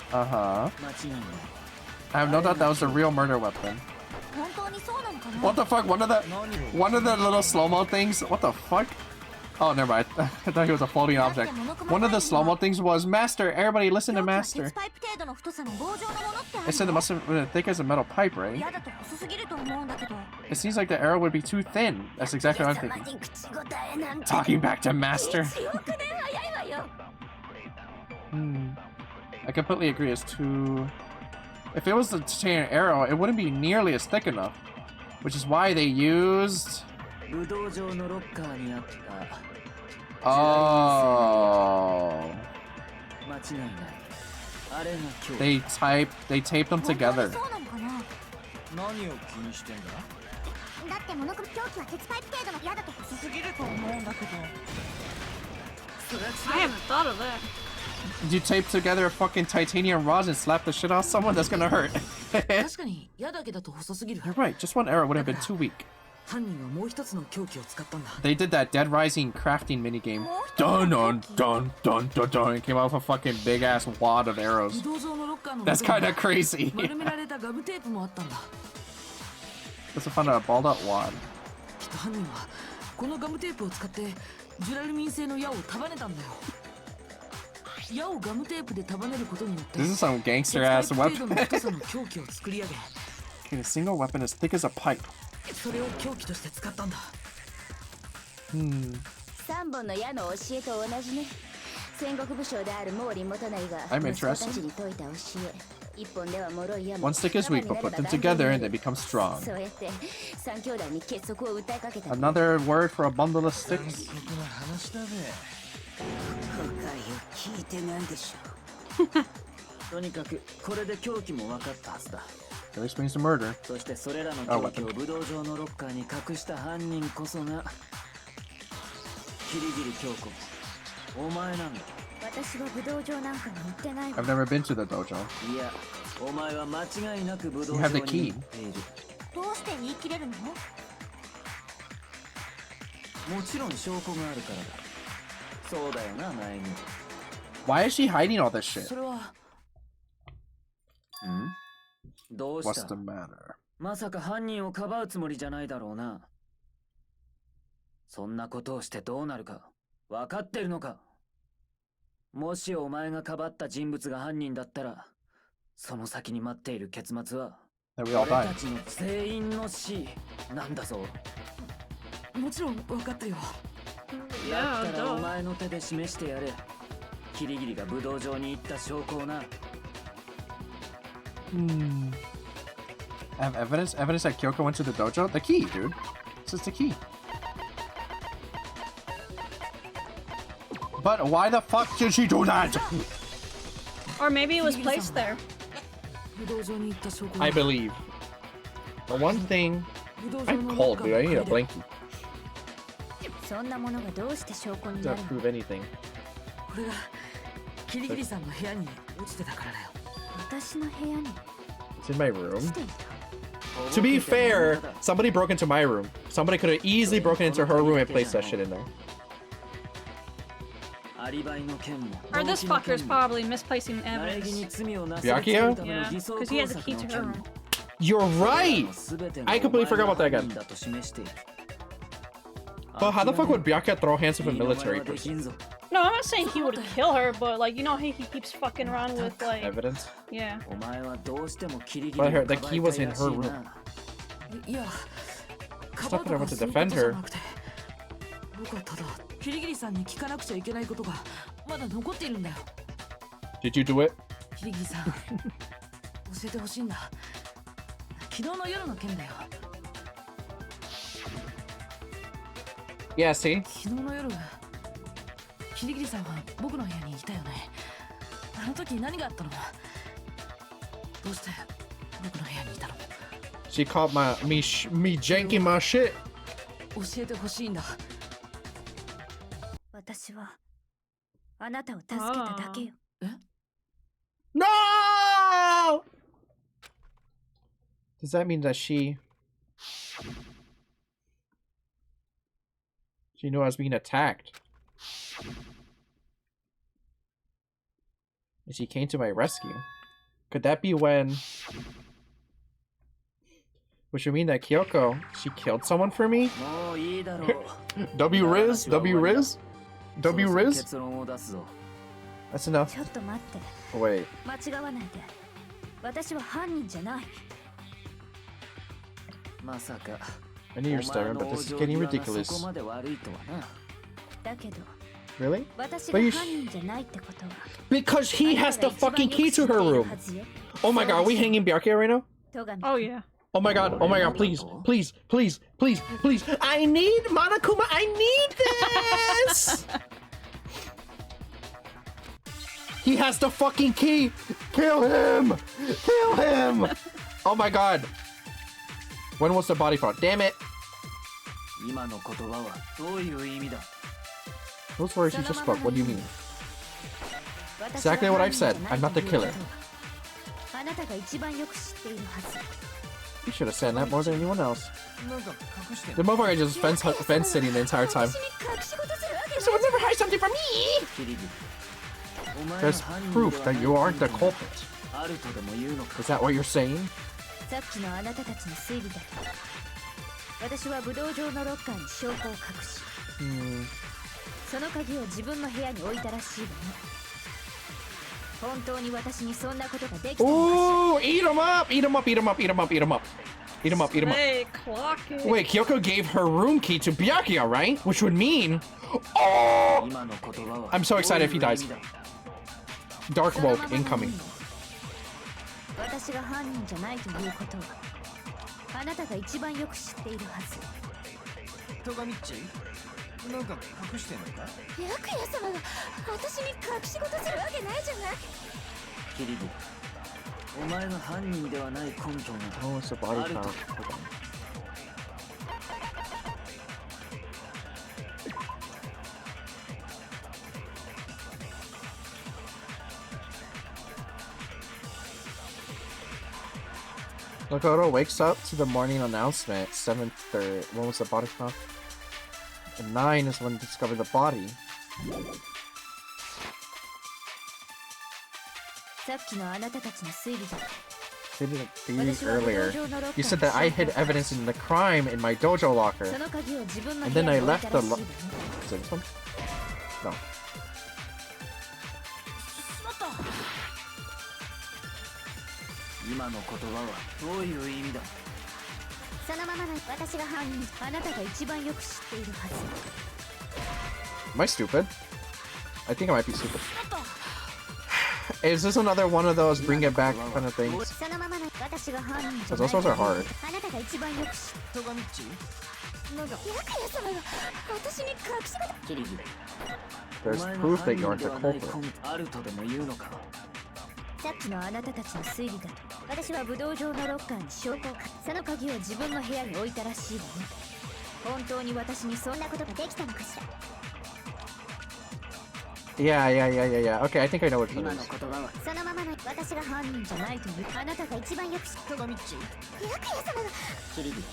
Uh-huh. I have no doubt that was the real murder weapon. What the fuck? One of the little slow-mo things? What the fuck? Oh, never mind. I thought he was a floating object. One of the slow-mo things was Master. Everybody listen to Master. It said it must have been as thick as a metal pipe, right? It seems like the arrow would be too thin. That's exactly what I'm thinking. Talking back to Master. I completely agree. It's too... If it was the titanium arrow, it wouldn't be nearly as thick enough. Which is why they used... Oh. They taped them together. I haven't thought of that. Did you tape together fucking titanium rods and slap the shit out of someone? That's gonna hurt. You're right, just one arrow would have been too weak. They did that Dead Rising crafting minigame. Dun dun dun dun dun dun. It came out with a fucking big ass wad of arrows. That's kind of crazy. Let's find a balled up wad. This is some gangster ass weapon. Okay, a single weapon as thick as a pipe. I'm interested. One stick is weak, but put them together and they become strong. Another word for a bundle of sticks? That explains the murder. Oh, weapon. I've never been to the dojo. You have the key. どうして言い切れるの？もちろん証拠があるからだ。そうだよな、前に。Why is she hiding all this shit? それは。どうした What's the matter? まさか犯人をかばうつもりじゃないだろうな。そんなことをしてどうなるか分かってるのか。もしお前がかばった人物が犯人だったら、その先に待っている結末は、俺たちの全員の死なんだぞ。もちろん分かってるよ。だったらお前の手で示してやれ。キリギリが武道場に行った証拠をな。I have evidence that Kyoko went to the dojo? The key, dude. This is the key. But why the fuck did she do that? Or maybe it was placed there. I believe. The one thing... I'm cold, dude. I need a blankie. Doesn't prove anything. It's in my room. To be fair, somebody broke into my room. Somebody could have easily broken into her room and placed that shit in there. Or this fucker's probably misplacing evidence. Byakuya? Yeah, because he has a key to her room. You're right! I completely forgot about that again. Well, how the fuck would Byakuya throw hands with a military person? No, I'm not saying he would kill her, but like, you know, he keeps fucking around with like... Evidence? Yeah. But the key was in her room. It's not that I went to defend her. Did you do it? Yeah, see? She caught me janking my shit. No! Does that mean that she knew I was being attacked? And she came to my rescue. Could that be when... Which would mean that Kyoko, she killed someone for me? W-Riz? W-Riz? W-Riz? That's enough. Oh, wait. I knew you're stubborn, but this is getting ridiculous. Really? But you because he has the fucking key to her room! Oh my god, are we hanging Byakuya right now? Oh yeah. Oh my god, please, please, please, please, please. I need Monokuma, I need this! He has the fucking key! Kill him! Kill him! Oh my god. When was the body found? Damn it! Those words you just spoke, what do you mean? Exactly what I've said. I'm not the killer. You should have said that more than anyone else. The motherfucker just fence sitting the entire time. Someone never hide something from me! There's proof that you aren't the culprit. Is that what you're saying? Ooh, eat him up! Eat him up, eat him up, eat him up, eat him up. Eat him up, eat him up. Hey, clock it. Wait, Kyoko gave her room key to Byakuya, right? Which would mean... Oh! I'm so excited if he dies. Dark woke incoming. Oh, it's a body count. Hold on. Makoto wakes up to the morning announcement. 7:30. When was the body found? And 9 is when they discover the body. Stated earlier. You said that I hid evidence in the crime in my dojo locker. And then I left the is it this one? No. 今の言葉はどういう意味だ。そのままの私が犯人、あなたが一番よく知っているはず。 Am I stupid? I think I might be stupid. Is this another one of those bring it back kind of things? Because those ones are hard. There's proof that you aren't the culprit. さっきのあなたたちの推理だと、私は武道場のロッカーに証拠をその鍵を自分の部屋に置いたらしいわね。本当に私にそんなことができたのかしら。 Yeah. Okay, I think I know which one it is. そのままの私が犯人じゃないというあなたが一番よく知ってる。キリギ、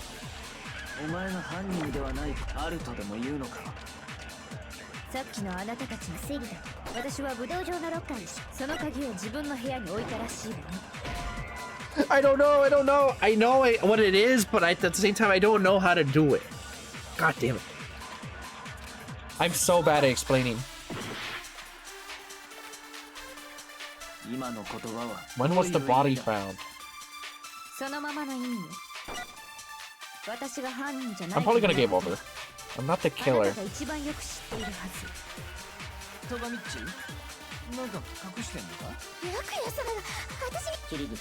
お前が犯人ではないあるとでも言うのか。さっきのあなたたちの推理だと、私は武道場のロッカーにその鍵を自分の部屋に置いたらしいわね。 I don't know. I know what it is, but at the same time, I don't know how to do it. God damn it. I'm so bad at explaining. When was the body found? I'm probably gonna game over. I'm not the killer. キリギ、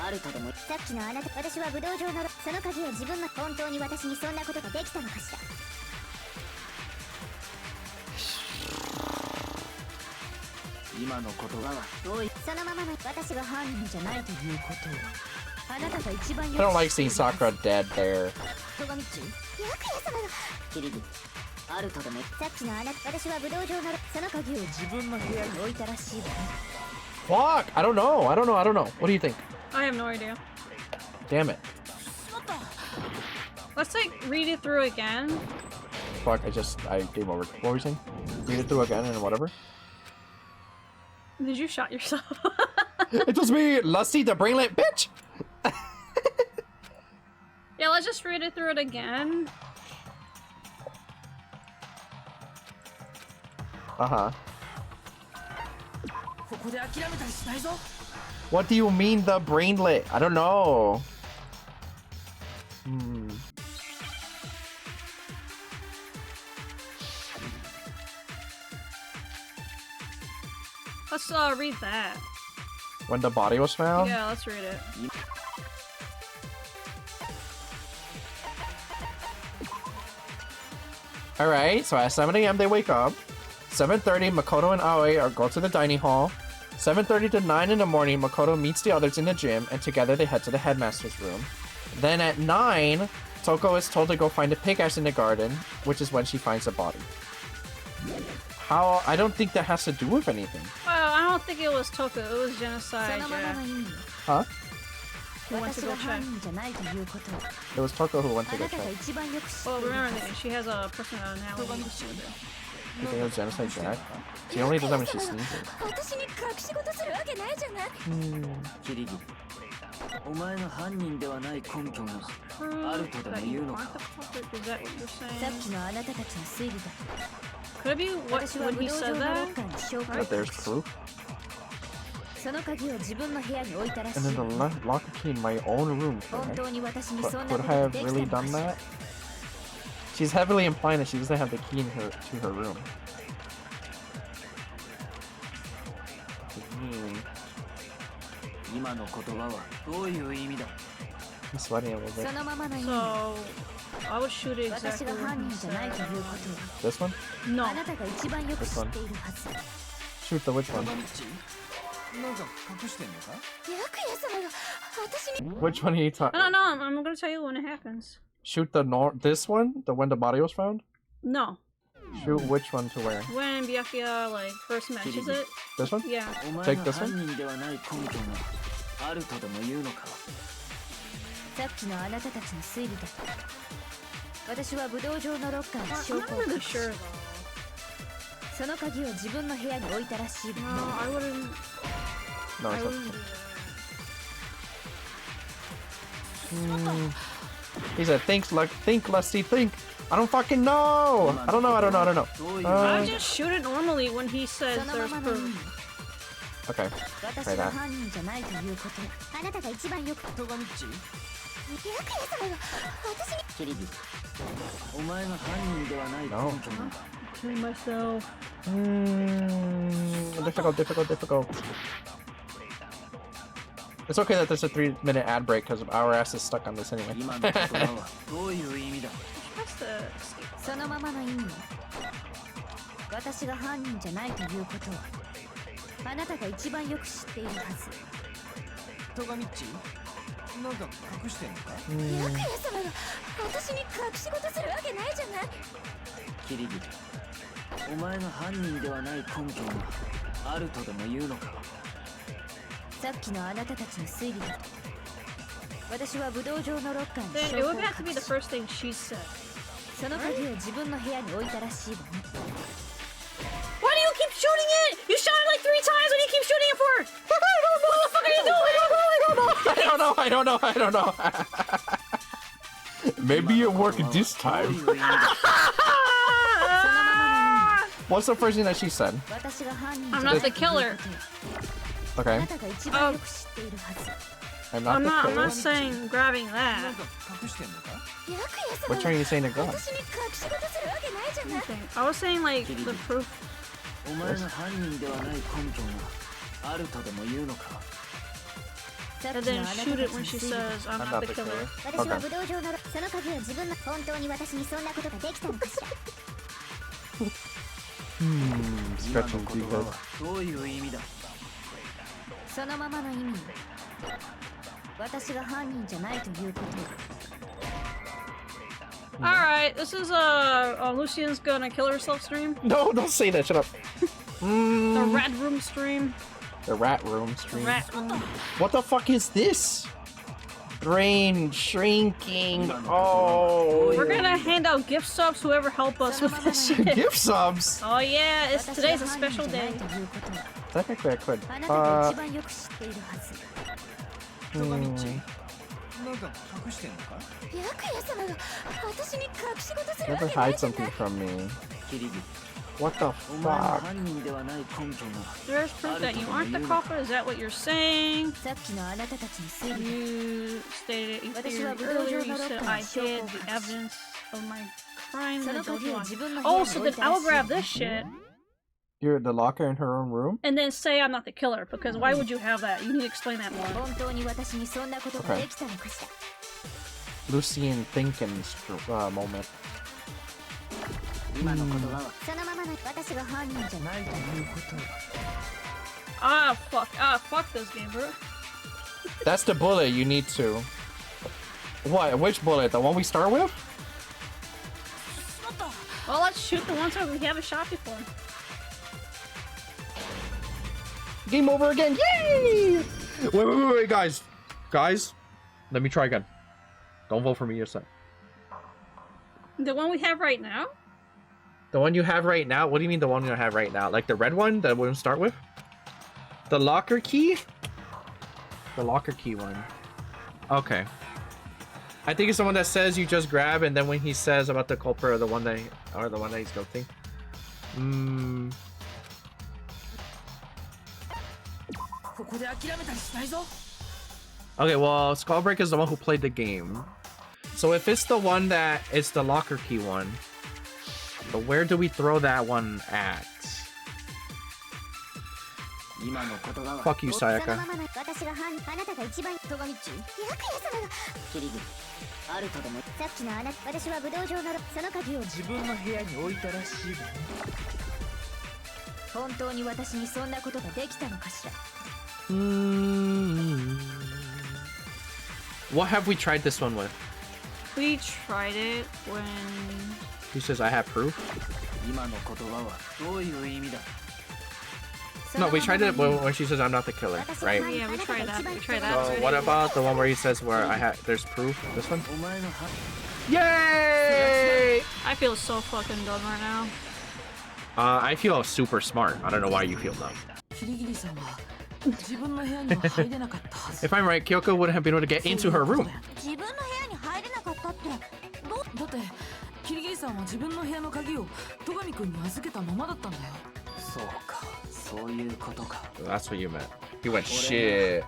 あるとでもさっきのあなた、私は武道場のその鍵を自分の本当に私にそんなことができたのかしら。今の言葉はどういうそのままの私が犯人じゃないということをあなたが一番 I don't like seeing Sakura dead there. キリギ、あるとでもさっきのあなた、私は武道場のその鍵を自分の部屋に置いたらしいわね。 Fuck! I don't know. What do you think? I have no idea. Damn it. Let's like read it through again. Fuck, I game over. What were you saying? Read it through again and whatever? Did you shot yourself? It was me, Lusty the brainlet bitch! Yeah, let's just read it through it again. Uh-huh. What do you mean the brainlet? I don't know. Let's read that. When the body was found? Yeah, let's read it. Alright, so at 7 a.m. they wake up. 7:30, Makoto and Aoi go to the dining hall. 7:30 to 9 in the morning, Makoto meets the others in the gym, and together they head to the headmaster's room. Then at 9, Toko is told to go find a pickaxe in the garden, which is when she finds the body. How? I don't think that has to do with anything. Well, I don't think it was Toko, it was genocide. Huh? Who went to go check. It was Toko who went to go check. Well, remember that she has a personality. You think it was genocide Jack? She only does that when she sneezes. キリギ、お前が犯人ではない根拠があるとでも言うのか。 Could it be what when he said that? But there's proof. And then the locker key in my own room. But could I have really done that? She's heavily implying that she doesn't have the key in to her room. I'm sweating a little bit. So, I would shoot it exactly when he said. This one? No. This one. Shoot the which one? Which one are you talking? No, I'm gonna tell you when it happens. Shoot this one? The when the body was found? No. Shoot which one to where? When Byakuya like first matches it. This one? Yeah. Take this one? 私は武道場のロッカーに証拠を隠し、その鍵を自分の部屋に置いたらしいわ。No, I He said, think, Lusty, think. I don't fucking know. I don't know. I just shoot it normally when he says there's proof. Okay. Try that. No. Killing myself. Difficult. It's okay that there's a 3-minute ad break because our ass is stuck on this anyway. What's the... そのままの意味。私が犯人じゃないということをあなたが一番よく知っているはず。トガミッチ、なんか隠してんのか？ヤクヤ様が私に隠し事するわけないじゃない。キリギリ、お前が犯人ではない根拠があるとでも言うのか？さっきのあなたたちの推理だと私は武道場のロッカーに It would have to be the first thing she said. その鍵を自分の部屋に置いたらしいわね。 Why do you keep shooting it? You shot it like 3 times. What do you keep shooting it for? What the fuck are you doing? I don't know. Maybe it worked this time. What's the first thing that she said? I'm not the killer. Okay. I'm not the killer. I'm not saying grabbing that. Which are you saying to go? I was saying like the proof. And then shoot it when she says I'm not the killer. Stretching too good. そのままの意味。私が犯人じゃないということ。Alright, this is Lucian's gonna kill herself stream. No, don't say that. Shut up. The rat room stream. The rat room stream. The rat room. What the fuck is this? Brain shrinking. Oh. We're gonna hand out gift subs whoever help us with this shit. Gift subs? Oh yeah, today's a special day. Technically I could. Never hide something from me. What the fuck? There's proof that you aren't the culprit, is that what you're saying? You stated earlier, you said I hid the evidence of my crime. Oh, so then I will grab this shit. You're the locker in her own room? And then say I'm not the killer, because why would you have that? You need to explain that more. Okay. Lucian thinking moment. Fuck this game, bro. That's the bullet you need to. What? Which bullet? The one we start with? Well, let's shoot the ones that we haven't shot before. Game over again! Yay! Wait, guys. Guys, let me try again. Don't vote for me yourself. The one we have right now? The one you have right now? What do you mean the one you have right now? Like the red one that we'll start with? The locker key? The locker key one. Okay. I think it's the one that says you just grab, and then when he says about the culprit or the one that he's guilty. Okay, well, Skullbreak is the one who played the game. So if it's the one that it's the locker key one, but where do we throw that one at? Fuck you, Sayaka. What have we tried this one with? We tried it when... He says I have proof. No, we tried it when she says I'm not the killer, right? Yeah, we tried that. We tried that. So what about the one where he says where there's proof? This one? Yay! I feel so fucking dumb right now. I feel super smart. I don't know why you feel dumb. If I'm right, Kyoko wouldn't have been able to get into her room. That's what you meant. He went shit.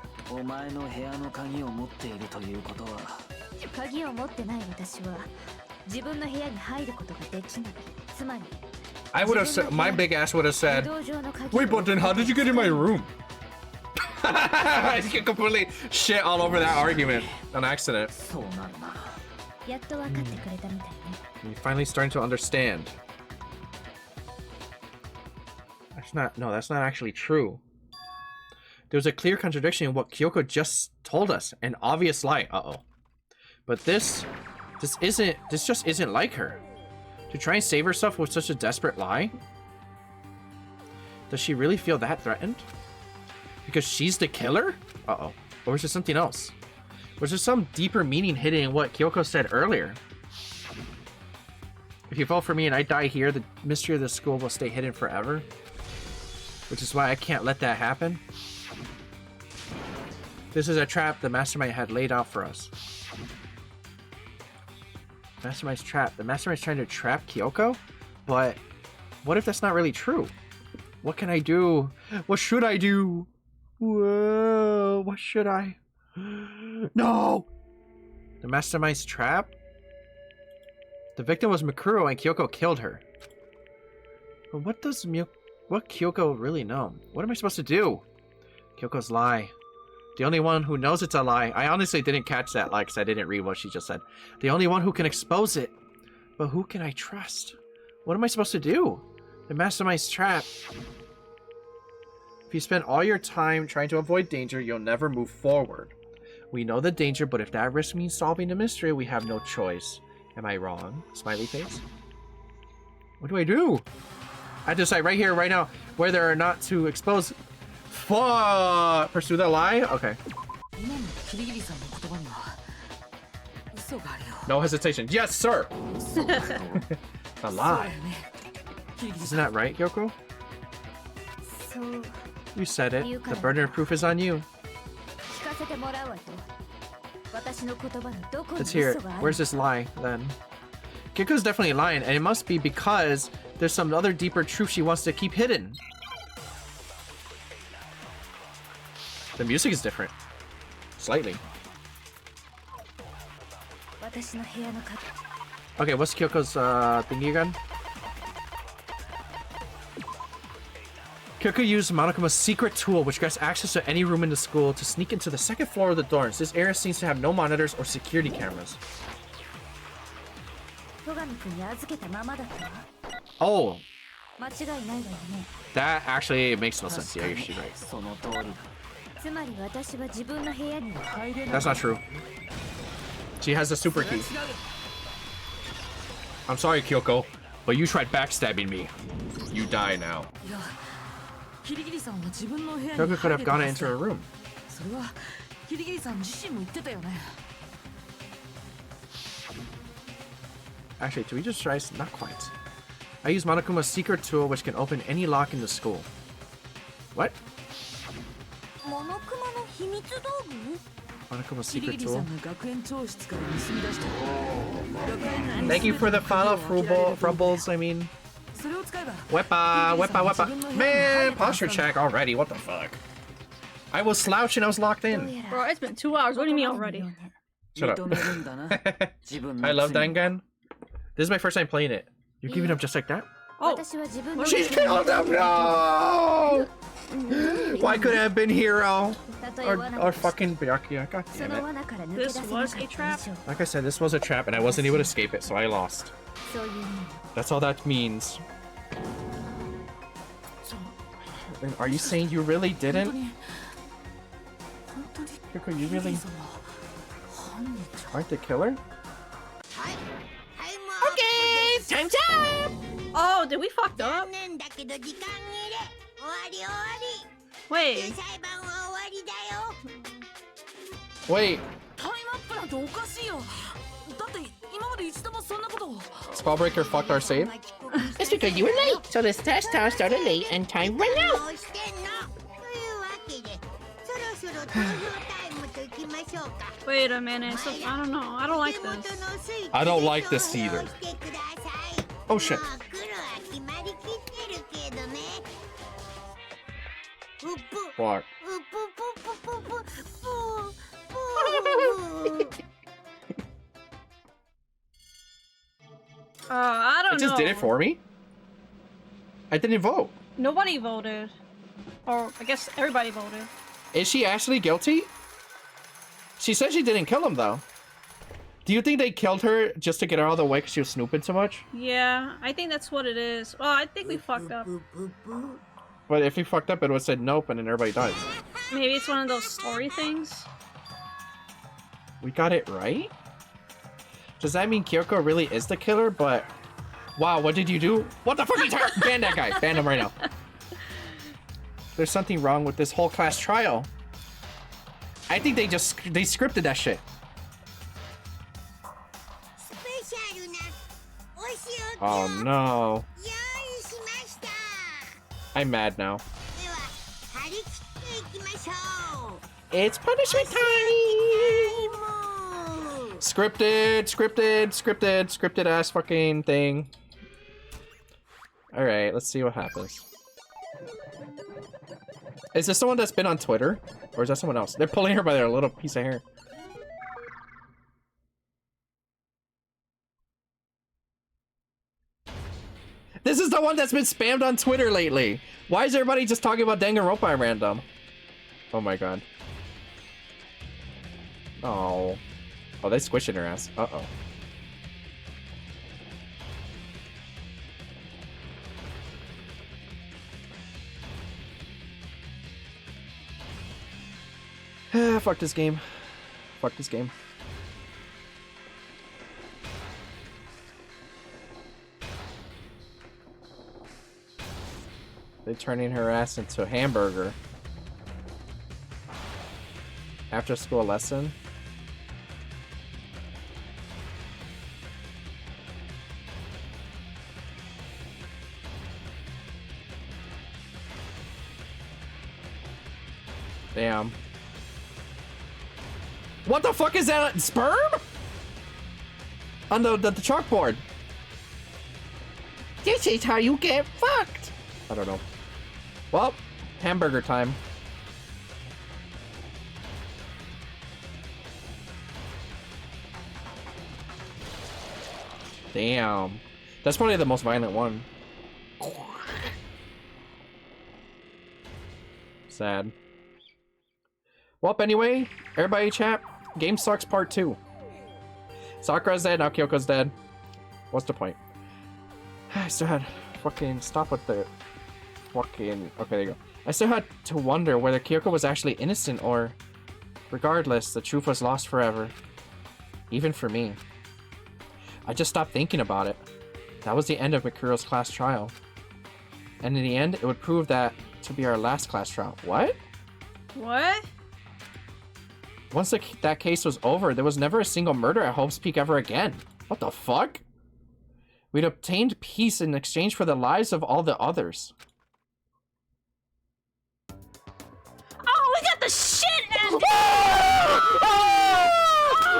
I would have said, my big ass would have said, wait, but then how did you get in my room? You completely shit all over that argument on accident. You're finally starting to understand. That's not actually true. There's a clear contradiction in what Kyoko just told us. An obvious lie. But this just isn't like her. To try and save herself with such a desperate lie? Does she really feel that threatened? Because she's the killer? Or is there something else? Was there some deeper meaning hidden in what Kyoko said earlier? If you fall for me and I die here, the mystery of the school will stay hidden forever. Which is why I can't let that happen. This is a trap the mastermind had laid out for us. Mastermind's trap. The mastermind's trying to trap Kyoko? But what if that's not really true? What can I do? What should I do? Whoa, what should I? No! The mastermind's trap? The victim was Mikuro and Kyoko killed her. But what does Kyoko really know? What am I supposed to do? Kyoko's lie. The only one who knows it's a lie. I honestly didn't catch that lie because I didn't read what she just said. The only one who can expose it. But who can I trust? What am I supposed to do? The mastermind's trap. If you spend all your time trying to avoid danger, you'll never move forward. We know the danger, but if that risk means solving the mystery, we have no choice. Am I wrong? Smiley face. What do I do? I decide right here, right now, whether or not to expose... Pursue that lie? Okay. No hesitation. Yes, sir! A lie. Isn't that right, Kyoko? You said it. The burden of proof is on you. Let's hear it. Where's this lie, then? Kyoko's definitely lying, and it must be because there's some other deeper truth she wants to keep hidden. The music is different. Slightly. Okay, what's Kyoko's thingy again? Kyoko used Monokuma's secret tool, which grants access to any room in the school, to sneak into the second floor of the dorms. This area seems to have no monitors or security cameras. Oh. That actually makes no sense. Yeah, you're right. That's not true. She has the super key. I'm sorry, Kyoko, but you tried backstabbing me. You die now. Kyoko could have gone into her room. Actually, do we just try? Not quite. I use Monokuma's secret tool, which can open any lock in the school. What? Monokuma's secret tool. Thank you for the follow, Frumbles. I mean, wepa. Man, posture check already. What the fuck? I was slouching. I was locked in. Bro, it's been 2 hours. What do you mean already? Shut up. I love Dangan. This is my first time playing it. You're giving up just like that? Oh, she's killed him. No. Why couldn't it have been Hero or fucking Byakuya? God damn it. This was a trap. Like I said, this was a trap and I wasn't able to escape it, so I lost. That's all that means. Are you saying you really didn't? Kyoko, you really aren't the killer? Okay, time's up! Oh, did we fucked up? Wait. Wait. Spellbreaker fucked our save? It's because you were late, so this test time started late and time ran out. Wait a minute. So, I don't know. I don't like this. I don't like this either. Oh shit. What? I don't know. It just did it for me? I didn't vote. Nobody voted. Or, I guess everybody voted. Is she actually guilty? She said she didn't kill him, though. Do you think they killed her just to get her out of the way because she was snooping so much? Yeah, I think that's what it is. Well, I think we fucked up. But if we fucked up, it would have said nope and then everybody dies. Maybe it's one of those story things? We got it right? Does that mean Kyoko really is the killer? But, wow, what did you do? What the fuck are you talking? Ban that guy. Ban him right now. There's something wrong with this whole class trial. I think they scripted that shit. Oh no. I'm mad now. It's punishment time! Scripted ass fucking thing. Alright, let's see what happens. Is this someone that's been on Twitter? Or is that someone else? They're pulling her by their little piece of hair. This is the one that's been spammed on Twitter lately. Why is everybody just talking about Danganronpa at random? Oh my god. Oh. Oh, they squishing her ass. Uh-oh. Fuck this game. Fuck this game. They're turning her ass into a hamburger. After school lesson. Damn. What the fuck is that? Sperm? On the chalkboard. This is how you get fucked. I don't know. Well, hamburger time. Damn. That's probably the most violent one. Sad. Well, anyway, everybody chat. Game sucks part 2. Sakura's dead, now Kyoko's dead. What's the point? I still had fucking stop with the fucking... Okay, there you go. I still had to wonder whether Kyoko was actually innocent or... Regardless, the truth was lost forever. Even for me. I just stopped thinking about it. That was the end of Mikuro's class trial. And in the end, it would prove that to be our last class trial. What? What? Once that case was over, there was never a single murder at Hope's Peak ever again. What the fuck? We'd obtained peace in exchange for the lives of all the others. Oh, we got the shit ending!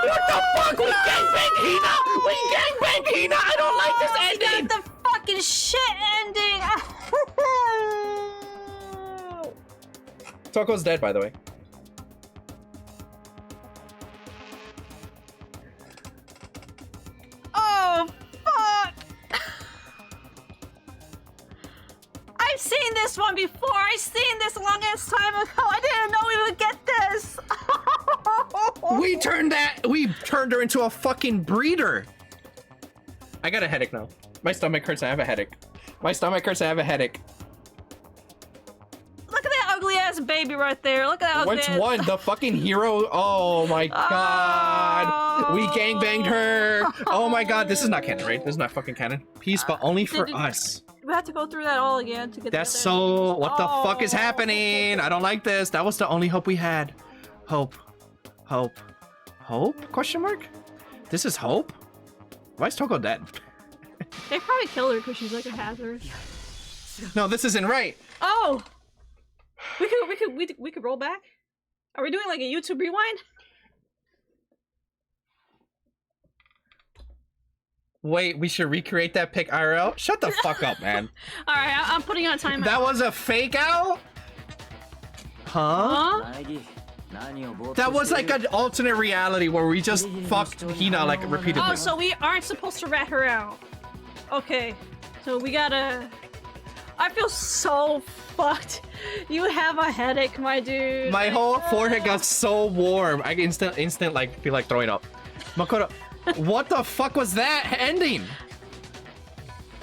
What the fuck? We gangbang Hina! We gangbang Hina! I don't like this ending! We got the fucking shit ending! Toko's dead, by the way. Oh, fuck! I've seen this one before. I've seen this a long ass time ago. I didn't know we would get this. We turned her into a fucking breeder. I got a headache now. My stomach hurts. I have a headache. My stomach hurts. I have a headache. Look at that ugly ass baby right there. Look at that ugly Which ass... one? The fucking hero? Oh my god. We gangbanged her. Oh my god. This is not canon, right? This is not fucking canon. Peace, but only for us. We have to go through that all again to get. That's so. What the fuck is happening? I don't like this. That was the only hope we had. Hope. Question mark? This is hope? Why is Toko dead? They probably killed her because she's like a hazard. No, this isn't right. Oh, we could roll back. Are we doing like a YouTube rewind? Wait, we should recreate that pic IRL? Shut the fuck up, man. Alright, I'm putting on timeout. That was a fake out? Huh? That was like an alternate reality where we just fucked Hina like repeatedly. Oh, so we aren't supposed to rat her out. Okay, so we gotta... I feel so fucked. You have a headache, my dude. My whole forehead got so warm. I instant like feel like throwing up. Makoto, what the fuck was that ending?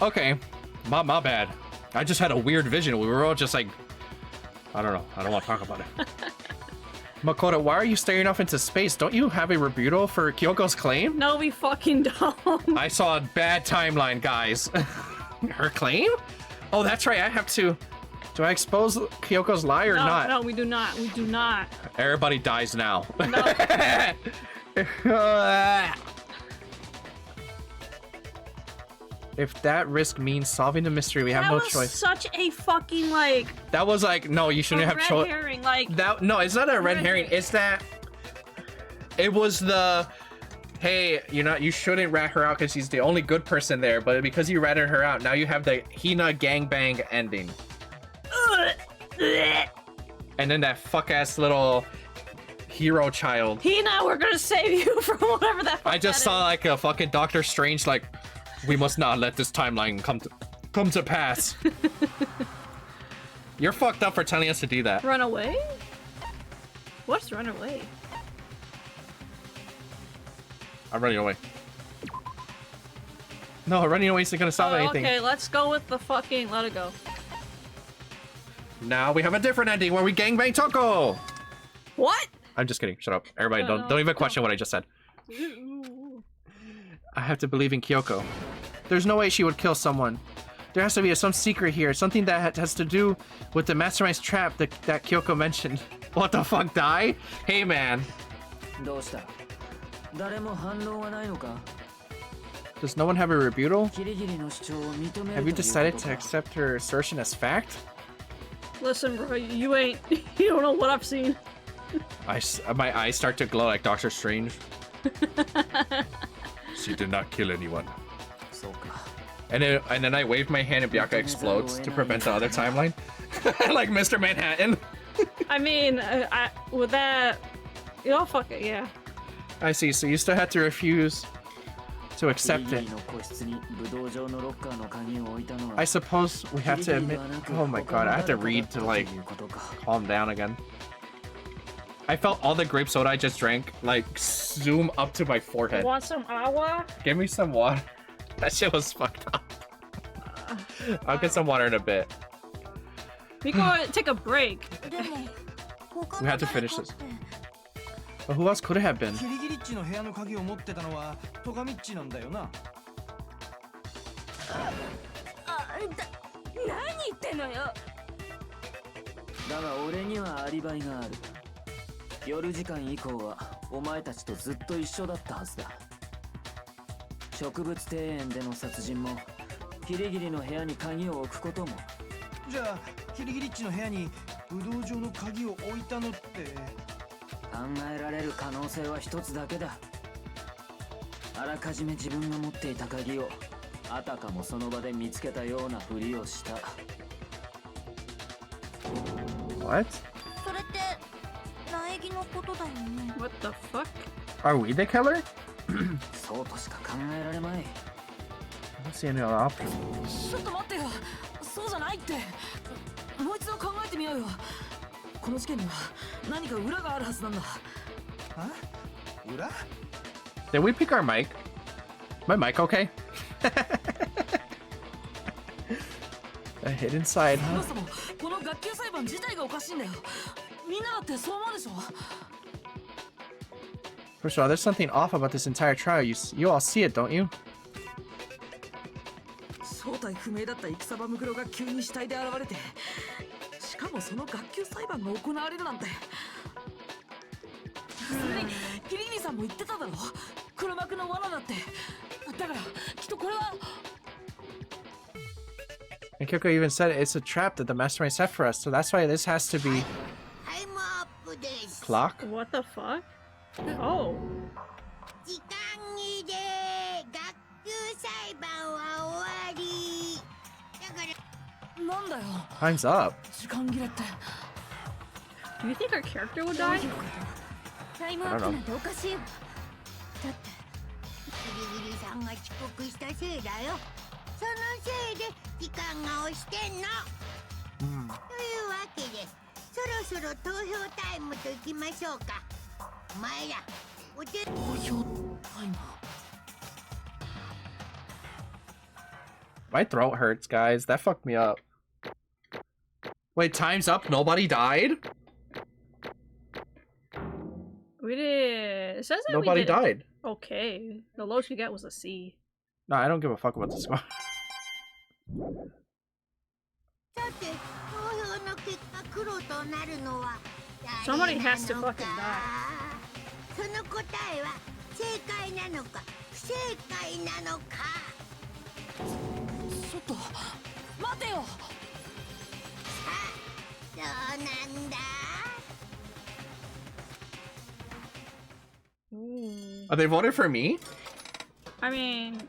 Okay, my bad. I just had a weird vision. We were all just like, I don't know. I don't want to talk about it. Makoto, why are you staring off into space? Don't you have a rebuttal for Kyoko's claim? No, we fucking don't. I saw a bad timeline, guys. Her claim? Oh, that's right. I have to... Do I expose Kyoko's lie or not? No, we do not. We do not. Everybody dies now. No. If that risk means solving the mystery, we have no choice. That was such a fucking, like... That was like, no, you shouldn't have choice. Red herring, like... That, no, it's not a red herring. It's that... It was the... Hey, you shouldn't rat her out because she's the only good person there, but because you ratted her out, now you have the Hina gangbang ending. And then that fuck-ass little hero child. Hina, we're gonna save you from whatever that fuck I just saw like a fucking Doctor Strange, like, we must not let this timeline come to pass. You're fucked up for telling us to do that. Run away? What's run away? I'm running away. No, running away isn't gonna stop anything. Okay, let's go with the fucking let it go. Now we have a different ending where we gangbang Toko. What? I'm just kidding. Shut up. Everybody, don't even question what I just said. I have to believe in Kyoko. There's no way she would kill someone. There has to be some secret here, something that has to do with the mastermind's trap that Kyoko mentioned. What the fuck, die? Hey, man. Does no one have a rebuttal? Have you decided to accept her assertion as fact? Listen, bro, you don't know what I've seen. My eyes start to glow like Doctor Strange. She did not kill anyone. And then I wave my hand and Byakuya explodes to prevent the other timeline. Like Mr. Manhattan. I mean, with that, fuck it, yeah. I see, so you still had to refuse to accept it. I suppose we have to admit... Oh my god, I have to read to like calm down again. I felt all the grape soda I just drank like zoom up to my forehead. Want some agua? Give me some water. That shit was fucked up. I'll get some water in a bit. We go take a break. We have to finish this. But who else could it have been? What? What the fuck? Are we the killer? I don't see any other option. Did we pick our mic? My mic okay? A hidden side, huh? First of all, there's something off about this entire trial. You all see it, don't you? 正体不明だった戦場ムクロが急に死体で現れて、しかもその学級裁判が行われるなんて。それにキリギリさんも言ってただろ、黒幕の罠だって。だからきっとこれは。 And Kyoko even said it's a trap that the mastermind set for us, so that's why this has to be clock. What the fuck? Oh. Time's up. Do you think our character would die? I don't know. My throat hurts, guys. That fucked me up. Wait, time's up? Nobody died? We did. It says that nobody we did died. Okay. The lowest we got was a C. No, I don't give a fuck about the score. Somebody has to fucking die. Are they voting for me? I mean,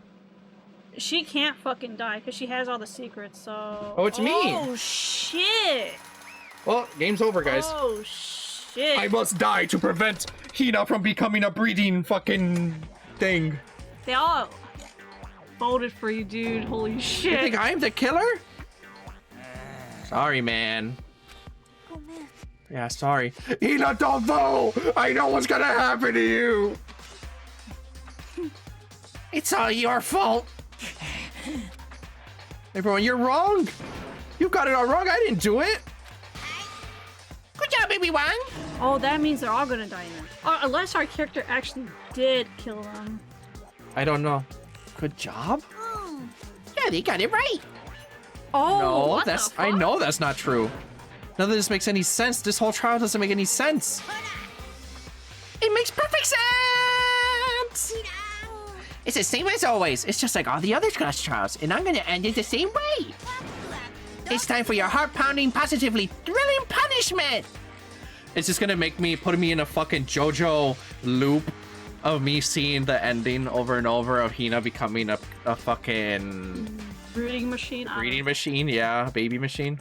she can't fucking die because she has all the secrets, so... Oh, it's me! Oh, shit! Well, game's over, guys. Oh, shit. I must die to prevent Hina from becoming a breeding fucking thing. They all voted for you, dude. Holy shit. You think I'm the killer? Sorry, man. Yeah, sorry. Hina, don't vote! I know what's gonna happen to you! It's all your fault! Everyone, you're wrong! You got it all wrong, I didn't do it! Good job, everyone! Oh, that means they're all gonna die now. Unless our character actually did kill them. I don't know. Good job? Yeah, they got it right. Oh, no, what that's... the fuck? I know that's not true. None of this makes any sense. This whole trial doesn't make any sense. It makes perfect sense! It's the same as always. It's just like all the other class trials, and I'm gonna end it the same way. It's time for your heart-pounding, positively thrilling punishment! It's just gonna make me, put me in a fucking JoJo loop of me seeing the ending over and over of Hina becoming a fucking... Breeding machine? Breeding machine, yeah. Baby machine.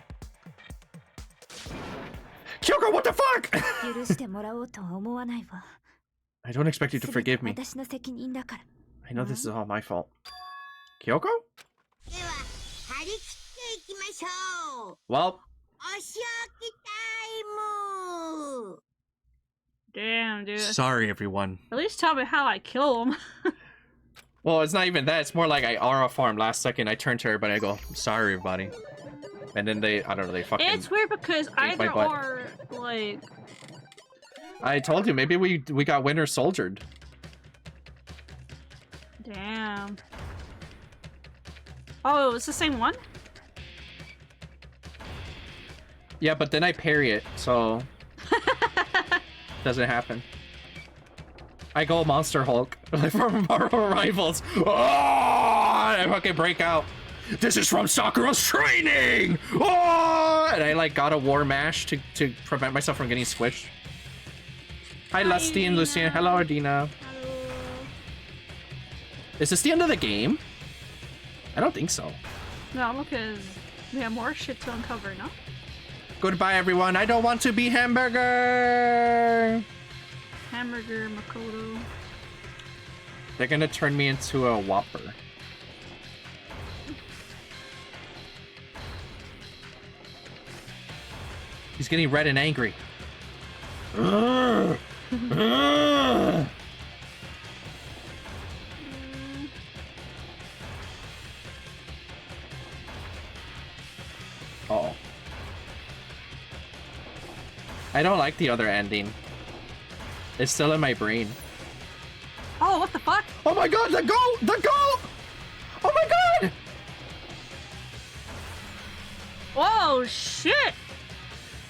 Kyoko, what the fuck? I don't expect you to forgive me. I know this is all my fault. Kyoko? Well. Damn, dude. Sorry, everyone. At least tell me how I kill him. Well, it's not even that. It's more like I aura farm last second. I turn to everybody. I go, sorry, everybody. And then they, I don't know, they fucking... It's weird because either or, like... I told you, maybe we got Winter Soldiered. Damn. Oh, it's the same one? Yeah, but then I parry it, so... doesn't happen. I go Monster Hulk from our rivals. Oh, I fucking break out. This is from Sakura's training! Oh! And I like got a war mash to prevent myself from getting squished. Hi Lusty and Lucian. Hello, Ardina. Hello. Is this the end of the game? I don't think so. No, because we have more shit to uncover, no? Goodbye, everyone. I don't want to be hamburger. Hamburger, Makoto. They're gonna turn me into a Whopper. He's getting red and angry. Oh. I don't like the other ending. It's still in my brain. Oh, what the fuck? Oh my god, the goat! The goat! Oh my god! Oh shit!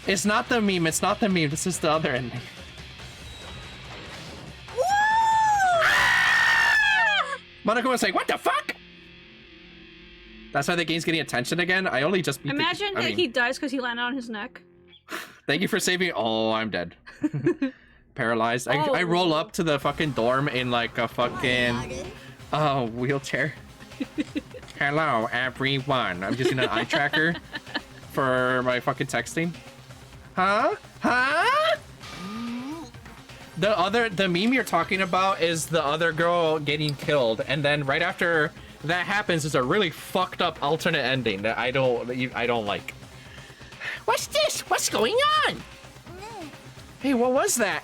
It's not the meme. It's not the meme. This is the other ending. Monokuma's like, what the fuck? That's why the game's getting attention again. I only just beat Imagine that he dies because he landed on his neck. Thank you for saving. Oh, I'm dead. Paralyzed. I roll up to the fucking dorm in like a fucking wheelchair. Hello, everyone. I'm using an eye tracker for my fucking texting. Huh? The meme you're talking about is the other girl getting killed, and then right after that happens is a really fucked up alternate ending that I don't like. What's this? What's going on? Hey, what was that?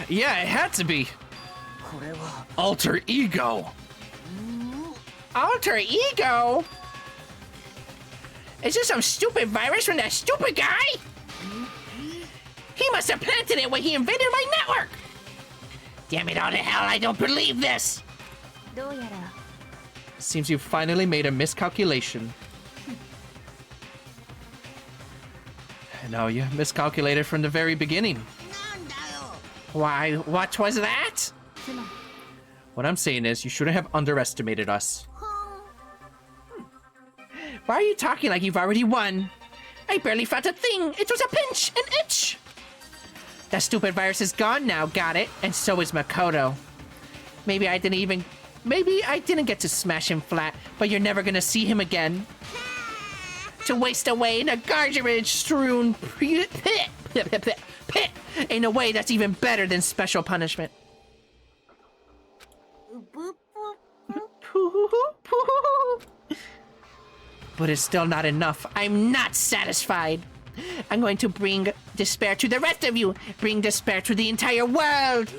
Yeah, it had to be. Alter ego. Alter ego? Is this some stupid virus from that stupid guy? He must have planted it when he invaded my network! Damn it all to hell, I don't believe this! Seems you finally made a miscalculation. No, you miscalculated from the very beginning. Why, what was that? What I'm saying is, you shouldn't have underestimated us. Why are you talking like you've already won? I barely felt a thing. It was a pinch, an itch. That stupid virus is gone now, got it? And so is Makoto. Maybe I didn't get to smash him flat, but you're never gonna see him again. To waste away in a garbage-strewn pit in a way that's even better than special punishment. But it's still not enough. I'm not satisfied. I'm going to bring despair to the rest of you. Bring despair to the entire world.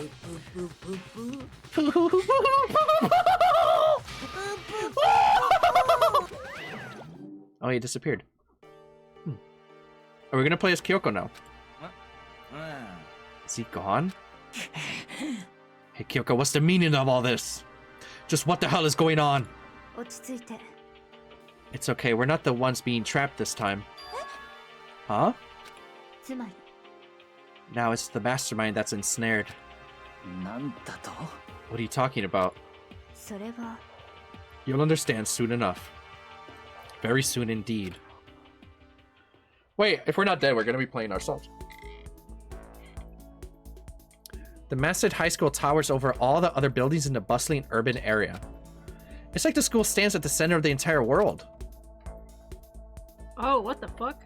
Oh, he disappeared. Are we gonna play as Kyoko now? Is he gone? Hey, Kyoko, what's the meaning of all this? Just what the hell is going on? It's okay, we're not the ones being trapped this time. Huh? Now it's the mastermind that's ensnared. What are you talking about? You'll understand soon enough. Very soon indeed. Wait, if we're not dead, we're gonna be playing ourselves. The massive high school towers over all the other buildings in the bustling urban area. It's like the school stands at the center of the entire world. Oh, what the fuck?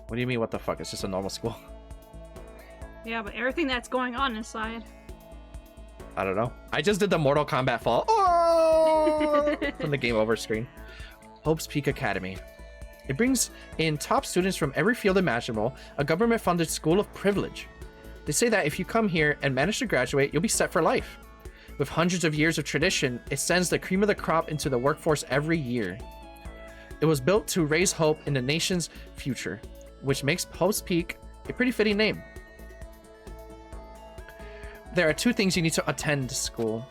What do you mean, what the fuck? It's just a normal school. Yeah, but everything that's going on inside. I don't know. I just did the Mortal Kombat fall. Oh! From the game over screen. Hope's Peak Academy. It brings in top students from every field imaginable, a government-funded school of privilege. They say that if you come here and manage to graduate, you'll be set for life. With hundreds of years of tradition, it sends the cream of the crop into the workforce every year. It was built to raise hope in the nation's future, which makes Hope's Peak a pretty fitting name. There are two things you need to attend school.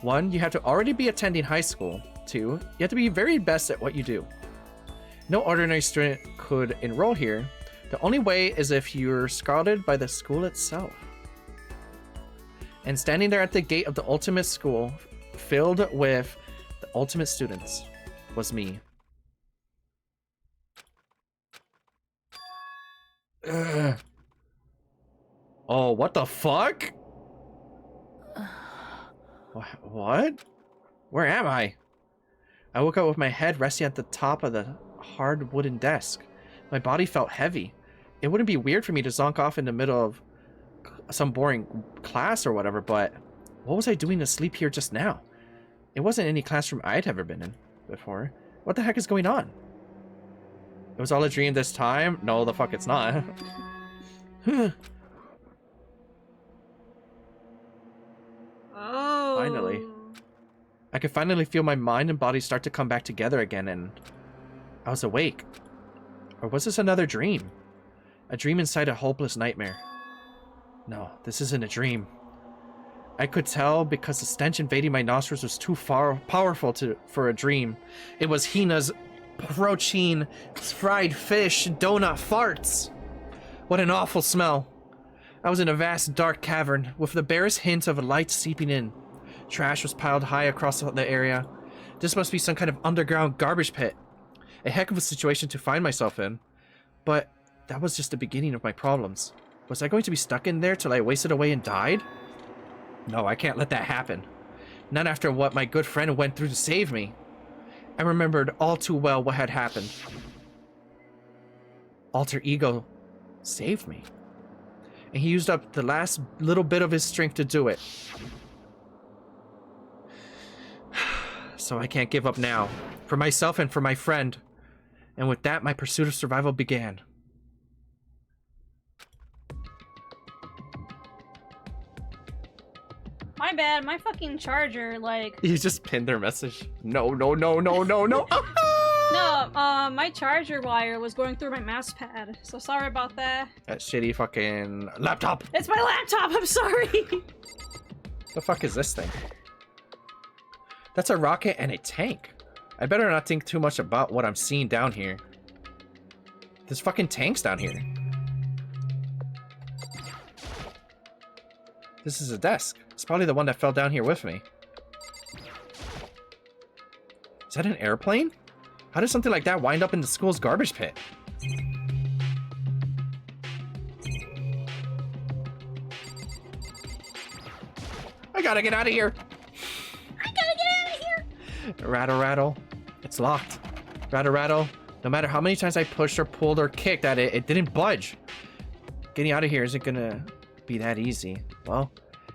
One, you have to already be attending high school. Two, you have to be very best at what you do. No ordinary student could enroll here. The only way is if you're scouted by the school itself. And standing there at the gate of the ultimate school, filled with the ultimate students, was me. Ugh. Oh, what the fuck? What? Where am I? I woke up with my head resting at the top of the hard wooden desk. My body felt heavy. It wouldn't be weird for me to zonk off in the middle of some boring class or whatever, but what was I doing to sleep here just now? It wasn't any classroom I'd ever been in before. What the heck is going on? It was all a dream this time? No, the fuck it's not. Oh. Finally. I could finally feel my mind and body start to come back together again, and I was awake. Or was this another dream? A dream inside a hopeless nightmare. No, this isn't a dream. I could tell because the stench invading my nostrils was too powerful for a dream. It was Hina's protein, fried fish, donut farts. What an awful smell. I was in a vast dark cavern with the barest hint of a light seeping in. Trash was piled high across the area. This must be some kind of underground garbage pit. A heck of a situation to find myself in. But that was just the beginning of my problems. Was I going to be stuck in there till I wasted away and died? No, I can't let that happen. Not after what my good friend went through to save me. I remembered all too well what had happened. Alter Ego saved me. And he used up the last little bit of his strength to do it. So I can't give up now. For myself and for my friend. And with that, my pursuit of survival began. My bad, my fucking charger, like... You just pinned their message. No, no, no, no, no, no. No, my charger wire was going through my mouse pad, so sorry about that. That shitty fucking laptop. It's my laptop, I'm sorry. The fuck is this thing? That's a rocket and a tank. I better not think too much about what I'm seeing down here. There's fucking tanks down here. This is a desk. It's probably the one that fell down here with me. Is that an airplane? How does something like that wind up in the school's garbage pit? I gotta get out of here. Rattle, rattle. It's locked. Rattle, rattle. No matter how many times I pushed or pulled or kicked at it, it didn't budge. Getting out of here isn't gonna be that easy. Well,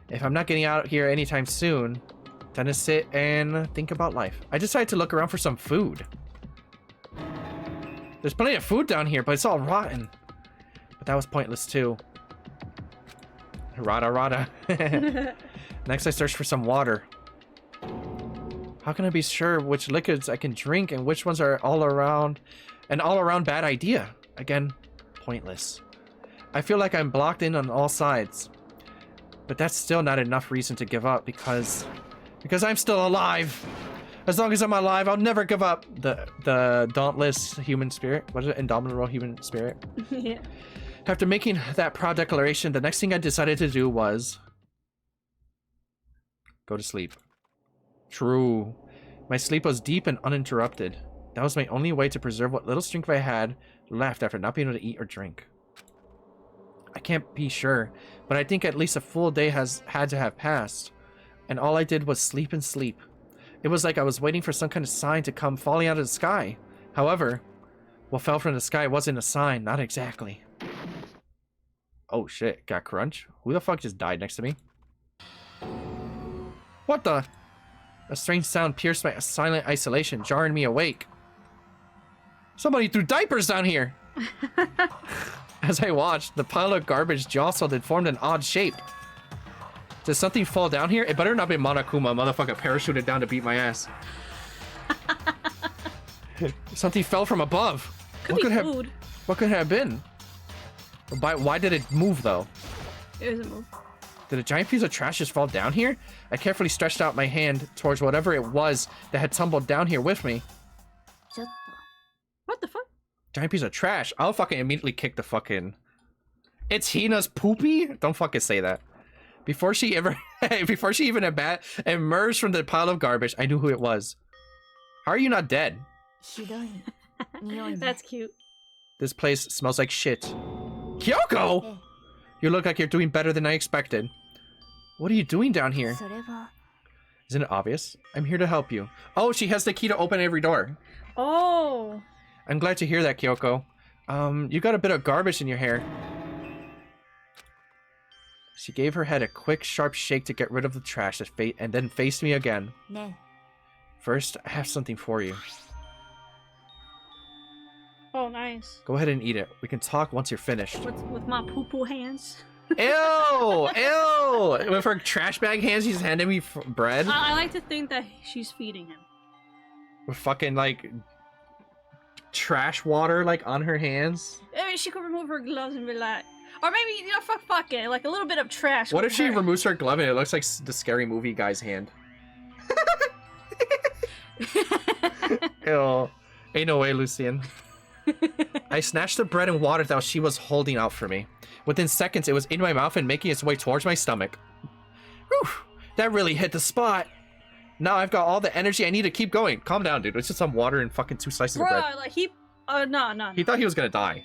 if I'm not getting out here anytime soon, time to sit and think about life. I decided to look around for some food. There's plenty of food down here, but it's all rotten. But that was pointless too. Rada, rada. Next, I searched for some water. How can I be sure which liquids I can drink and which ones are all around an all-around bad idea? Again, pointless. I feel like I'm blocked in on all sides. But that's still not enough reason to give up because I'm still alive. As long as I'm alive, I'll never give up. The dauntless human spirit. What is it? Indomitable human spirit? Yeah. After making that proud declaration, the next thing I decided to do was go to sleep. True. My sleep was deep and uninterrupted. That was my only way to preserve what little strength I had left after not being able to eat or drink. I can't be sure, but I think at least a full day had to have passed. And all I did was sleep and sleep. It was like I was waiting for some kind of sign to come falling out of the sky. However, what fell from the sky wasn't a sign, not exactly. Oh shit, got crunch? Who the fuck just died next to me? What the? A strange sound pierced my silent isolation, jarring me awake. Somebody threw diapers down here! As I watched, the pile of garbage jostled and formed an odd shape. Did something fall down here? It better not be Monokuma, motherfucker parachuted down to beat my ass. Something fell from above. Could be food. What could it have been? Why did it move, though? It doesn't move. Did a giant piece of trash just fall down here? I carefully stretched out my hand towards whatever it was that had tumbled down here with me. What the fuck? Giant piece of trash. I'll fucking immediately kick the fucking... It's Hina's poopy? Don't fucking say that. Before she even emerged from the pile of garbage, I knew who it was. How are you not dead? That's cute. This place smells like shit. Kyoko! You look like you're doing better than I expected. What are you doing down here? Isn't it obvious? I'm here to help you. Oh, she has the key to open every door. Oh. I'm glad to hear that, Kyoko. You got a bit of garbage in your hair. She gave her head a quick, sharp shake to get rid of the trash and then faced me again. First, I have something for you. Oh, nice. Go ahead and eat it. We can talk once you're finished. With my poo-poo hands. Ew! Ew! With her trash bag hands, she's handing me bread. I like to think that she's feeding him. With fucking, like, trash water, like, on her hands. I mean, she could remove her gloves and be like... Or maybe, you know, fuck it. Like, a little bit of trash. What if she removes her glove and it looks like the Scary Movie guy's hand? Ew. Ain't no way, Lucian. I snatched the bread and water that she was holding out for me. Within seconds, it was in my mouth and making its way towards my stomach. Whew, that really hit the spot. Now I've got all the energy I need to keep going. Calm down, dude. It's just some water and fucking 2 slices of bread. Bro, like no. He thought he was gonna die.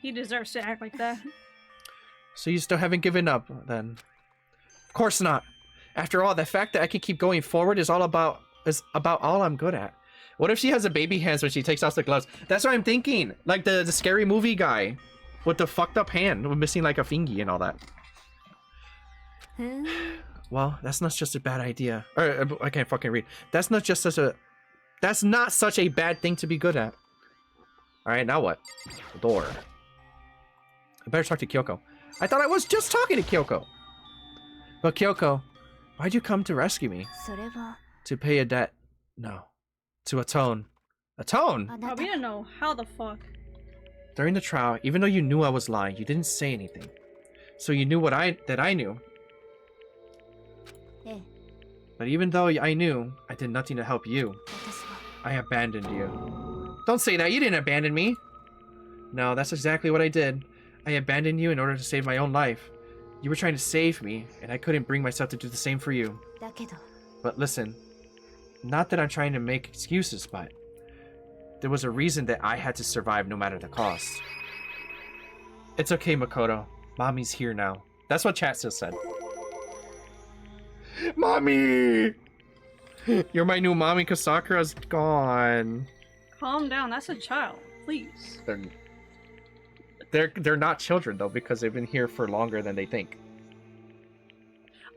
He deserves to act like that. So you still haven't given up, then? Of course not. After all, the fact that I can keep going forward is about all I'm good at. What if she has a baby hands when she takes off the gloves? That's what I'm thinking. Like the scary movie guy with the fucked up hand, missing like a fingy and all that. Well, that's not just a bad idea. Or I can't fucking read. That's not such a bad thing to be good at. All right, now what? The door. I better talk to Kyoko. I thought I was just talking to Kyoko. But Kyoko, why'd you come to rescue me? To pay a debt? No. To atone. Atone? Oh, we don't know how the fuck. During the trial, even though you knew I was lying, you didn't say anything. So you knew that I knew. But even though I knew, I did nothing to help you. I abandoned you. Don't say that, you didn't abandon me. No, that's exactly what I did. I abandoned you in order to save my own life. You were trying to save me, and I couldn't bring myself to do the same for you. But listen, not that I'm trying to make excuses, but there was a reason that I had to survive no matter the cost. It's okay, Makoto. Mommy's here now. That's what chat just said. Mommy! You're my new mommy because Sakura's gone. Calm down, that's a child. Please. They're not children though, because they've been here for longer than they think.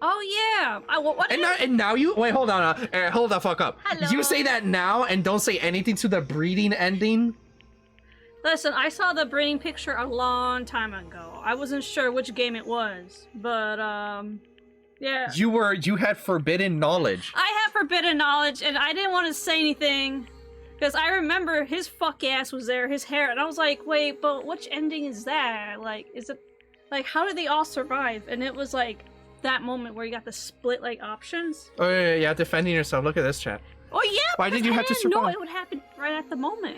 Oh yeah. And now you wait. Hold on. Hold the fuck up. Hello. You say that now and don't say anything to the breeding ending. Listen, I saw the breeding picture a long time ago. I wasn't sure which game it was, but yeah. You had forbidden knowledge. I had forbidden knowledge, and I didn't want to say anything. Because I remember his fuck ass was there, his hair, and I was like, wait, but which ending is that? Like, is it, like, how did they all survive? And it was like, that moment where you got the split, like, options. Oh, yeah, defending yourself. Look at this chat. Oh, yeah, why did you have to survive? No, it would happen right at the moment.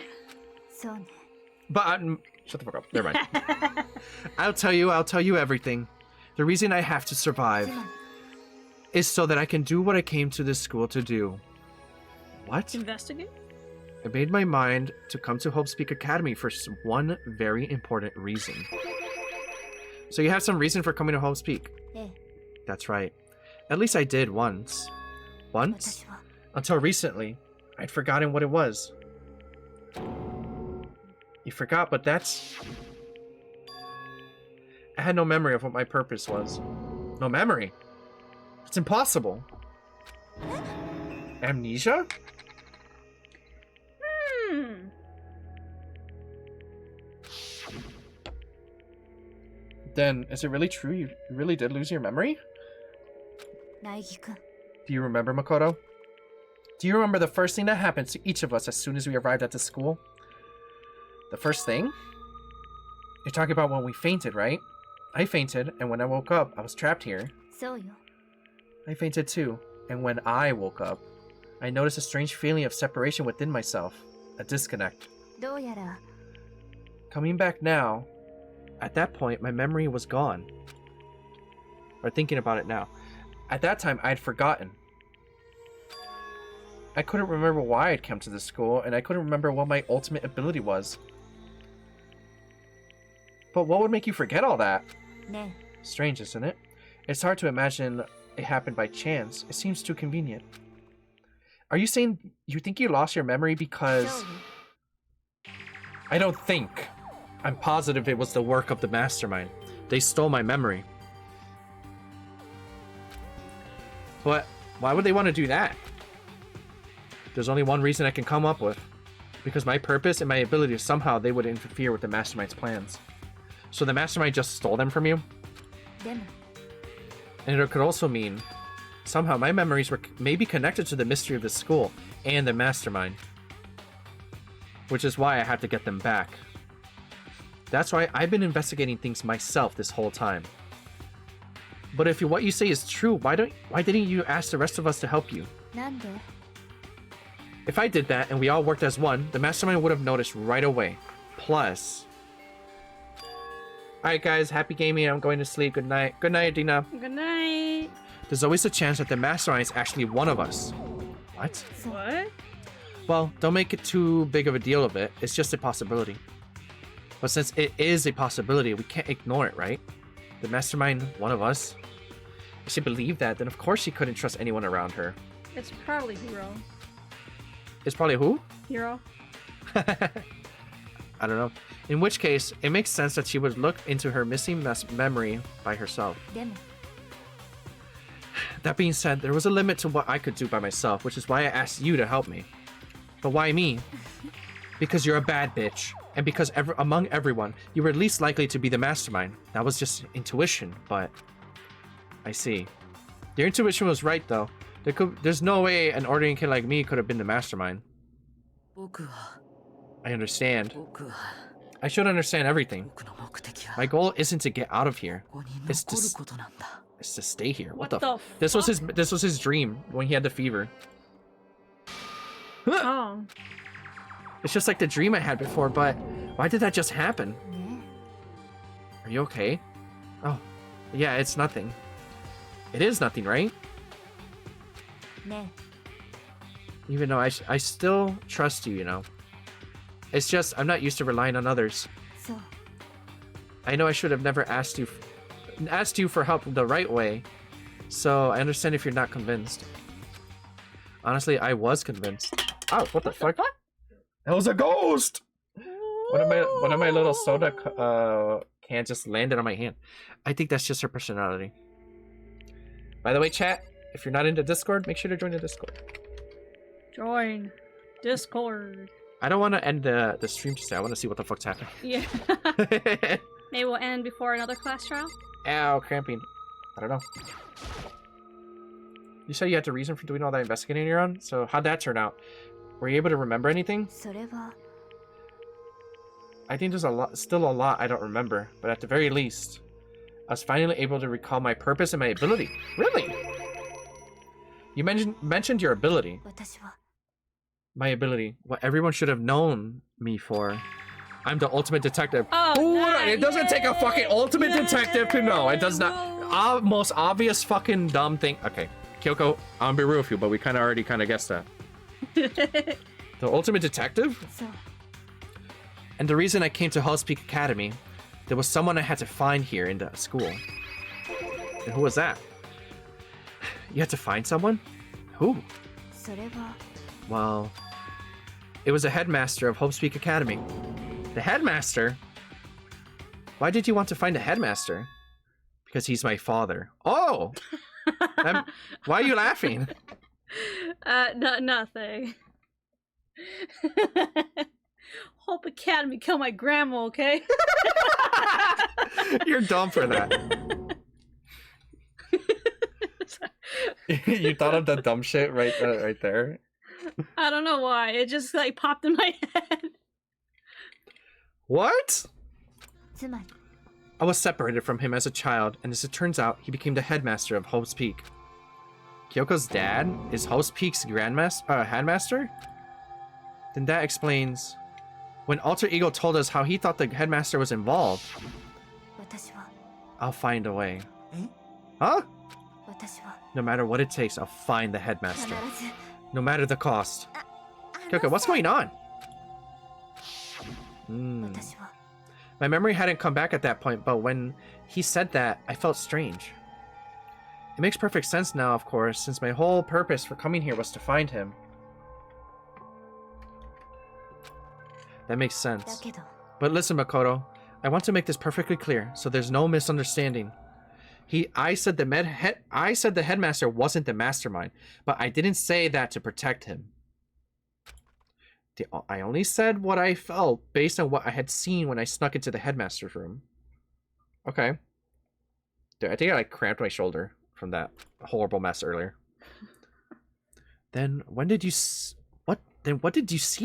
But, shut the fuck up. Never mind. I'll tell you everything. The reason I have to survive is so that I can do what I came to this school to do. What? Investigate? I made my mind to come to Hope's Peak Academy for one very important reason. So you have some reason for coming to Hope's Peak? Yeah. That's right. At least I did once. Once? Until recently. I'd forgotten what it was. You forgot, but that's... I had no memory of what my purpose was. No memory? It's impossible. Amnesia? Then, is it really true? You really did lose your memory? Do you remember, Makoto? Do you remember the first thing that happened to each of us as soon as we arrived at the school? The first thing? You're talking about when we fainted, right? I fainted, and when I woke up, I was trapped here. I fainted too, and when I woke up, I noticed a strange feeling of separation within myself. A disconnect. Coming back now, at that point, my memory was gone. Or thinking about it now. At that time, I had forgotten. I couldn't remember why I'd come to this school, and I couldn't remember what my ultimate ability was. But what would make you forget all that? Strange, isn't it? It's hard to imagine it happened by chance. It seems too convenient. Are you saying you think you lost your memory because... I don't think. I'm positive it was the work of the mastermind. They stole my memory. But why would they want to do that? There's only one reason I can come up with. Because my purpose and my ability, somehow they would interfere with the mastermind's plans. So the mastermind just stole them from you? And it could also mean somehow my memories were maybe connected to the mystery of the school and the mastermind. Which is why I had to get them back. That's why I've been investigating things myself this whole time. But if what you say is true, why didn't you ask the rest of us to help you? If I did that and we all worked as one, the mastermind would have noticed right away. Plus... Alright guys, happy gaming. I'm going to sleep. Good night. Good night, Dina. Good night. There's always a chance that the mastermind is actually one of us. What? What? Well, don't make it too big of a deal of it. It's just a possibility. But since it is a possibility, we can't ignore it, right? The mastermind, one of us. If she believed that, then of course she couldn't trust anyone around her. It's probably Hero. It's probably who? Hero. I don't know. In which case, it makes sense that she would look into her missing memory by herself. That being said, there was a limit to what I could do by myself, which is why I asked you to help me. But why me? Because you're a bad bitch. And because among everyone, you were least likely to be the mastermind. That was just intuition, but... I see. Your intuition was right, though. There's no way an ordinary kid like me could have been the mastermind. I understand. I should understand everything. My goal isn't to get out of here. It's to stay here. What the fuck? This was his dream when he had the fever. Oh. It's just like the dream I had before, but why did that just happen? Are you okay? Oh, yeah, it's nothing. It is nothing, right? Even though I still trust you, you know. It's just I'm not used to relying on others. I know I should have never asked you for help the right way. So I understand if you're not convinced. Honestly, I was convinced. Oh, what the fuck? That was a ghost! One of my little soda cans just landed on my hand. I think that's just her personality. By the way, chat, if you're not into Discord, make sure to join the Discord. Join Discord. I don't want to end the stream today. I want to see what the fuck's happening. Yeah. Maybe we'll end before another class trial? Ow, cramping. I don't know. You said you had the reason for doing all that investigating you're on? So how'd that turn out? Were you able to remember anything? I think there's still a lot I don't remember, but at the very least, I was finally able to recall my purpose and my ability. Really? You mentioned your ability. My ability. What everyone should have known me for. I'm the ultimate detective. Oh, nice. It doesn't take a fucking ultimate detective to know. It does not. Most obvious fucking dumb thing. Okay, Kyoko, I'll be real with you, but we already guessed that. The ultimate detective? And the reason I came to Hell's Peak Academy, there was someone I had to find here in the school. And who was that? You had to find someone? Who? Well, it was the headmaster of Hope's Peak Academy. The headmaster? Why did you want to find the headmaster? Because he's my father. Oh! Why are you laughing? Nothing. Hope Academy kill my grandma, okay? You're dumb for that. You thought of the dumb shit right there? I don't know why. It just popped in my head. What? I was separated from him as a child, and as it turns out, he became the headmaster of Hope's Peak. Kyoko's dad is Hope's Peak's headmaster? Then that explains when Alter Ego told us how he thought the headmaster was involved. I'll find a way. Huh? No matter what it takes, I'll find the headmaster. No matter the cost. Kyoko, what's going on? My memory hadn't come back at that point, but when he said that, I felt strange. It makes perfect sense now, of course, since my whole purpose for coming here was to find him. That makes sense. But listen, Makoto, I want to make this perfectly clear, so there's no misunderstanding. I said the headmaster wasn't the mastermind, but I didn't say that to protect him. I only said what I felt based on what I had seen when I snuck into the headmaster's room. Okay. Dude, I think I cramped my shoulder from that horrible mess earlier. Then what did you see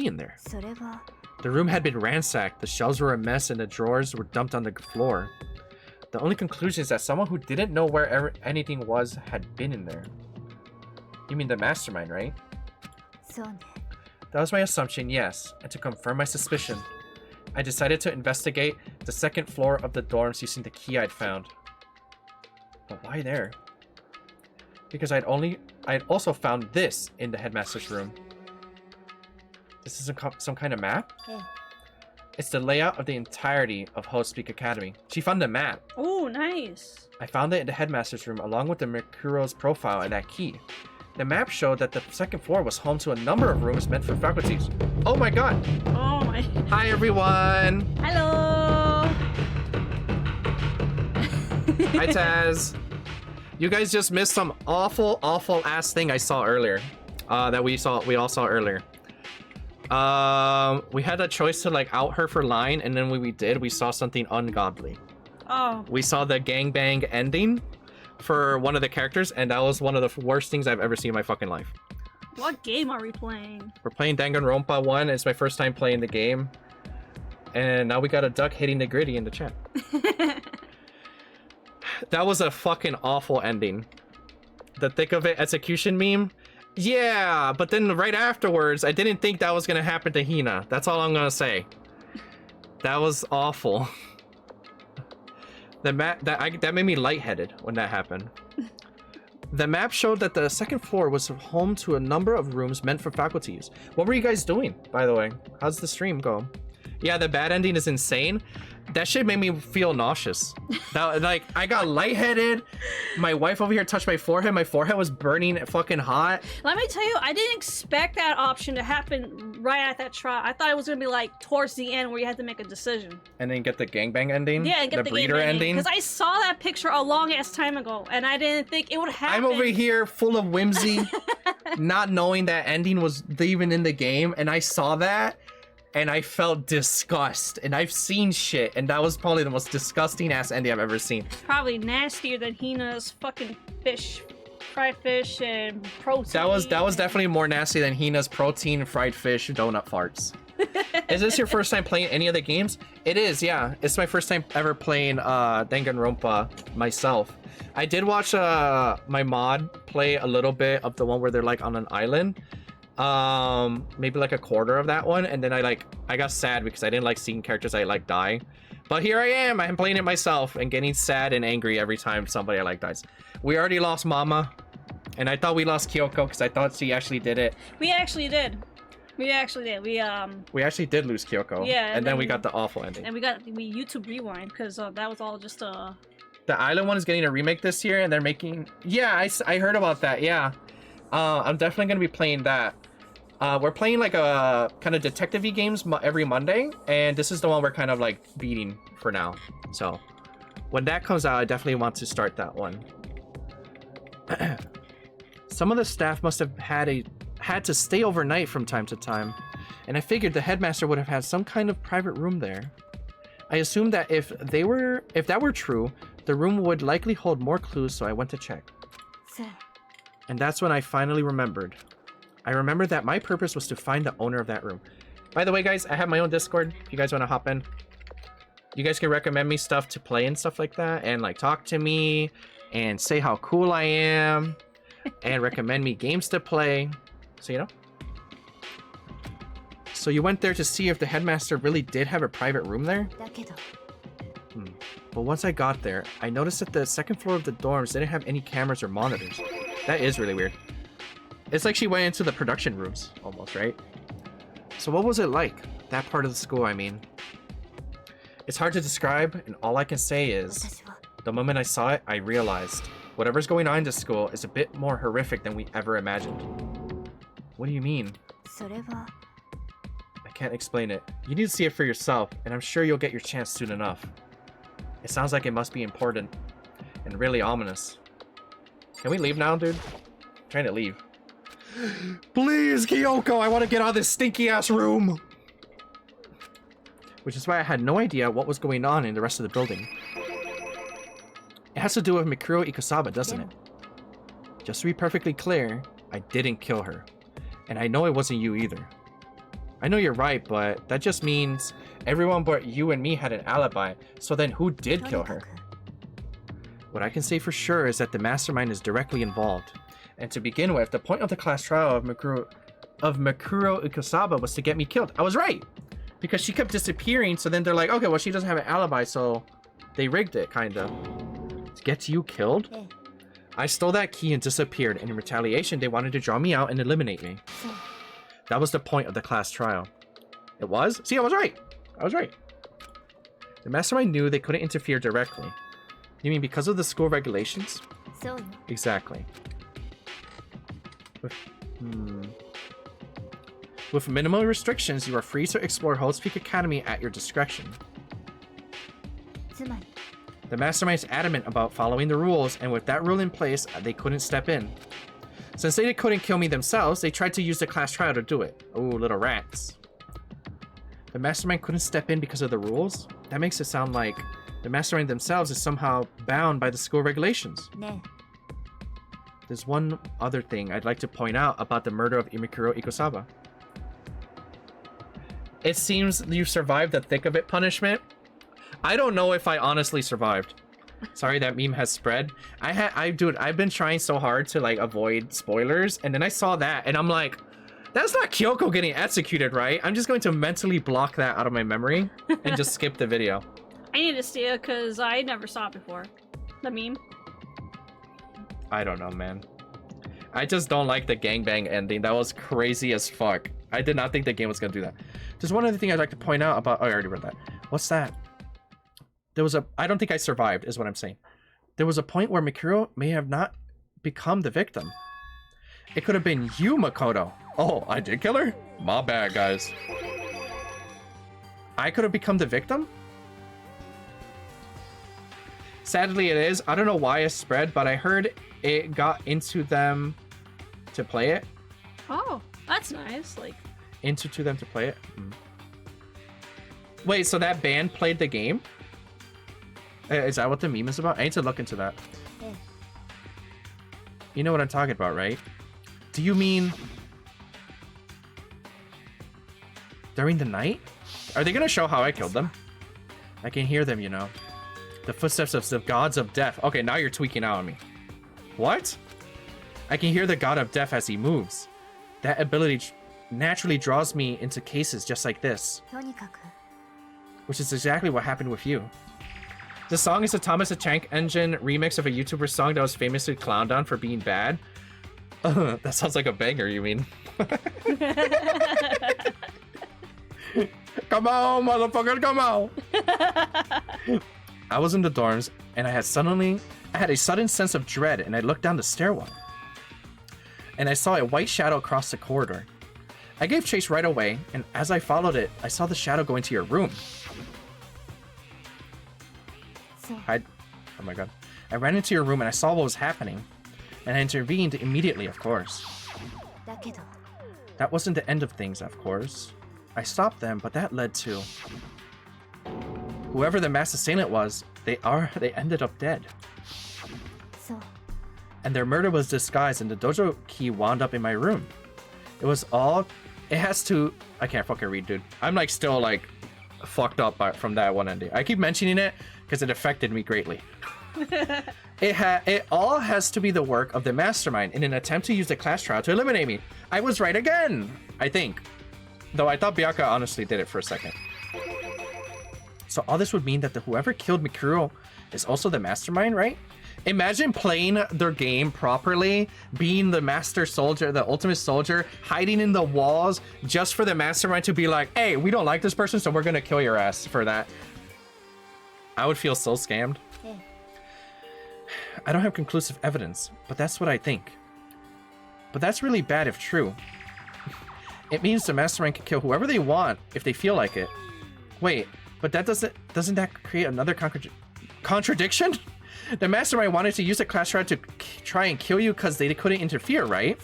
in there? The room had been ransacked, the shelves were a mess, and the drawers were dumped on the floor. The only conclusion is that someone who didn't know where anything was had been in there. You mean the mastermind, right? That was my assumption, yes. And to confirm my suspicion, I decided to investigate the second floor of the dorms using the key I'd found. But why there? Because I'd also found this in the headmaster's room. This is some kind of map? Yeah. It's the layout of the entirety of Hospeak Academy. She found the map. Oh, nice. I found it in the headmaster's room along with the Mikuro's profile and that key. The map showed that the second floor was home to a number of rooms meant for faculties. Oh my god! Oh my. Hi everyone! Hello! Hi Taz! You guys just missed some awful ass thing I saw earlier. That we all saw earlier. We had a choice to like out her for lying, and then when we did, we saw something ungodly. Oh. We saw the gangbang ending for one of the characters, and that was one of the worst things I've ever seen in my fucking life. What game are we playing? We're playing Danganronpa 1. It's my first time playing the game. And now we got a duck hitting the gritty in the chat. That was a fucking awful ending. The thick of it execution meme. Yeah, but then right afterwards, I didn't think that was gonna happen to Hina. That's all I'm gonna say. That was awful. That made me lightheaded when that happened. The map showed that the second floor was home to a number of rooms meant for faculties. What were you guys doing, by the way? How's the stream go? Yeah, the bad ending is insane. That shit made me feel nauseous. Like, I got lightheaded. My wife over here touched my forehead. My forehead was burning fucking hot. Let me tell you, I didn't expect that option to happen right at that trial. I thought it was gonna be like towards the end where you had to make a decision. And then get the gangbang ending? Yeah, and get the breeder ending? Because I saw that picture a long ass time ago, and I didn't think it would happen. I'm over here full of whimsy, not knowing that ending was even in the game, and I saw that. And I felt disgust, and I've seen shit, and that was probably the most disgusting ass ending I've ever seen. Probably nastier than Hina's fucking fish, fried fish, and protein. That was definitely more nasty than Hina's protein, fried fish, donut farts. Is this your first time playing any of the games? It is, yeah. It's my first time ever playing Danganronpa myself. I did watch my mod play a little bit of the one where they're like on an island. Maybe like a quarter of that one, and then I got sad because I didn't like seeing characters I like die. But here I am, I'm playing it myself and getting sad and angry every time somebody I like dies. We already lost Mama, and I thought we lost Kyoko because I thought she actually did it. We actually did. We actually did lose Kyoko. Yeah, and then we got the awful ending. And we YouTube rewind because that was all just The Island one is getting a remake this year, and they're making. Yeah, I heard about that. Yeah, I'm definitely gonna be playing that. We're playing like a kind of detective-y games every Monday, and this is the one we're kind of like beating for now. So when that comes out, I definitely want to start that one. Some of the staff must have had to stay overnight from time to time, and I figured the headmaster would have had some kind of private room there. I assumed that if that were true, the room would likely hold more clues, so I went to check. And that's when I finally remembered. I remembered that my purpose was to find the owner of that room. By the way, guys, I have my own Discord. If you guys want to hop in, you guys can recommend me stuff to play and stuff like that, and like talk to me and say how cool I am and recommend me games to play. So, you know. So you went there to see if the headmaster really did have a private room there? But once I got there, I noticed that the second floor of the dorms didn't have any cameras or monitors. That is really weird. It's like she went into the production rooms, almost, right? So what was it like? That part of the school, I mean. It's hard to describe, and all I can say is, the moment I saw it, I realized whatever's going on in this school is a bit more horrific than we ever imagined. What do you mean? I can't explain it. You need to see it for yourself, and I'm sure you'll get your chance soon enough. It sounds like it must be important, and really ominous. Can we leave now, dude? I'm trying to leave. Please, Kyoko, I want to get out of this stinky ass room. Which is why I had no idea what was going on in the rest of the building. It has to do with Mikuro Ikusaba, doesn't it? Just to be perfectly clear, I didn't kill her. And I know it wasn't you either. I know you're right, but that just means everyone but you and me had an alibi. So then who did kill her? What I can say for sure is that the mastermind is directly involved. And to begin with, the point of the class trial of Mikuro of Mikuro Ukosaba was to get me killed. I was right. Because she kept disappearing, so then they're like, okay, well, she doesn't have an alibi, so they rigged it, kind of. To get you killed? I stole that key and disappeared, and in retaliation, they wanted to draw me out and eliminate me. That was the point of the class trial. It was? See, I was right. I was right. The mastermind knew they couldn't interfere directly. You mean because of the school regulations? Exactly. With minimal restrictions, you are free to explore Hope's Peak Academy at your discretion. The mastermind is adamant about following the rules, and with that rule in place, they couldn't step in. Since they couldn't kill me themselves, they tried to use the class trial to do it. Oh, little rats. The mastermind couldn't step in because of the rules? That makes it sound like the mastermind themselves is somehow bound by the school regulations. There's one other thing I'd like to point out about the murder of Mikuro Ukosaba. It seems you survived the thick of it punishment. I don't know if I honestly survived. Sorry, that meme has spread. Dude, I've been trying so hard to like avoid spoilers, and then I saw that, and I'm like, that's not Kyoko getting executed, right? I'm just going to mentally block that out of my memory and just skip the video. I need to see it because I never saw it before. The meme. I don't know, man. I just don't like the gangbang ending. That was crazy as fuck. I did not think the game was gonna do that. There's one other thing I'd like to point out about. Oh, I already read that. What's that? There was a. I don't think I survived, is what I'm saying. There was a point where Mikuro may have not become the victim. It could have been you, Makoto. Oh, I did kill her? My bad, guys. I could have become the victim? Sadly, it is. I don't know why it spread, but I heard it got into them to play it. Oh, that's nice. Like into them to play it. Wait, so that band played the game? Is that what the meme is about? I need to look into that. You know what I'm talking about, right? Do you mean during the night? Are they gonna show how I killed them? I can hear them, you know. The footsteps of the gods of death. Okay, now you're tweaking out on me. What? I can hear the god of death as he moves. That ability naturally draws me into cases just like this. Which is exactly what happened with you. The song is a Thomas the Tank Engine remix of a YouTuber song that was famously clowned on for being bad. That sounds like a banger, you mean? Come on, motherfucker, come on! I was in the dorms, and I had a sudden sense of dread, and I looked down the stairwell. And I saw a white shadow across the corridor. I gave chase right away, and as I followed it, I saw the shadow go into your room. Oh my god. I ran into your room and I saw what was happening. And I intervened immediately, of course. That wasn't the end of things, of course. I stopped them, but that led to... Whoever the mass assailant was, they ended up dead. And their murder was disguised and the dojo key wound up in my room. It has to... I can't fucking read, dude. I'm like still like fucked up from that one ending. I keep mentioning it because it affected me greatly. It all has to be the work of the mastermind in an attempt to use the class trial to eliminate me. I was right again, I think. Though I thought Byakuya honestly did it for a second. So all this would mean that whoever killed Mikuro is also the mastermind, right? Imagine playing their game properly, being the master soldier, the ultimate soldier, hiding in the walls just for the mastermind to be like, hey, we don't like this person, so we're gonna kill your ass for that. I would feel so scammed. I don't have conclusive evidence, but that's what I think. But that's really bad if true. It means the mastermind can kill whoever they want if they feel like it. Wait, but that doesn't that create another contradiction? The mastermind wanted to use the class trial to try and kill you because they couldn't interfere, right?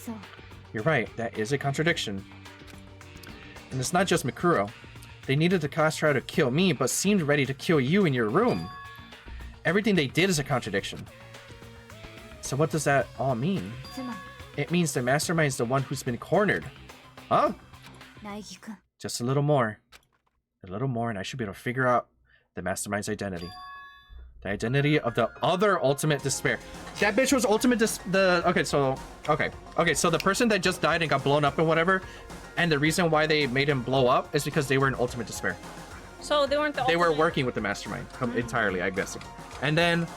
You're right, that is a contradiction. And it's not just Mikuro. They needed the class trial to kill me, but seemed ready to kill you in your room. Everything they did is a contradiction. So what does that all mean? It means the mastermind is the one who's been cornered. Huh? Just a little more. A little more and I should be able to figure out the mastermind's identity. The identity of the other ultimate despair. That bitch was ultimate okay, so the person that just died and got blown up and whatever, and the reason why they made him blow up is because they were in ultimate despair. So they weren't the They ultimate... were working with the mastermind entirely, I guess. And then,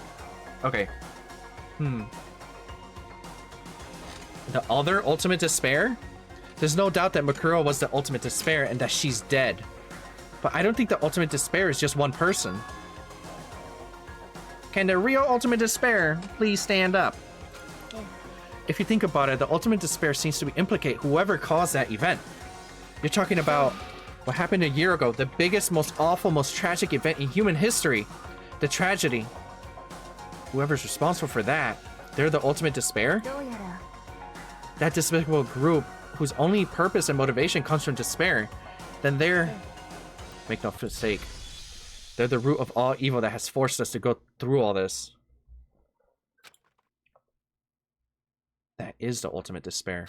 okay. The other ultimate despair? There's no doubt that Makuro was the ultimate despair and that she's dead. But I don't think the ultimate despair is just one person. Can the real ultimate despair please stand up? If you think about it, the ultimate despair seems to implicate whoever caused that event. You're talking about what happened a year ago, the biggest, most awful, most tragic event in human history. The tragedy. Whoever's responsible for that, they're the ultimate despair? That despicable group whose only purpose and motivation comes from despair, then they're... Make no mistake. They're the root of all evil that has forced us to go through all this. That is the ultimate despair.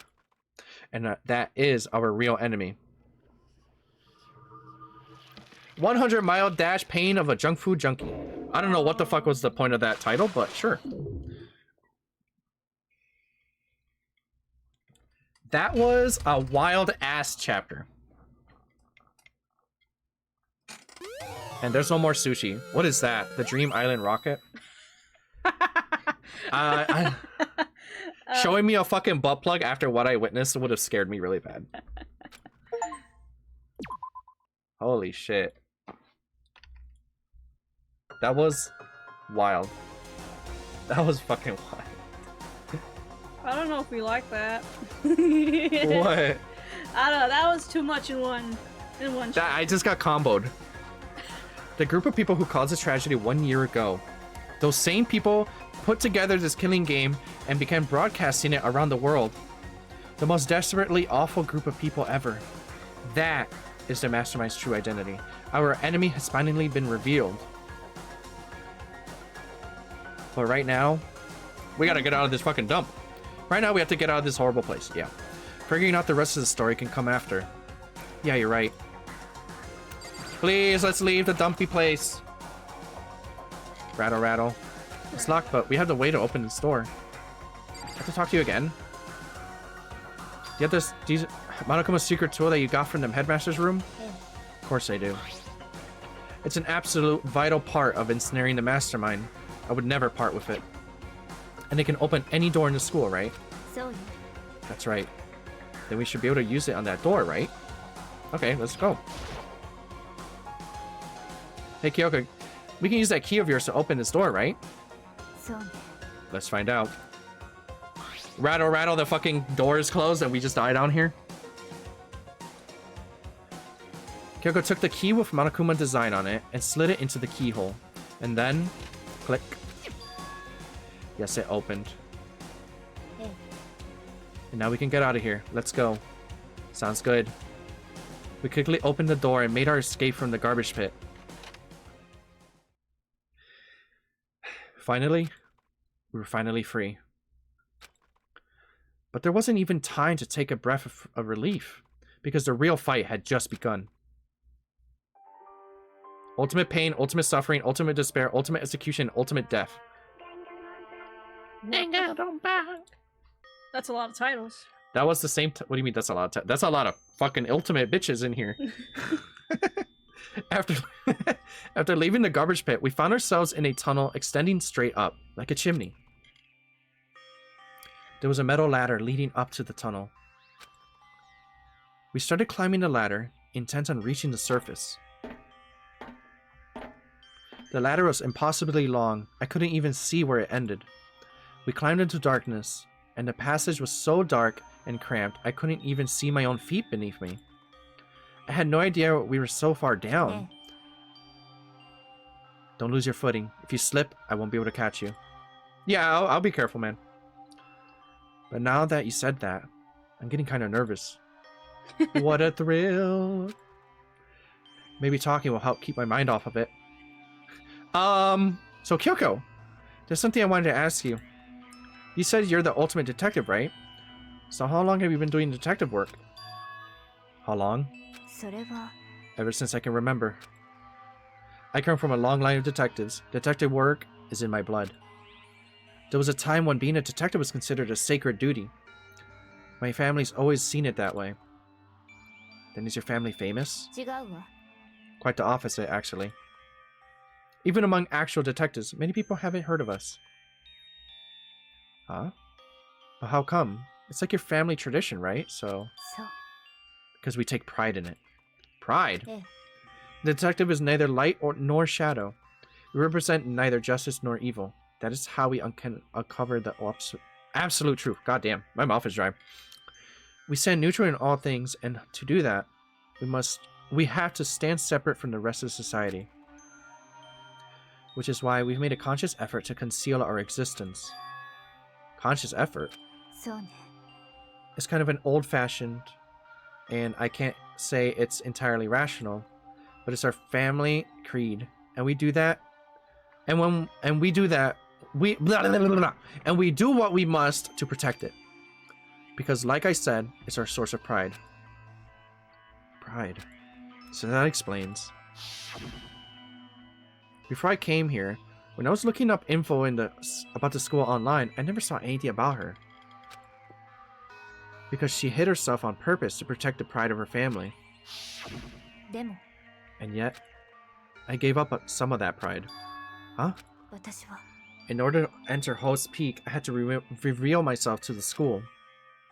And that is our real enemy. 100-mile dash pain of a junk food junkie. I don't know what the fuck was the point of that title, but sure. That was a wild-ass chapter. And there's no more sushi. What is that? The Dream Island rocket? Showing me a fucking butt plug after what I witnessed would have scared me really bad. Holy shit. That was wild. That was fucking wild. I don't know if we like that. What? I don't know. That was too much in one. I just got comboed. The group of people who caused this tragedy 1 year ago. Those same people put together this killing game and began broadcasting it around the world. The most desperately awful group of people ever. That is the mastermind's true identity. Our enemy has finally been revealed. But right now, we gotta get out of this fucking dump. Right now, we have to get out of this horrible place. Yeah. Figuring out the rest of the story can come after. Yeah, you're right. Please, let's leave the dumpy place. Rattle, rattle. It's locked, but we have the way to open this door. I have to talk to you again. Do you have these Monokuma's secret tool that you got from the headmaster's room? Of course I do. It's an absolute vital part of ensnaring the mastermind. I would never part with it. And it can open any door in the school, right? That's right. Then we should be able to use it on that door, right? Okay, let's go. Hey, Kyoko, we can use that key of yours to open this door, right? Let's find out. Rattle, rattle, the fucking door is closed and we just die down here. Kyoko took the key with Monokuma design on it and slid it into the keyhole. And then, click. Yes, it opened. And now we can get out of here. Let's go. Sounds good. We quickly opened the door and made our escape from the garbage pit. Finally, we were finally free. But there wasn't even time to take a breath of relief, because the real fight had just begun. Ultimate pain, ultimate suffering, ultimate despair, ultimate execution, ultimate death. Danganronpa. That's a lot of titles. That was the same. What do you mean? That's a lot of. That's a lot of fucking ultimate bitches in here. After leaving the garbage pit, we found ourselves in a tunnel extending straight up, like a chimney. There was a metal ladder leading up to the tunnel. We started climbing the ladder, intent on reaching the surface. The ladder was impossibly long. I couldn't even see where it ended. We climbed into darkness, and the passage was so dark and cramped, I couldn't even see my own feet beneath me. I had no idea we were so far down. Don't lose your footing. If you slip, I won't be able to catch you. Yeah, I'll be careful, man. But now that you said that, I'm getting kind of nervous. What a thrill. Maybe talking will help keep my mind off of it. So Kyoko, there's something I wanted to ask you. You said you're the ultimate detective, right? So how long have you been doing detective work? How long? Ever since I can remember. I come from a long line of detectives. Detective work is in my blood. There was a time when being a detective was considered a sacred duty. My family's always seen it that way. Then is your family famous? Quite the opposite, actually. Even among actual detectives, many people haven't heard of us. Huh? But how come? It's like your family tradition, right? So... Because we take pride in it. Pride? The detective is neither light nor shadow. We represent neither justice nor evil. That is how we uncover the absolute truth. Goddamn, my mouth is dry. We stand neutral in all things, and to do that, we have to stand separate from the rest of society. Which is why we've made a conscious effort to conceal our existence. Conscious effort? It's kind of an old-fashioned, and I can't say it's entirely rational, but it's our family creed, and we do that. And we do that, we do what we must to protect it. Because like I said, it's our source of pride. Pride. So that explains. Before I came here, when I was looking up info about the school online, I never saw anything about her. Because she hid herself on purpose to protect the pride of her family. And yet, I gave up some of that pride. Huh? In order to enter Host's Peak, I had to reveal myself to the school.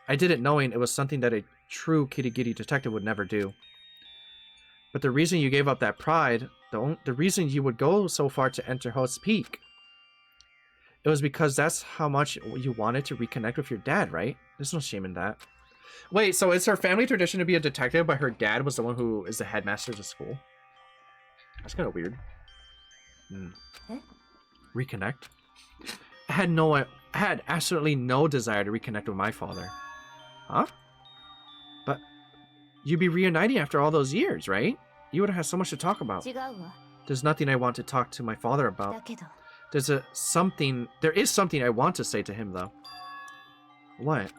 I did it knowing it was something that a true kitty-gitty detective would never do. But the reason you gave up that pride, the reason you would go so far to enter Host's Peak, it was because that's how much you wanted to reconnect with your dad, right? There's no shame in that. Wait, so it's her family tradition to be a detective, but her dad was the one who is the headmaster of the school? That's kind of weird. Reconnect? I had absolutely no desire to reconnect with my father. Huh? But you'd be reuniting after all those years, right? You would have had so much to talk about. There's nothing I want to talk to my father about. There is something I want to say to him, though. What?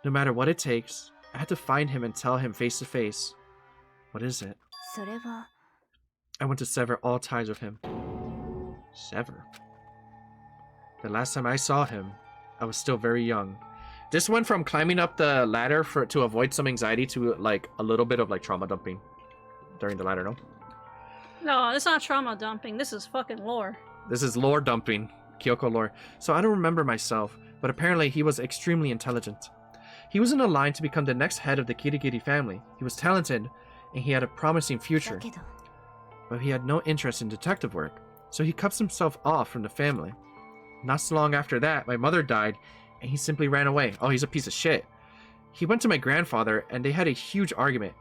No matter what it takes, I had to find him and tell him face to face. What is it? I want to sever all ties with him. Sever? The last time I saw him, I was still very young. This went from climbing up the ladder to avoid some anxiety to like a little bit of like trauma dumping during the ladder, no? No, it's not trauma dumping. This is fucking lore. This is lore dumping. Kyoko lore. So I don't remember myself, but apparently he was extremely intelligent. He was in a line to become the next head of the Kirigiri family. He was talented, and he had a promising future. But he had no interest in detective work, so he cut himself off from the family. Not so long after that, my mother died, and he simply ran away. Oh, he's a piece of shit. He went to my grandfather, and they had a huge argument.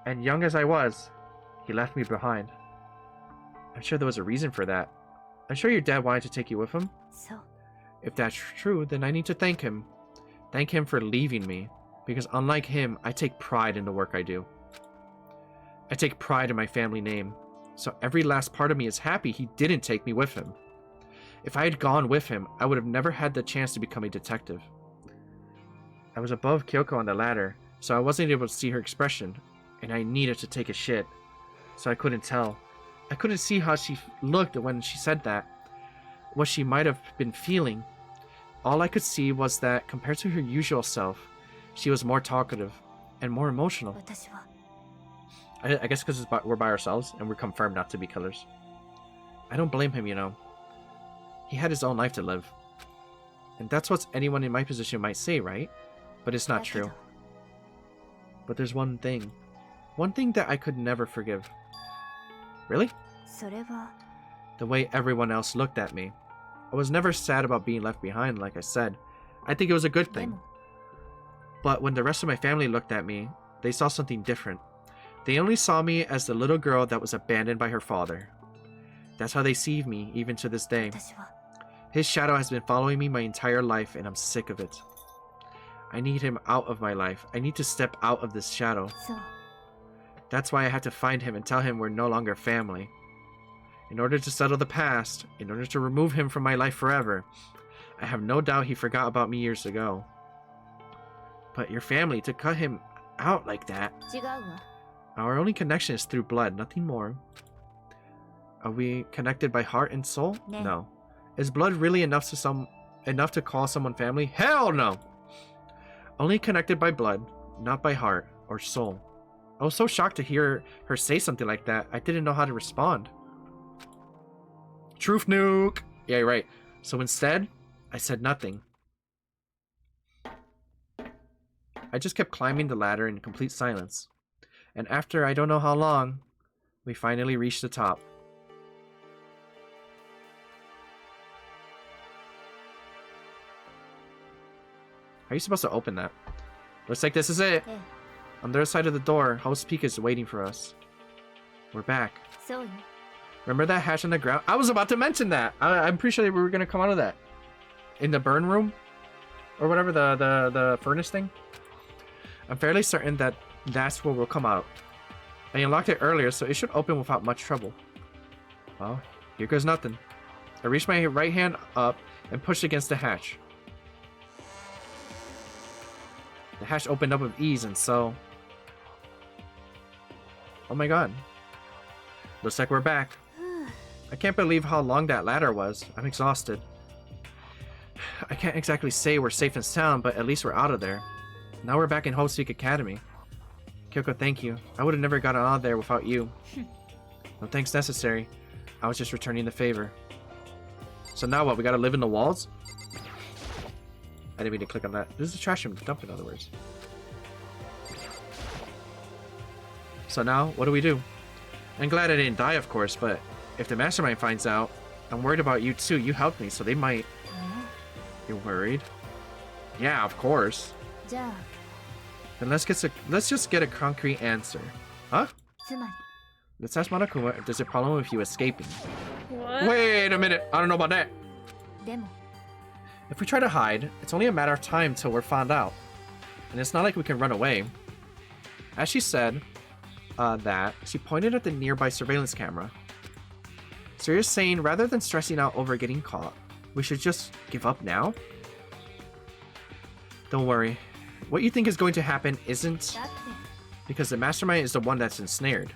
And young as I was, he left me behind. I'm sure there was a reason for that. I'm sure your dad wanted to take you with him. If that's true, then I need to thank him. Thank him for leaving me, because unlike him, I take pride in the work I do. I take pride in my family name, so every last part of me is happy he didn't take me with him. If I had gone with him, I would have never had the chance to become a detective. I was above Kyoko on the ladder, so I wasn't able to see her expression, and I needed to take a shit, so I couldn't tell. I couldn't see how she looked when she said that, what she might have been feeling. All I could see was that, compared to her usual self, she was more talkative and more emotional. I guess because we're by ourselves and we're confirmed not to be killers. I don't blame him, you know. He had his own life to live. And that's what anyone in my position might say, right? But it's not true. But there's one thing. One thing that I could never forgive. Really? The way everyone else looked at me. I was never sad about being left behind, like I said. I think it was a good thing. But when the rest of my family looked at me, they saw something different. They only saw me as the little girl that was abandoned by her father. That's how they see me, even to this day. His shadow has been following me my entire life, and I'm sick of it. I need him out of my life. I need to step out of this shadow. That's why I had to find him and tell him we're no longer family. In order to settle the past, in order to remove him from my life forever, I have no doubt he forgot about me years ago. But your family, to cut him out like that... Our only connection is through blood, nothing more. Are we connected by heart and soul? No. Is blood really enough to call someone family? Hell no! Only connected by blood, not by heart or soul. I was so shocked to hear her say something like that. I didn't know how to respond. Truth nuke! Yeah, you're right. So instead, I said nothing. I just kept climbing the ladder in complete silence. And after I don't know how long, we finally reached the top. How are you supposed to open that? Looks like this is it. On the other side of the door, House Peak is waiting for us. We're back. Remember that hatch on the ground? I was about to mention that. I'm pretty sure that we were going to come out of that. In the burn room? Or whatever, the furnace thing? I'm fairly certain that that's where we'll come out. I unlocked it earlier, so it should open without much trouble. Well, here goes nothing. I reached my right hand up and pushed against the hatch. The hatch opened up with ease, and so... Oh my god. Looks like we're back. I can't believe how long that ladder was. I'm exhausted. I can't exactly say we're safe and sound, but at least we're out of there. Now we're back in Hopeseek Academy. Kyoko, thank you. I would have never gotten out of there without you. No thanks necessary. I was just returning the favor. So now what? We gotta live in the walls? I didn't mean to click on that. This is the trash room to dump, in other words. So now, what do we do? I'm glad I didn't die, of course, but if the mastermind finds out, I'm worried about you too. You helped me, so they might... You're worried? Yeah, of course. Then let's just get a concrete answer. Huh? Let's ask Monokuma if there's a problem with you escaping. What? Wait a minute. I don't know about that. If we try to hide, it's only a matter of time till we're found out. And it's not like we can run away. As she said that, she pointed at the nearby surveillance camera. So you're saying rather than stressing out over getting caught, we should just give up now? Don't worry. What you think is going to happen isn't... Because the mastermind is the one that's ensnared.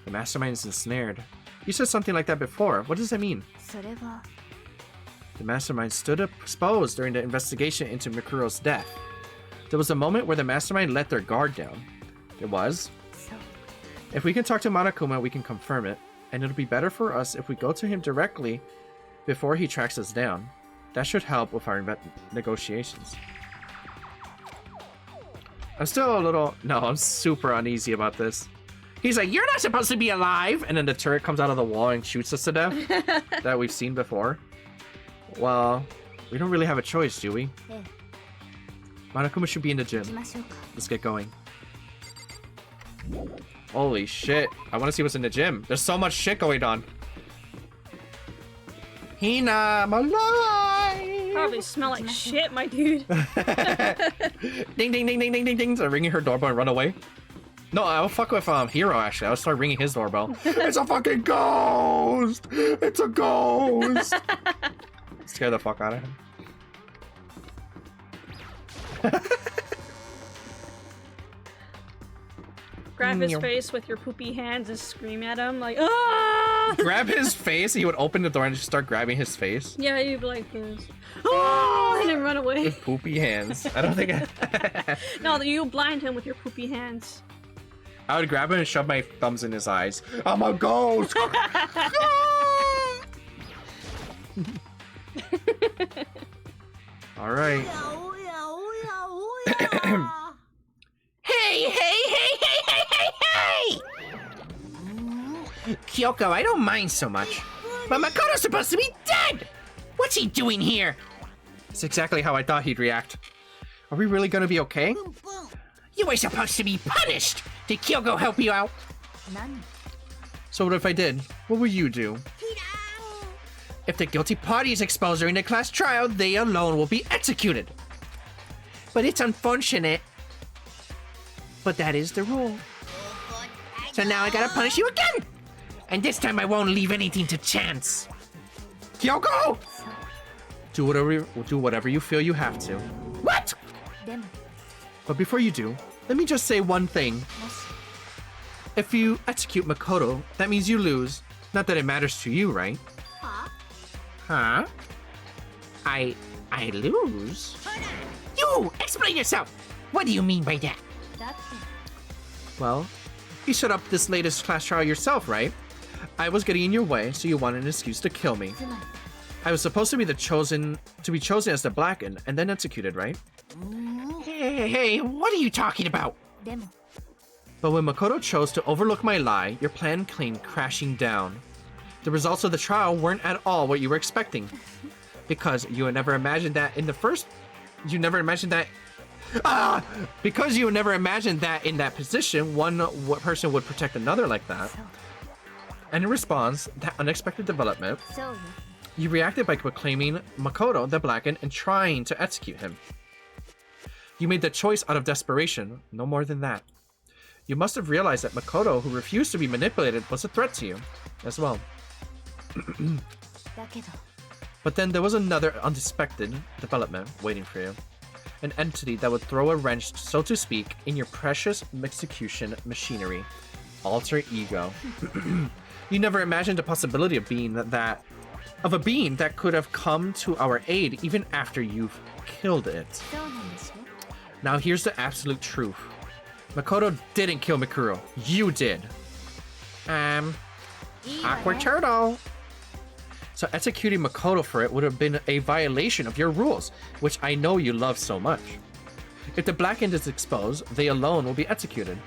The mastermind is ensnared. You said something like that before. What does that mean? The mastermind stood exposed during the investigation into Mikuro's death. There was a moment where the mastermind let their guard down. There was. If we can talk to Monokuma, we can confirm it. And it'll be better for us if we go to him directly before he tracks us down. That should help with our negotiations. I'm still a little... No, I'm super uneasy about this. He's like, you're not supposed to be alive! And then the turret comes out of the wall and shoots us to death. That we've seen before. Well, we don't really have a choice, do we? Monokuma should be in the gym. Let's get going. Holy shit. I want to see what's in the gym. There's so much shit going on. Hina, I'm alive! Probably smell like shit, my dude. Ding, ding, ding, ding, ding, ding, ding. So ringing her doorbell and run away. No, I'll fuck with Hero, actually. I'll start ringing his doorbell. It's a fucking ghost! It's a ghost! Scare the fuck out of him. Grab his face with your poopy hands and scream at him like, ah! Grab his face, he would open the door and just start grabbing his face. Yeah, you'd be like this. Oh! And then run away. With poopy hands. I don't think No, you blind him with your poopy hands. I would grab him and shove my thumbs in his eyes. I'm a ghost! Alright. Hey! Kyoko, I don't mind so much. But Makoto's supposed to be dead! What's he doing here? That's exactly how I thought he'd react. Are we really gonna be okay? You were supposed to be punished! Did Kyoko help you out? So what if I did? What would you do? If the guilty party is exposed during the class trial, they alone will be executed. But it's unfortunate. But that is the rule. So now I gotta punish you again! And this time I won't leave anything to chance. Kyoko! Do whatever you feel you have to. What? But before you do, let me just say one thing. If you execute Makoto, that means you lose, Not that it matters to you, right? Huh? I lose? You! Explain yourself! What do you mean by that? Well, you set up this latest class trial yourself, right? I was getting in your way, so you wanted an excuse to kill me. I was supposed to be chosen as the Blackened and then executed, right? Hey, what are you talking about? But when Makoto chose to overlook my lie, your plan came crashing down. The results of the trial weren't at all what you were expecting. Because you had never imagined that in that position, one person would protect another like that. And in response to that unexpected development, you reacted by proclaiming Makoto the Blackened and trying to execute him. You made the choice out of desperation, no more than that. You must have realized that Makoto, who refused to be manipulated, was a threat to you as well. But then there was another unexpected development waiting for you. An entity that would throw a wrench, so to speak, in your precious execution machinery. Alter ego. You never imagined the possibility of a being that could have come to our aid even after you've killed it. Now here's the absolute truth. Makoto didn't kill Mikuro. You did. Awkward turtle. So executing Makoto for it would have been a violation of your rules, which I know you love so much. If the Blackened is exposed, they alone will be executed.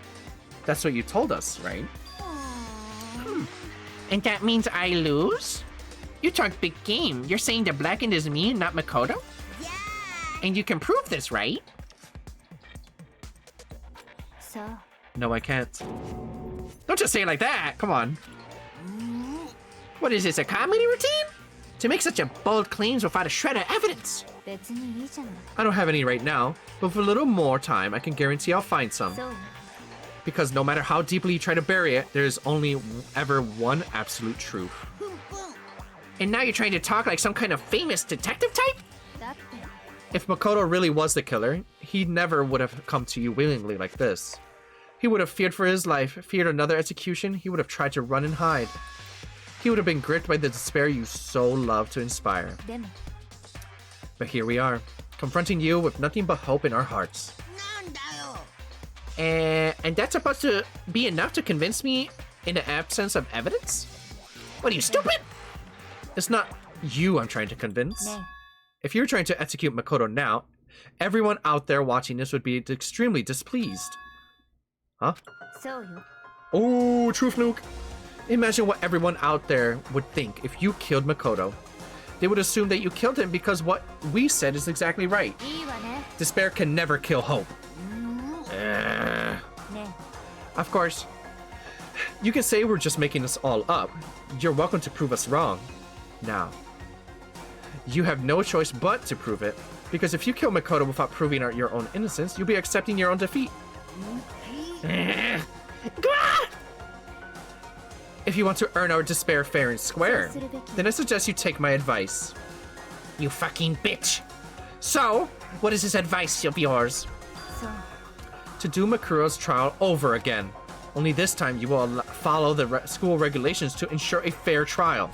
That's what you told us, right? And that means I lose? You talk big game. You're saying the Blackened is me, not Makoto? Yeah! And you can prove this, right? No, I can't. Don't just say it like that. Come on. What is this, a comedy routine? To make such a bold claims without a shred of evidence. I don't have any right now, but with a little more time, I can guarantee I'll find some. Because no matter how deeply you try to bury it, there's only ever one absolute truth. And now you're trying to talk like some kind of famous detective type? If Makoto really was the killer, he never would have come to you willingly like this. He would have feared for his life, feared another execution, he would have tried to run and hide. He would have been gripped by the despair you so love to inspire. But here we are, confronting you with nothing but hope in our hearts. And that's supposed to be enough to convince me in the absence of evidence? What are you, stupid? It's not you I'm trying to convince. If you're trying to execute Makoto now, everyone out there watching this would be extremely displeased. Huh? Oh, truth nuke. Imagine what everyone out there would think if you killed Makoto. They would assume that you killed him because what we said is exactly right. Despair can never kill hope. Of course, you can say we're just making this all up. You're welcome to prove us wrong. Now, you have no choice but to prove it, because if you kill Makoto without proving your own innocence, you'll be accepting your own defeat. If you want to earn our despair fair and square, then I suggest you take my advice. You fucking bitch. So, what is this advice of yours? To do Makuro's trial over again. Only this time you will follow the school regulations to ensure a fair trial.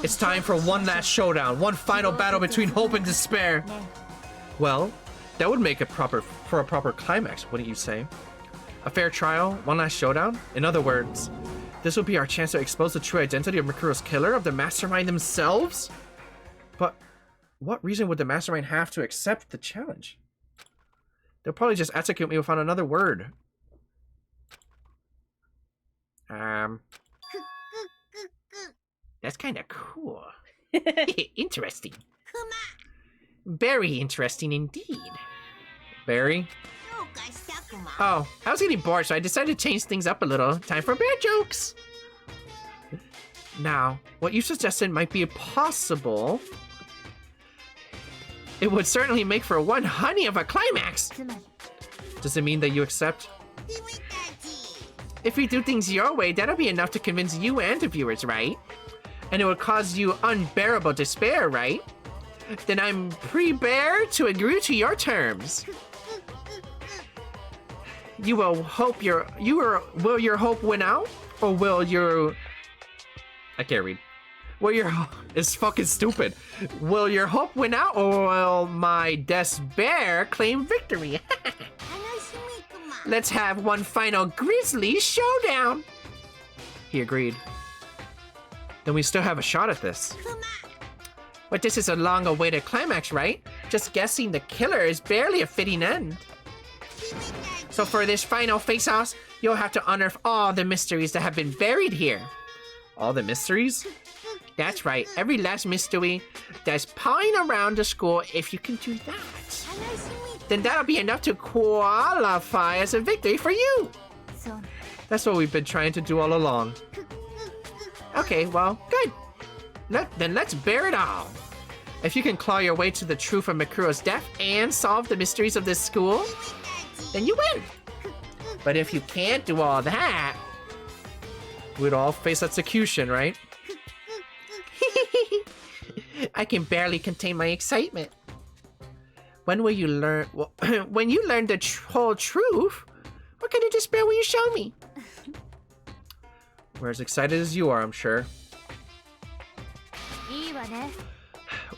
It's time for one last showdown, one final battle between hope and despair. Well, that would make it for a proper climax, wouldn't you say? A fair trial, one last showdown? In other words, this will be our chance to expose the true identity of Makuro's killer, of the mastermind themselves? But what reason would the mastermind have to accept the challenge? They'll probably just execute me without another word. That's kind of cool. Interesting. Very interesting indeed. Very? Oh, I was getting bored, so I decided to change things up a little. Time for bear jokes. Now, what you suggested might be possible. It would certainly make for one honey of a climax. Does it mean that you accept? If we do things your way, that'll be enough to convince you and the viewers, right? And it would cause you unbearable despair, right? Then I'm pre-bear to agree to your terms. Will your hope win out? Or will I can't read. Will your it's fucking stupid. Will your hope win out, or will my despair claim victory? Let's have one final grisly showdown. He agreed. Then we still have a shot at this. But this is a long-awaited climax, right? Just guessing the killer is barely a fitting end. So for this final face-off, you'll have to unearth all the mysteries that have been buried here. All the mysteries? That's right, every last mystery that's pawing around the school. If you can do that, then that'll be enough to qualify as a victory for you. That's what we've been trying to do all along. Okay, well, good. Then let's bear it all. If you can claw your way to the truth of Makuro's death and solve the mysteries of this school, then you win. But if you can't do all that, we'd all face execution, right? I can barely contain my excitement. When will you learn? Well, when you learn the whole truth, what kind of despair will you show me? We're as excited as you are, I'm sure.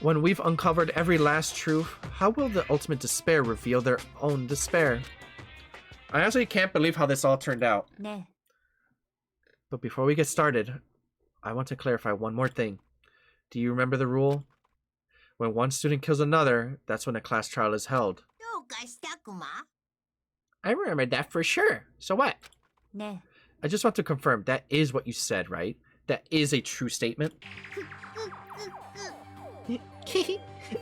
When we've uncovered every last truth, how will the ultimate despair reveal their own despair? I honestly can't believe how this all turned out. But before we get started, I want to clarify one more thing. Do you remember the rule? When one student kills another, that's when a class trial is held. I remember that for sure. So what? I just want to confirm that is what you said, right? That is a true statement.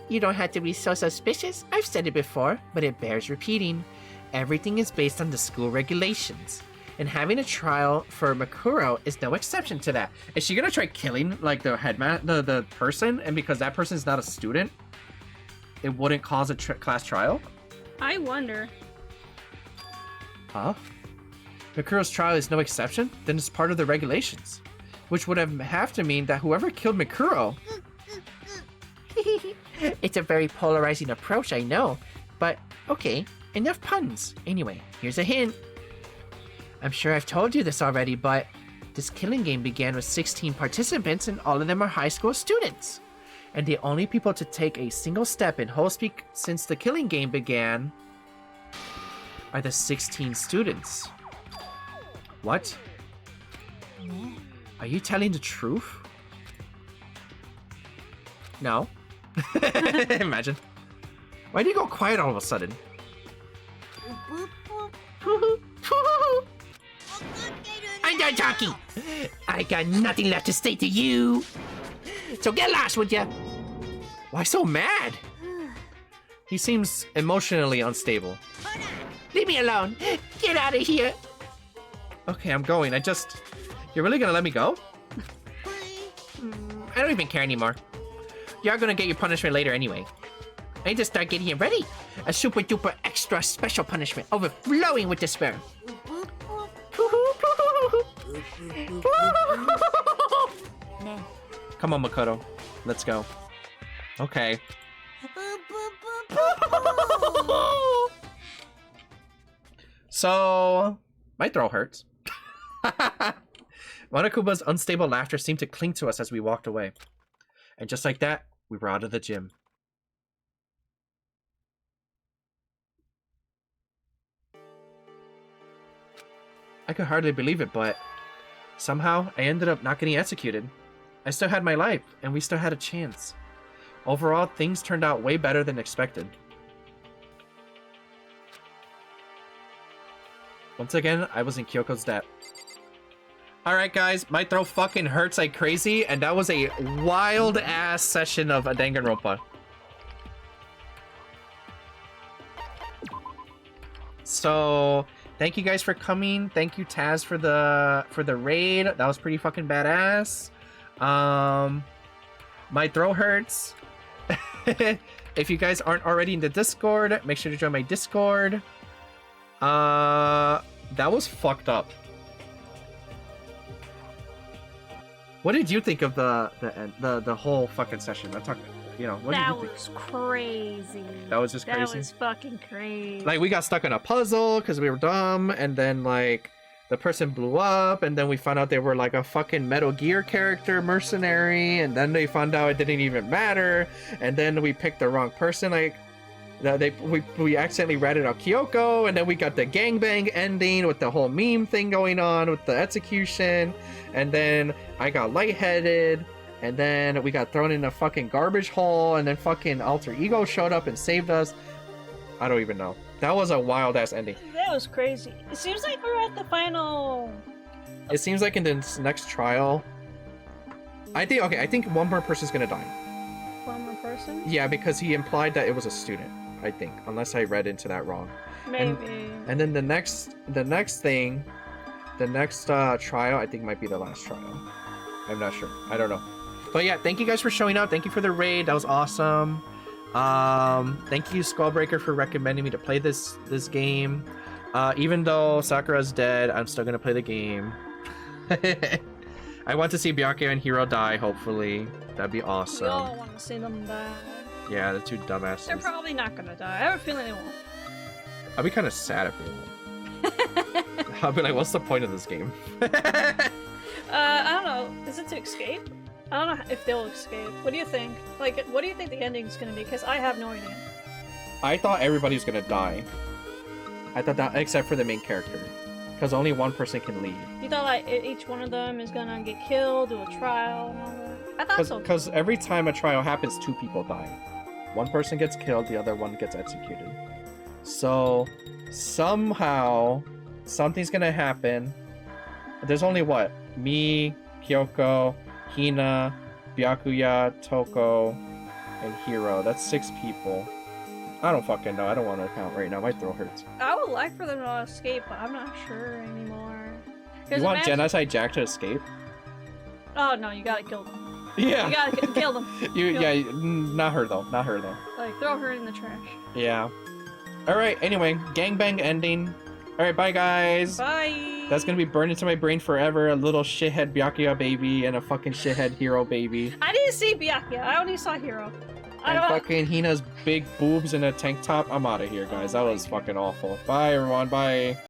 You don't have to be so suspicious. I've said it before, but it bears repeating. Everything is based on the school regulations. And having a trial for Makuro is no exception to that. Is she gonna try killing, like, the the person, and because that person is not a student, it wouldn't cause a class trial? I wonder. Huh? Makuro's trial is no exception? Then it's part of the regulations. Which would have to mean that whoever killed Makuro... It's a very polarizing approach, I know. But, okay, enough puns. Anyway, here's a hint. I'm sure I've told you this already, but this killing game began with 16 participants and all of them are high school students. And the only people to take a single step in whole speak since the killing game began are the 16 students. What? Are you telling the truth? No. Imagine. Why do you go quiet all of a sudden? I'm done talking. I got nothing left to say to you. So get lost, would ya? Why so mad? He seems emotionally unstable. Leave me alone. Get out of here. Okay, I'm going. You're really gonna let me go? I don't even care anymore. You're gonna get your punishment later anyway. I need to start getting it ready. A super duper extra special punishment, overflowing with despair. Come on, Makoto. Let's go. Okay. So, my throat hurts. Monokuma's unstable laughter seemed to cling to us as we walked away. And just like that, we were out of the gym. I could hardly believe it, but somehow I ended up not getting executed. I still had my life, and we still had a chance. Overall, things turned out way better than expected. Once again, I was in Kyoko's debt. Alright guys, my throat fucking hurts like crazy, and that was a wild-ass session of a Danganronpa. So, thank you guys for coming. Thank you, Taz, for the raid. That was pretty fucking badass. My throat hurts. If you guys aren't already in the Discord, make sure to join my Discord. That was fucked up. What did you think of the whole fucking session? I'm talking, you know, what did you think? That was crazy. That was just crazy? That was fucking crazy. Like, we got stuck in a puzzle because we were dumb, and then, like, the person blew up, and then we found out they were like a fucking Metal Gear character mercenary, and then they found out it didn't even matter, and then we picked the wrong person. Like, we accidentally ratted out Kyoko, and then we got the gangbang ending with the whole meme thing going on with the execution, and then I got lightheaded, and then we got thrown in a fucking garbage hole, and then fucking Alter Ego showed up and saved us. I don't even know. That was a wild ass ending. That was crazy. It seems like we're at the final. It seems like in this next trial, I think one more person's gonna die. One more person? Yeah, because he implied that it was a student, I think, unless I read into that wrong. Maybe. And then the next trial, I think might be the last trial. I'm not sure. I don't know. But yeah, thank you guys for showing up. Thank you for the raid. That was awesome. Thank you, Skullbreaker, for recommending me to play this game. Even though Sakura's dead, I'm still gonna play the game. I want to see Byakuya and Hiro die, hopefully. That'd be awesome. We all want to see them die. Yeah, the two dumbasses. They're probably not gonna die. I have a feeling they won't. I'd be kind of sad if they won't. I'll be like, what's the point of this game? I don't know. Is it to escape? I don't know if they'll escape. What do you think? Like, what do you think the ending's gonna be? Because I have no idea. I thought everybody's gonna die. I thought that, except for the main character. Because only one person can leave. You thought like each one of them is gonna get killed, do a trial, and all that? I thought so. Because every time a trial happens, two people die. One person gets killed, the other one gets executed. So, somehow, something's gonna happen. There's only what? Me, Kyoko, Hina, Byakuya, Toko, and Hiro. That's 6 people. I don't fucking know. I don't want to count right now. My throat hurts. I would like for them to escape, but I'm not sure anymore. You want Genocide Jack to escape? Oh no, you gotta kill them. Yeah. You gotta kill them. Not her though. Not her though. Like, throw her in the trash. Yeah. Alright, anyway. Gangbang ending. Alright, bye guys. Bye. That's gonna be burned into my brain forever. A little shithead Byakuya baby and a fucking shithead Hiro baby. I didn't see Byakuya. I only saw Hiro. And fucking Hina's big boobs in a tank top. I'm out of here, guys. That was fucking awful. Bye, everyone. Bye.